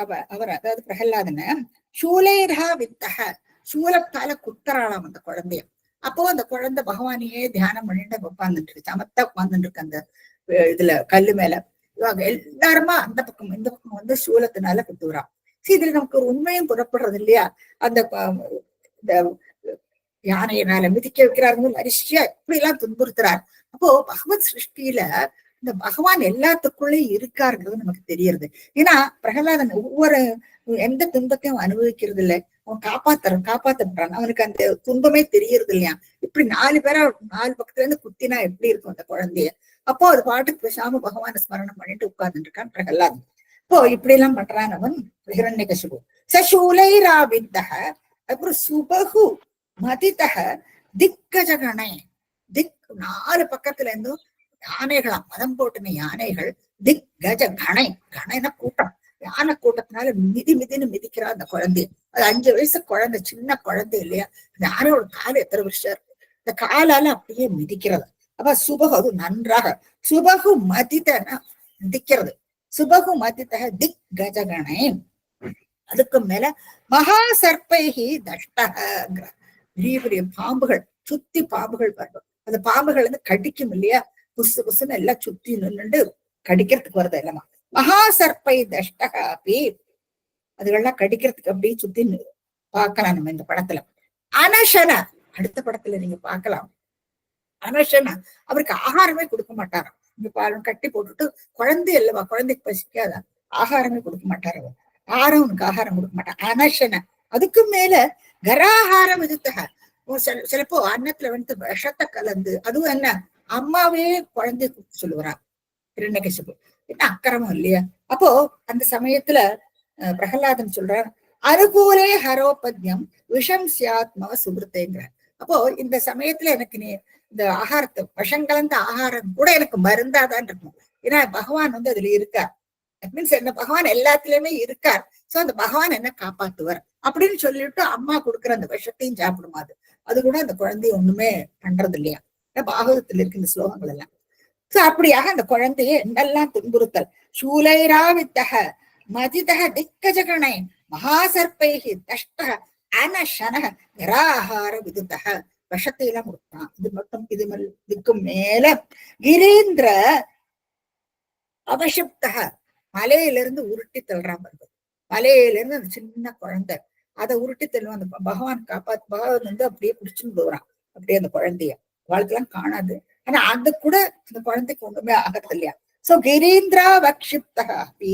அவர் அதாவது பிரகலாதன சூலைரா வித்தக சூலத்தால குத்தராளாம் அந்த குழந்தைய. அப்போ அந்த குழந்தை பகவானையே தியானம் பண்ணிட்டு உட்கார்ந்துட்டு இருக்கு, சமத்தா உட்கார்ந்துட்டு இருக்கு அந்த இதுல கல்லு மேல. இவங்க எல்லாருமா அந்த பக்கம் இந்த பக்கம் வந்து சூலத்தினால குத்துறான். இதுல நமக்கு ஒரு உண்மையும் புறப்படுறது இல்லையா? அந்த யானையினால மிதிக்க வைக்கிறாரு, அரிசியா இப்படி எல்லாம் துன்புறுத்துறார். அப்போ பகவத் சிருஷ்டியில இந்த பகவான் எல்லாத்துக்குள்ளேயும் இருக்காருங்கிறது நமக்கு தெரியறது. ஏன்னா பிரகலாதன் ஒவ்வொரு எந்த துன்பத்தையும் அனுபவிக்கிறது இல்லை, அவன் காப்பாத்துறான். அவனுக்கு அந்த துன்பமே தெரியறது இல்லையா? இப்படி 4 பேரா 4 பக்கத்துல இருந்து குத்தினா எப்படி இருக்கும் அந்த குழந்தைய? அப்போ அது பாட்டுக்கு பேசாம பகவான ஸ்மரணம் பண்ணிட்டு உட்கார்ந்துட்டு இருக்கான் பிரகலாதன். இப்போ இப்படி எல்லாம் பண்றான் அவன் ஹிரண்யகசிபு. சூலைராவித்தக அப்புறம் சுபகு மதிதக திக்கஜகணை திக் 4 பக்கத்துல இருந்தும் யானைகளாம், மதம் போட்டுன யானைகள். திக் கஜ கணை கணைன கூட்டம், யானை கூட்டத்தினால மிதின்னு மிதிக்கிறா அந்த குழந்தைய. அது 5 வயசு குழந்தை, சின்ன குழந்தை இல்லையா? அந்த யானையோட கால் எத்தனை வருஷம் இருக்கு, இந்த காலால அப்படியே மிதிக்கிறது. அப்ப சுபகு அது நன்றாக சுபகு மதிதன மிதிக்கிறது. சுபகு மதித திக் கஜகணை. அதுக்கு மேல மகா சர்ப்பைகி தஷ்டகிற பெரிய பெரிய பாம்புகள், சுத்தி பாம்புகள் வரும். அந்த பாம்புகள் வந்து கடிக்கும் இல்லையா? புசு புசுன்னு எல்லாம் சுத்தி நின்றுண்டு கடிக்கிறதுக்கு வருது எல்லாமா. மகா சர்ப்பை தஷ்டகாபி அதுகள்லாம் கடிக்கிறதுக்கு அப்படியே சுத்தி பார்க்கலாம் நம்ம இந்த படத்துல. அனசன அடுத்த படத்துல நீங்க பார்க்கலாம். அனசன அவருக்கு ஆகாரமே கொடுக்க மாட்டாராம். இங்க பாரு கட்டி போட்டுட்டு குழந்தை இல்லவா, குழந்தைக்கு பசிக்காதா, ஆகாரமே கொடுக்க மாட்டாரு அவர். யாரும் அவனுக்கு ஆகாரம் கொடுக்க மாட்டான். அனசன அதுக்கு மேல கராகாரம் இதுத்தக சிலப்போ அன்னத்துல வந்து விஷத்தை கலந்து, அதுவும் என்ன அம்மாவே குழந்தைய கூப்பிட்டு சொல்லுவாராம் ஹிரண்யகசிபு. என்ன அக்கிரமம் இல்லையா? அப்போ அந்த சமயத்துல பிரகலாதன் சொல்றார், அனுகூலே ஹரோபத்யம் விஷம் சியாத்ம சுகிருத்தேங்கிற. அப்போ இந்த சமயத்துல எனக்கு நீ இந்த ஆகாரத்தை விஷம் கலந்த ஆகாரம் கூட எனக்கு மருந்தாதான் இருக்கும். ஏன்னா பகவான் வந்து அதுல இருக்கார். மீன்ஸ் என்ன, பகவான் எல்லாத்துலயுமே இருக்கார். சோ அந்த பகவான் என்ன காப்பாத்துவார் அப்படின்னு சொல்லிட்டு அம்மா கொடுக்குற அந்த விஷத்தையும் சாப்பிடுமா. அது கூட அந்த குழந்தைய ஒண்ணுமே பண்றது இல்லையா? பாகவதத்துல இருக்கு இந்த ஸ்லோகங்கள் எல்லாம். சோ அப்படியாக அந்த குழந்தைய என்னெல்லாம் துன்புறுத்தல். சூலைராவித்தக மதிதக திக்கஜகணை மகாசர்பைகி தஷ்டக அனசனக நிராகார விதுதக விஷத்தை எல்லாம் கொடுத்தான். இது மட்டும் இதுக்கு மேல கிரீந்திர அவசிப்தக மலையிலிருந்து உருட்டி தள்ளுறான். மலையில இருந்து அந்த சின்ன குழந்தை அதை உருட்டி தள்ளுவான். அந்த பகவான் பகவான் வந்து அப்படியே பிடிச்சுன்னு போறான் அப்படியே அந்த குழந்தைய. வாழ்க்கைலாம் காணாது, ஆனா அது கூட அந்த குழந்தைக்கு ஒண்ணுமே ஆகிறது இல்லையா? சோ கிரீந்திரா வக்ஷிப்தகா அப்படி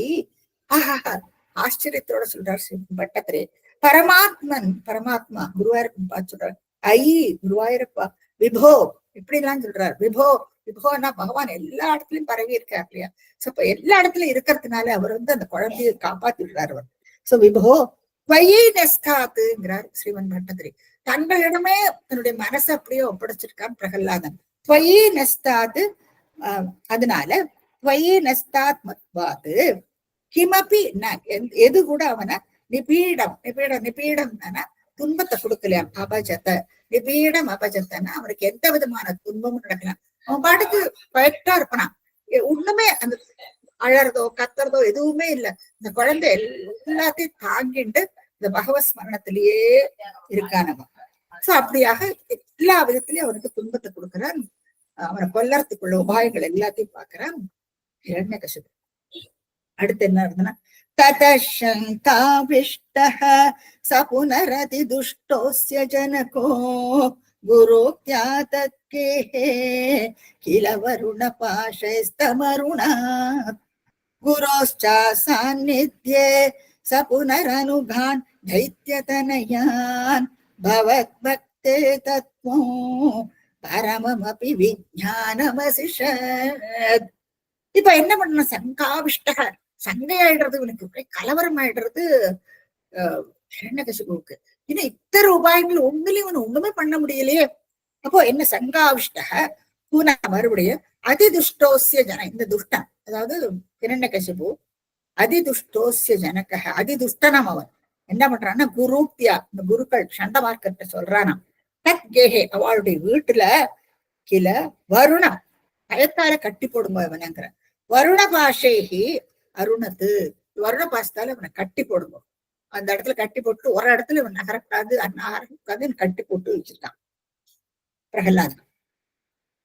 ஆச்சரியத்தோட சொல்றார் பட்டத்திரே. பரமாத்மா குருவாயூரப்பன் பார்த்து சொல்றாரு, ஐ குருவாயூரப்பா விபோ இப்படிலாம் சொல்றாரு. விபோன்னா பகவான் எல்லா இடத்துலயும் பரவி இருக்காரு இல்லையா? சோ இப்ப எல்லா இடத்துலயும் இருக்கிறதுனால அவர் வந்து அந்த குழந்தையை காப்பாத்தி விடுறாரு அவர். சோ விபோ வயி நெஸ்காத்துங்கிறார் ஸ்ரீமன் பட்டத்திரி. தங்களிடமே தன்னுடைய மனசை அப்படியே ஒப்படைச்சிருக்கான் பிரகலாதன். துவயி நஸ்தாது அதனால துவயி நஸ்தாத் மத்வாது கிமப்பி எது கூட அவனை நிபீடம் துன்பத்தை கொடுக்கலையாம். அபஜத்தை நிபீடம் அபஜத்தன்னா அவனுக்கு எந்த விதமான துன்பமும் நடக்கலாம். அவன் பாட்டுக்கு பயட்டா இருப்பான். ஒண்ணுமே அந்த அழறதோ கத்துறதோ எதுவுமே இல்லை. இந்த குழந்தை எல்லாத்தையும் தாங்கிட்டு இந்த பகவத் ஸ்மரணத்திலேயே இருக்கானவன். சோ அப்படியாக எல்லா விதத்திலயும் அவனுக்கு துன்பத்தை கொடுக்கிறான். அவனை கொல்லறதுக்குள்ள உபாயங்கள் எல்லாத்தையும் பாக்குறான் ஹிரண்யகசிபு. அடுத்து என்ன இருந்ததுன்னா ததசங்காபிஷ்டஹ ச புனரதி துஷ்டோஸ்ய ஜனகோ குரோக்த்யா தத்கேஹே கில வருண பாஷைஸ்தமருணாத் குரோஸ்சா சாநித்யே ச புனரனுகான் தைத்யதனயான் பவத் பக்தே தத்வோ பரமமபி விஜ்ஞானமசிஷத். இப்ப என்ன பண்ணணும்? சங்காவிஷ்டக சண்டையாயிடுறது, இவனுக்கு ஒரே கலவரம் ஆயிடுறது ஹிரண்யகசிபுவுக்கு. இன்னும் இத்தனை உபாயங்கள் ஒண்ணுலயும் இவன் ஒண்ணுமே பண்ண முடியலையே. அப்போ என்ன சங்காவிஷ்ட பூனா மறுபடியும் அதிதுஷ்டோசிய ஜன, இந்த துஷ்டன் அதாவது ஹிரண்யகசிபு அதிதுஷ்டோசிய ஜனக, அதிதுஷ்டனம் அவன் என்ன பண்றான்னா குருப்தியா, இந்த குருக்கள் சண்ட மார்க்கத்தை சொல்றானா தத் கேஹே அவளுடைய வீட்டுல கில வருணம் பயத்தால கட்டி போடுங்க இவனுங்கிற வருண பாஷைகி அருணத்து, வருண பாசத்தால இவனை கட்டி போடுங்க. அந்த இடத்துல கட்டி போட்டு ஒரு இடத்துல இவன் நகரக்கூடாது நகரக்கூடாது கட்டி போட்டு வச்சிருக்கான் பிரகலாதன்.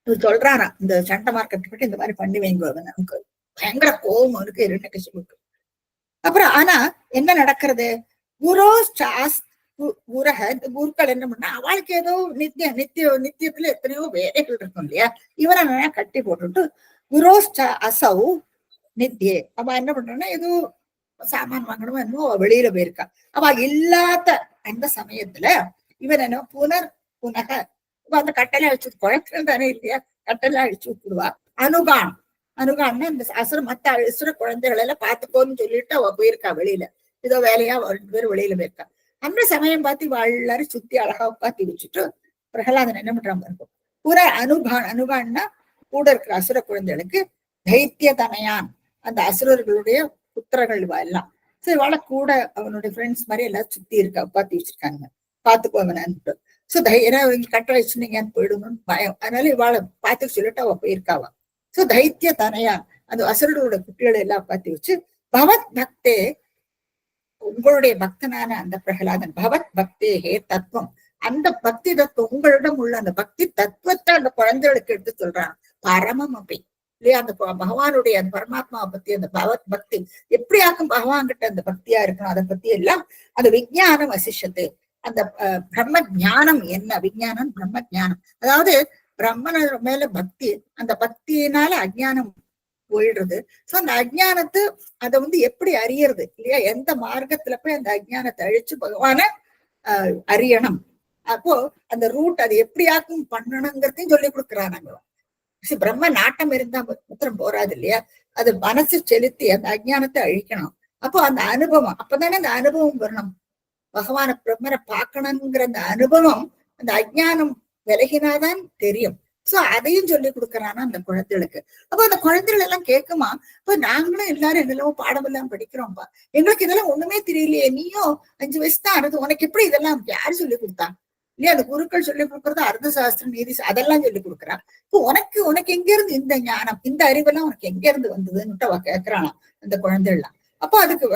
இவர் சொல்றானா இந்த சண்டை மார்க்கெட் பற்றி இந்த மாதிரி பண்ணி வைங்க, நமக்கு பயங்கர கோபம் இருக்கு இரண்யகசிபுக்கு. அப்புறம் ஆனா என்ன நடக்கிறது, குரு குரக இந்த குருக்கள் என்ன பண்ணா அவளுக்கு ஏதோ நித்தியத்துல எத்தனையோ வேலைகள் இருக்கும் இல்லையா, இவனை கட்டி போட்டுட்டு குரோஷ்ட அசௌ நித்தியே அவ என்ன பண்றான்னா ஏதோ சாமான் வாங்கணும் என்னமோ வெளியில போயிருக்கா. அவ இல்லாத அந்த சமயத்துல இவன் என்ன புனக அந்த கட்டளை அழிச்சு குழந்தைகள் தானே இல்லையா, கட்டளை அழிச்சு விட்டுடுவா. அனுகான்னா இந்த மத்த அசுர குழந்தைகள் எல்லாம் பாத்துக்கோன்னு சொல்லிட்டு அவ போயிருக்கா வெளியில, ஏதோ வேலையா 2 பேரும் வெளியில போயிருக்கா. அந்த சமயம் பார்த்து எல்லாரும் சுத்தி அழகா உட்காத்தி வச்சுட்டு பிரகலாதன் என்ன பண்றான் இருக்கும் அனுகான்னா கூட இருக்கிற அசுர குழந்தைகளுக்கு தைத்திய தனையான் அந்த அசுரர்களுடைய புத்திரர்கள் எல்லாம் சரி இவாள கூட அவனுடைய ஃப்ரெண்ட்ஸ் மாதிரி எல்லாம் சுத்தி இருக்கா உட்காத்தி வச்சிருக்காங்க, பாத்துக்கோ அவனு. சோ தைரியம் கட்ட வச்சுனீங்கன்னு போயிடுங்கன்னு பயம், அதனால இவாளை பாத்துக்க சொல்லிட்டு அவ போயிருக்காவா. சோ தைத்திய தனையான் அந்த அசுரர்களோட குட்டிகளை எல்லாம் உட்காத்தி வச்சு பவத் பக்தே உங்களுடைய பக்தனான அந்த பிரகலாதன் பகவத் பக்தேகே தத்துவம், அந்த பக்தி தத்துவம் உங்களிடம் உள்ள அந்த பக்தி தத்துவத்தை அந்த குழந்தைகளுக்கு எடுத்து சொல்றான். பரமம் அப்படி இல்லையா, அந்த பகவானுடைய அந்த பரமாத்மாவை பத்தி அந்த பகவத் பக்தி எப்படி ஆக்கும், பகவான் கிட்ட அந்த பக்தியா இருக்கணும், அதை பத்தி எல்லாம் அந்த விஞ்ஞானம் வசிஷத்து, அந்த பிரம்ம ஜானம் என்ன விஞ்ஞானம் பிரம்ம ஜானம், அதாவது பிரம்மன மேல பக்தி, அந்த பக்தியினால அஜ்ஞானம் போயிடுறது. சோ அந்த அஜ்ஞானத்தை அதை எப்படி அறியறது இல்லையா, எந்த மார்க்கத்துல போய் அந்த அஜ்ஞானத்தை அழிச்சு பகவான அறியணும். அப்போ அந்த ரூட் அது எப்படி ஆக்கும் பண்ணணுங்கிறதையும் சொல்லி கொடுக்குறாங்க. பிரம்ம நாட்டம் இருந்தா மாத்திரம் போறாது இல்லையா, அது மனசு செலுத்தி அந்த அஜ்ஞானத்தை அழிக்கணும். அப்போ அந்த அனுபவம் அப்பதானே அந்த அனுபவம் வரணும், பகவான பிரம்மரை பார்க்கணுங்கிற அந்த அனுபவம் அந்த அஜ்ஞானம் விலகினாதான் தெரியும். சோ அதையும் சொல்லி கொடுக்கறானா அந்த குழந்தைகளுக்கு. அப்ப அந்த குழந்தைகள் எல்லாம் கேட்குமா, இப்ப நாங்களும் எல்லாரும் என்னெல்லாம் பாடம் எல்லாம் படிக்கிறோம்ப்பா, எங்களுக்கு இதெல்லாம் ஒண்ணுமே தெரியலையே, நீயும் 5 வயசு தான் ஆனது, உனக்கு எப்படி இதெல்லாம் யாரு சொல்லி கொடுத்தா இல்லையா, அந்த குருக்கள் சொல்லி கொடுக்கறது அர்த்த சாஸ்திரம் நீதி அதெல்லாம் சொல்லி கொடுக்குறான். இப்போ உனக்கு எங்க இருந்து இந்த ஞானம் இந்த அறிவெல்லாம் உனக்கு எங்க இருந்து வந்ததுன்னு அவ கேட்கறானா அந்த குழந்தைகள்லாம். அப்போ அதுக்கு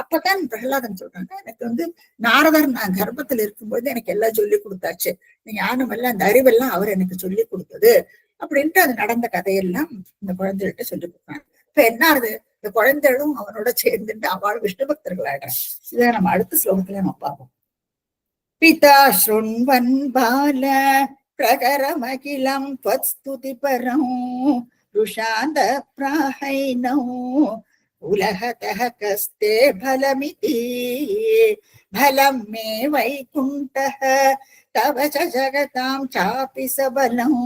அப்பதான் பிரகலாதன் சொல்றாங்க, எனக்கு நாரதர் நான் கர்ப்பத்துல இருக்கும்போது எனக்கு எல்லாம் சொல்லி கொடுத்தாச்சு, ஞானம் எல்லாம் அந்த அறிவெல்லாம் அவர் எனக்கு சொல்லி கொடுத்தது அப்படின்ட்டு அது நடந்த கதையெல்லாம் இந்த குழந்தைகிட்ட சொல்லி கொடுத்தாங்க. இப்ப என்ன ஆகுது, இந்த குழந்தைகளும் அவனோட சேர்ந்துட்டு அவள் விஷ்ணு பக்தர்கள் ஆயிடுறான். இதை நம்ம அடுத்த ஸ்லோகத்துல நம்ம பார்ப்போம். பிதா ஸ்ருண்வன் பால பிரகரமகிலம் த்வத்ஸ்துதி பரம் ருஷாந்த பிராஹைனோ உலகதः கஸ்தே பலமிதி பலம் மே வைகுண்டः தவ ச ஜகதாம் சாபி சபலம்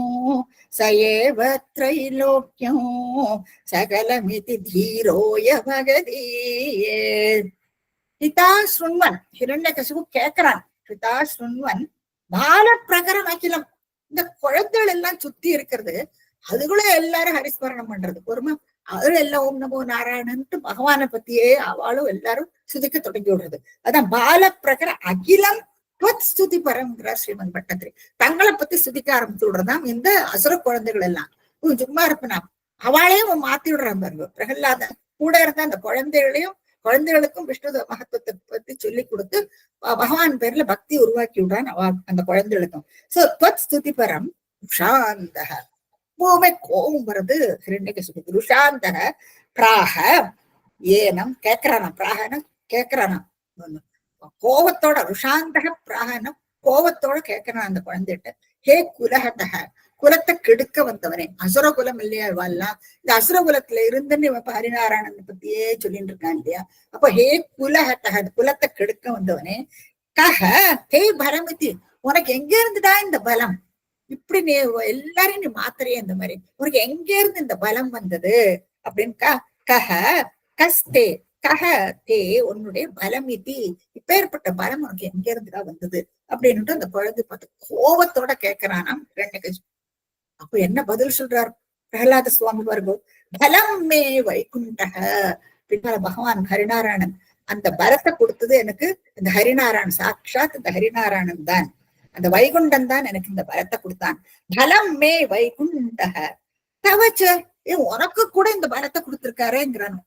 சயேவ த்ரைலோக்யம் சகலமிதி தீரோய மகதீயே. பிதா ஸ்ருண்வன் ஹிரண்யகசிபு கேட்கிறான், பிதா ஸ்ருண்வன் பால பிரகரம் அகிலம், இந்த குழந்தைகள் எல்லாம் சுத்தி இருக்கிறது, அதுகளும் எல்லாரும் ஹரிஸ்மரணம் பண்றது பொறுமை, அவரும் எல்லாம் ஓம் நமோ நாராயணன்ட்டு பகவானை பத்தியே அவளும் எல்லாரும் சுதிக்க தொடங்கி விடுறது. அதான் பால பிரகர அகிலம் ஸ்துதி பரம்ங்கிறார் ஸ்ரீமன் பட்டத்திரி. தங்களை பத்தி சுதிக்க ஆரம்பிச்சு விடுறதாம் இந்த அசுர குழந்தைகள் எல்லாம். சும்மா இருப்பனா அவளையும் மாத்தி விடுறான் பாருங்க. பிரகலாதன் கூட இருந்த அந்த குழந்தைகளுக்கும் விஷ்ணு மகத்துவத்தை பத்தி சொல்லி கொடுத்து பகவான் பேர்ல பக்தி உருவாக்கி விடுறான் அந்த குழந்தைகளுக்கும். சோ ஸ்துதி பரம் சாந்தக, எப்பவுமே கோபம் வருது ஹிரண்யகசிபுக்கு. ருஷாந்தக பிராக ஏனம் கேக்குறானா, பிராகன கேக்குறானா கோபத்தோட, ருஷாந்தக பிராகன கோபத்தோட கேட்கிறான் அந்த குழந்தைகிட்ட. ஹே குலகதக, குலத்தை கெடுக்க வந்தவனே, அசுர குலம் இல்லையா இவெல்லாம், இந்த அசுர குலத்துல இருந்துன்னு இவன் ஹரிநாராயணன் பத்தியே சொல்லிட்டு இருக்கான் இல்லையா. அப்ப ஹே குலகதக, குலத்தை கெடுக்க வந்தவனே, கக ஹே பரமிதி, உனக்கு எங்க இருந்துடா இந்த பலம், இப்படி நீ எல்லாரையும் நீ மாத்திரையே இந்த மாதிரி, உனக்கு எங்க இருந்து இந்த பலம் வந்தது அப்படின்னு கக கஸ்தே கஹ தே உன்னுடைய பலம் இதி, இப்பேற்பட்ட பலம் உனக்கு எங்க இருந்துடா வந்தது அப்படின்னுட்டு அந்த குழந்தை பார்த்து கோபத்தோட கேட்கிறானாம் இரண்யகசிபு. அப்ப என்ன பதில் சொல்றார் பிரகலாத சுவாமி வருகோ, பலம் மே வைகுண்டக, பின்னால பகவான் ஹரிநாராயணன் அந்த பலத்தை கொடுத்தது எனக்கு இந்த ஹரிநாராயணன், சாட்சாத் இந்த ஹரிநாராயணன் தான், அந்த வைகுண்டன் தான் எனக்கு இந்த பலத்தை கொடுத்தான். பலம் மே வைகுண்டக தவச்ச, உனக்கு கூட இந்த பலத்தை கொடுத்திருக்காரேங்கிறான்.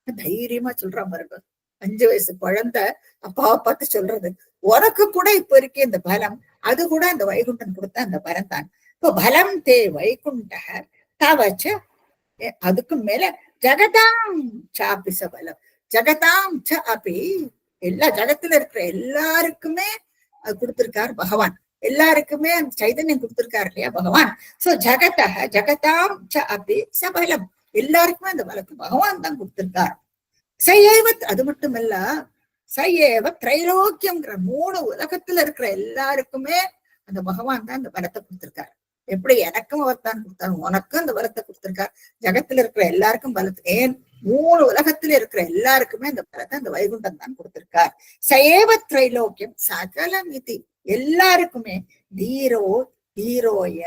தைரியமா சொல்றான் பாருங்க, 5 வயசு குழந்தை அப்பாவை பார்த்து சொல்றது, உனக்கு கூட இப்ப இருக்கே இந்த பலம், அது கூட அந்த வைகுண்டன் கொடுத்த அந்த பலம் தான். இப்போ பலம் தே வைகுண்டக தவச்ச, அதுக்கு மேல ஜகதாம் சாபிச பலம், ஜகதாம் ச அப்பி, எல்லா ஜகத்துல இருக்கிற எல்லாருக்குமே அது கொடுத்திருக்கார் பகவான், எல்லாருக்குமே அந்த சைதன்யம் கொடுத்திருக்காரு இல்லையா பகவான். சோ ஜகதக ஜகதாம் ச அப்பி சபலம், எல்லாருக்குமே அந்த பலத்தை பகவான் தான் கொடுத்திருக்கார். சையேவத், அது மட்டும் இல்ல, சையேவ திரைலோக்கியம்ங்கிற 3 உலகத்துல இருக்கிற எல்லாருக்குமே அந்த பகவான் தான் அந்த பலத்தை கொடுத்திருக்காரு. எப்படி எனக்கும் அவர் தான் கொடுத்தாரு, உனக்கும் அந்த பலத்தை கொடுத்திருக்கார், ஜகத்துல இருக்கிற எல்லாருக்கும் பலத்தை, ஏன் 3 உலகத்துல இருக்கிற எல்லாருக்குமே அந்த பலத்தை அந்த வைகுண்டம் தான் கொடுத்திருக்கார். சயேவ திரைலோக்கியம் சகலம் இதி, எல்லாருக்குமே தீரோ தீரோய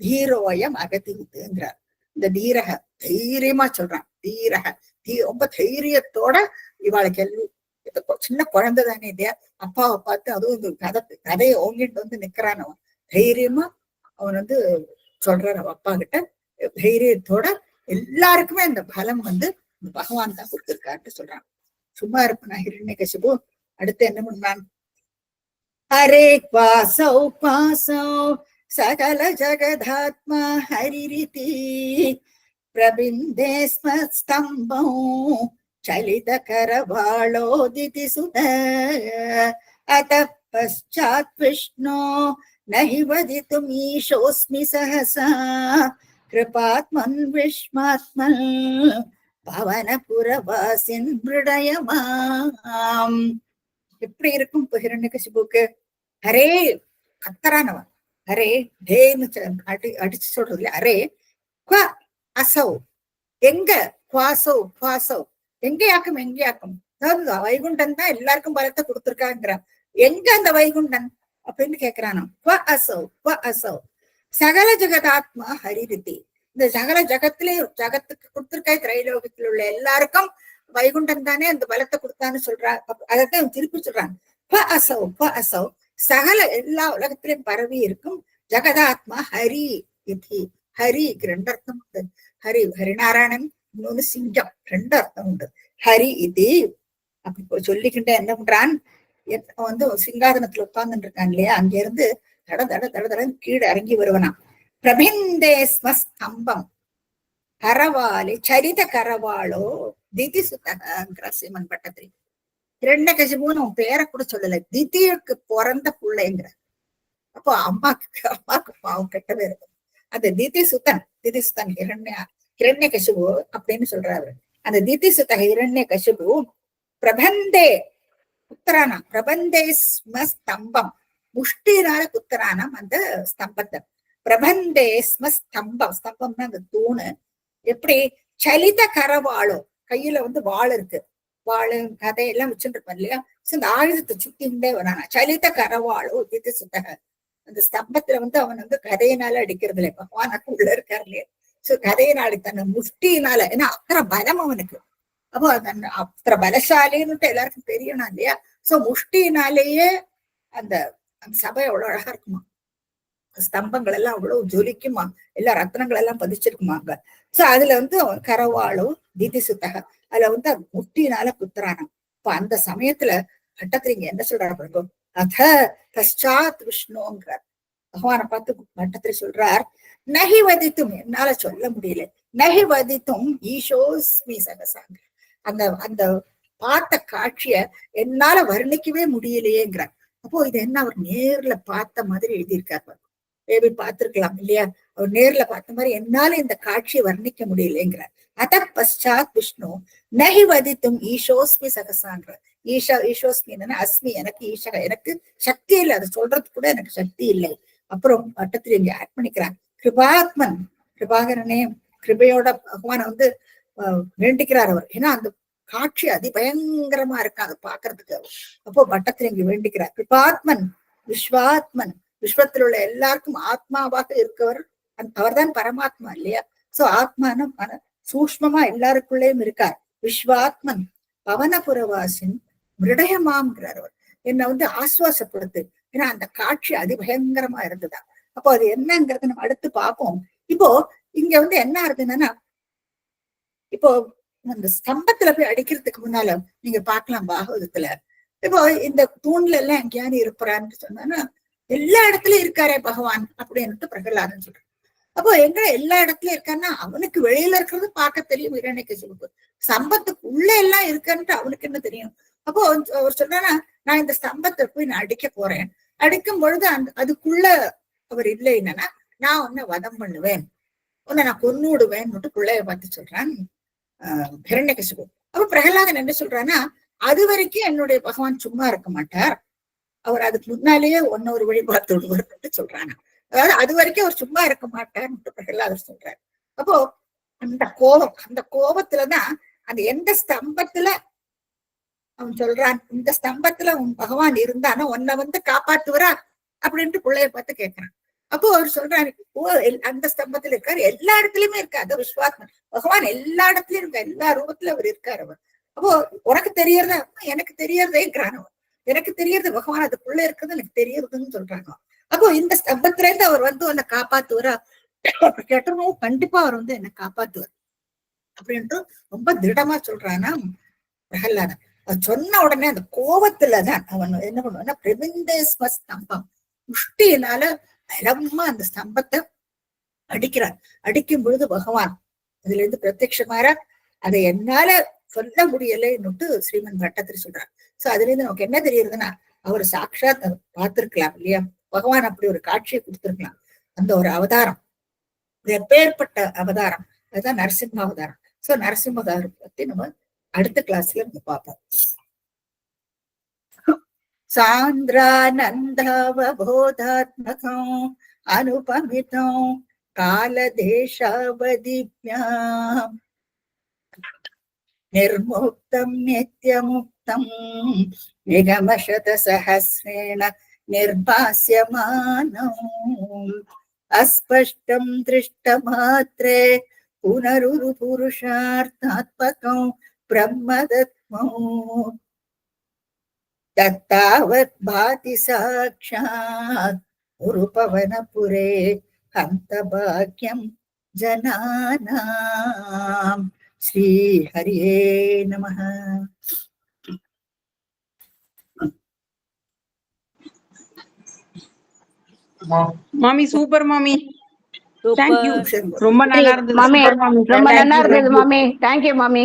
தீரோயம் அகதீத்துங்கிறார். இந்த தீரக தைரியமா சொல்றான், தீரக ரொம்ப தைரியத்தோட இவாளுக்கு சின்ன குழந்தை தானே இல்லையா, அப்பாவை பார்த்து அதுவும் கதையை ஓங்கிட்டு வந்து நிக்கிறான் அவன், தைரியமா அவன் சொல்றான் அவன் அப்பா கிட்ட, தைரியத்தோட எல்லாருக்குமே அந்த பலம் பகவான் தான் கொடுத்திருக்காருன்னு சொல்றான். சும்மா இருப்பா ஹிரண்யகசிபு. அடுத்து என்ன பண்ணான், ஹரே பாசௌ பாசௌ சகல ஜகதாத்மா ஹரிரிதி பிரபிந்தே ஸ்தம்பௌ சலித கரவாளோதிதி சுத அத பశ్చాத் விஷ்ணோ நஹி வதிதும் ஈஷோஸ்மி சஹசா கிருபாத்மன் விஸ்மாத்மன் பவனபுரவாசின் மிருடயமாம். எப்படி இருக்கும் ஹிரண்யகசிபுக்கு? ஹரே கத்தரானவன், ஹரே டேன்னு அடிச்சு சொல்றது இல்ல, அரே குவ அசௌ, எங்க குவாசௌ குவாசௌ, எங்கேயாக்கும் எங்கேயாக்கும், அதாவது வைகுண்டன் தான் எல்லாருக்கும் பலத்தை கொடுத்திருக்காங்கிறான், எங்க அந்த வைகுண்டன் அப்படின்னு கேக்குறானா. குவ அசௌ குவ அசௌ சகல ஜகதாத்மா ஹரிரிதி, இந்த சகல ஜகத்துக்கு கொடுத்திருக்காய், திரைலோகத்தில் உள்ள எல்லாருக்கும் வைகுண்டன் தானே அந்த பலத்தை கொடுத்தான்னு சொல்றான். அதைத்தான் திருப்பி சொல்றான், ப அசௌ ப அசௌ சகல எல்லா உலகத்திலையும் பரவி இருக்கும் ஜகதாத்மா ஹரி இதி, ஹரிக்கு 2 அர்த்தம் உண்டு, ஹரி ஹரிநாராயணன், இன்னொன்னு சிங்கம், 2 அர்த்தம் உண்டு. ஹரி இது அப்படி சொல்லிக்கிட்ட என்ன பண்றான், சிங்காதனத்துல உட்கார்ந்துட்டு இருக்கான் இல்லையா, அங்க இருந்து தட தட தட தட கீழே இறங்கி வருவனாம். பிரபிந்தே ஸ்மஸ்தம்பம் கரவாலி சரித கரவாளோ திதி சுத்தகிற சீமன் பட்டத்திரி. ஹிரண்யகசிபுன்னு அவன் பேரை கூட சொல்லல, திதிக்கு பிறந்த பிள்ளைங்கிற. அப்போ அம்மாக்கு பாவம் கெட்டவே இருக்கும். அந்த திதி சுத்தன் ஹிரண்யகசிபு அப்படின்னு சொல்றாரு. அந்த திதி சுத்த ஹிரண்யகசிபு பிரபந்தே குத்தரானாம், பிரபந்தே ஸ்மஸ்தம்பம், முஷ்டினால குத்தரானாம் அந்த ஸ்தம்பத்தை. பிரபந்தே ஸ்மஸ்தம்பம், ஸ்தம்பம்னா அந்த தூணு. எப்படி சலித கரவாளோ, கையில வாள் இருக்கு, வாழு கதையெல்லாம் வச்சுட்டு இருப்பான் இல்லையா, இந்த ஆயுதத்தை சுத்திண்டே வரானா. சலித கரவாளோ திதி சுத்தக, அந்த ஸ்தம்பத்துல அவன் கதையினால அடிக்கிறது இல்லை, பகவானுக்கு உள்ள இருக்காரு இல்லையா. சோ கதையினால தன்னை முஷ்டினால, ஏன்னா அத்தனை பலம் அவனுக்கு, அப்போ அத்தனை பலசாலின்னு எல்லாருக்கும் தெரியணும் இல்லையா. சோ முஷ்டினாலேயே அந்த சபை அவ்வளவு அழகா இருக்குமா, ஸ்தம்பங்கள் எல்லாம் அவ்வளவு ஜொலிக்குமா, எல்லா ரத்னங்கள் எல்லாம் பதிச்சிருக்குமாங்க. சோ அதுல கரவாளோ திதி சுத்தக, அதுல முட்டினால குத்துறானாம். இப்ப அந்த சமயத்துல பட்டத்திரிங்க என்ன சொல்றாரு, அத பశ్చాத் விஷ்ணுங்கிறார். பகவானை பார்த்து பட்டத்திரி சொல்றார், நகி வதித்தும், என்னால சொல்ல முடியல, நகி வதித்தும் ஈஷோஸ்மி சகசாங்க, அந்த அந்த பார்த்த காட்சிய என்னால வர்ணிக்கவே முடியலையேங்கிறார். அப்போ இது என்ன அவர் நேர்ல பார்த்த மாதிரி எழுதியிருக்காரு, பேபி பார்த்திருக்கலாம் இல்லையா, அவர் நேர்ல பார்த்த மாதிரி என்னால இந்த காட்சியை வர்ணிக்க முடியலைங்கிறார். அத பశ్చాத் விஷ்ணு நகி வதித்தும் ஈஷோஸ்மி சகசாங்கிற. ஈஷோஸ்மி என்னன்னா அஸ்மி, எனக்கு ஈஷக, எனக்கு சக்தி இல்லை, அதை சொல்றது கூட எனக்கு சக்தி இல்லை. அப்புறம் பட்டத்துல இங்க ஆட் பண்ணிக்கிறான், கிருபாத்மன், கிருபாகரனே, கிருபையோட பகவான வேண்டிக்கிறார் அவர். ஏன்னா அந்த காட்சி அதிபயங்கரமா இருக்கு அதை பாக்குறதுக்கு. அப்போ பட்டத்துல இங்க வேண்டிக்கிறார், கிருபாத்மன் விஸ்வாத்மன், விஸ்வத்தில் உள்ள எல்லாருக்கும் ஆத்மாவாக இருக்கவர் அவர்தான் பரமாத்மா இல்லையா? சோ ஆத்மான சூஷ்மமா எல்லாருக்குள்ளேயும் இருக்கார். விஸ்வாத்மன் பவனபுரவாசின் மிருடயமாம்ங்கிறார் அவர். என்னை ஆசுவாசப்படுத்து. ஏன்னா அந்த காட்சி அதிபயங்கரமா இருந்ததா. அப்போ அது என்னங்கிறத நம்ம அடுத்து பார்ப்போம். இப்போ இங்க என்ன இருந்ததுன்னா, இப்போ அந்த ஸ்தம்பத்துல போய் அடிக்கிறதுக்கு முன்னால நீங்க பார்க்கலாம் பாகவதத்துல, இப்போ இந்த தூண்ல எல்லாம் எங்கேயாவது இருப்பான்னு சொன்னா எல்லா இடத்துலயும் இருக்காரே பகவான் அப்படின்ட்டு பிரகலாதன் சொல்றான். அப்போ எங்க எல்லா இடத்துலயும் இருக்கான்னா அவனுக்கு வெளியில இருக்கிறது பார்க்க தெரியும் இரண்யகசிபுக்கு, ஸ்தம்பத்துக்கு உள்ள எல்லாம் இருக்கான்ட்டு அவனுக்கு என்ன தெரியும். அப்போ அவர் சொல்றானா, நான் இந்த ஸ்தம்பத்தை போய் நான் அடிக்க போறேன், அடிக்கும் பொழுது அதுக்குள்ள அவர் இல்லை என்னன்னா நான் உன்னை வதம் பண்ணுவேன், உன்னை நான் கொன்னு விடுவேன்னு பிள்ளைய பார்த்து சொல்றான் ஹிரண்யகசிபு. அப்ப பிரகலாதன் என்ன சொல்றான்னா, அது வரைக்கும் என்னுடைய பகவான் சும்மா இருக்க மாட்டார், அவர் அதுக்கு முன்னாலேயே ஒரு வழி பார்த்து விடுவார்னு சொல்றாங்க. அதாவது அது வரைக்கும் அவர் சும்மா இருக்க மாட்டார்னு பிரகலாதர் சொல்றாரு. அப்போ அந்த கோபத்துலதான் அந்த எந்த ஸ்தம்பத்துல அவன் சொல்றான், இந்த ஸ்தம்பத்துல உன் பகவான் இருந்தானா உன்னை காப்பாத்துவரா அப்படின்ட்டு பிள்ளைய பார்த்து கேட்கிறான். அப்போ அவர் சொல்றாரு, அந்த ஸ்தம்பத்துல இருக்காரு, எல்லா இடத்துலயுமே இருக்காரு, அது விஸ்வாத்மன் பகவான் எல்லா இடத்துலயும் இருக்கா, எல்லா ரூபத்துல அவர் இருக்காரு அவர். அப்போ உனக்கு தெரியறதா? எனக்கு தெரியறதேங்கிறான் அவர். எனக்கு தெரியறது பகவான் அதுக்குள்ள இருக்கிறது எனக்கு தெரியறதுன்னு சொல்றாங்க. அப்போ இந்த ஸ்தம்பத்துல இருந்து அவர் உன்னை காப்பாத்துவரா கேட்டோம், கண்டிப்பா அவர் என்னை காப்பாத்துவார் அப்படின்ட்டு ரொம்ப திடமா சொல்றானா பிரகலாதன். சொன்ன உடனே அந்த கோபத்துலதான் அவன் என்ன பண்ணுவான்னா, பிரவிந்தேஸ்ம ஸ்தம்பம் முஷ்டியினால பலமா அந்த ஸ்தம்பத்தை அடிக்கிறான். அடிக்கும் பொழுது பகவான் அதுல இருந்து பிரத்யட்சமாற அதை என்னால சொல்ல முடியலைன்னுட்டு ஸ்ரீமன் பட்டத்திரி சொல்றார். சோ அதுல இருந்து நமக்கு என்ன தெரியுதுன்னா, அவர் சாட்சாத் பார்த்திருக்கலாம் இல்லையா, பகவான் அப்படி ஒரு காட்சியை கொடுத்திருக்கலாம். அந்த ஒரு அவதாரம் எப்பேற்பட்ட அவதாரம், அதுதான் நரசிம்ம அவதாரம். சோ நரசிம்ம அவதாரம் பத்தி நம்ம அடுத்த கிளாஸ்ல நம்ம பார்ப்போம். சாந்திரானந்தாவபோதாத்மகம் அனுபமிதம் காலதேசாவதிப்யாம் நிர்முக்தம் நித்யமுக்தம் நிகமசத சஹஸ்ரேண நிர்பாஸ்யமானம் அஸ்பஷ்டம் திருஷ்டமாத்ரே புனருரு புருஷார்த்தாத்மகம் பிரம்மதத்மம் தத்தாவத் பாதி சாக்ஷாத் உருபவனபுரே ஹந்த பாக்யம் ஜனானாம். ஸ்ரீ ஹரியே நமஹ. மாமி சூப்பர் மாமி, தேங்க் யூ. ரொம்ப நல்லா இருந்தது மாமி, ரொம்ப நல்லா இருந்தது மாமி. தேங்க் யூ மாமி.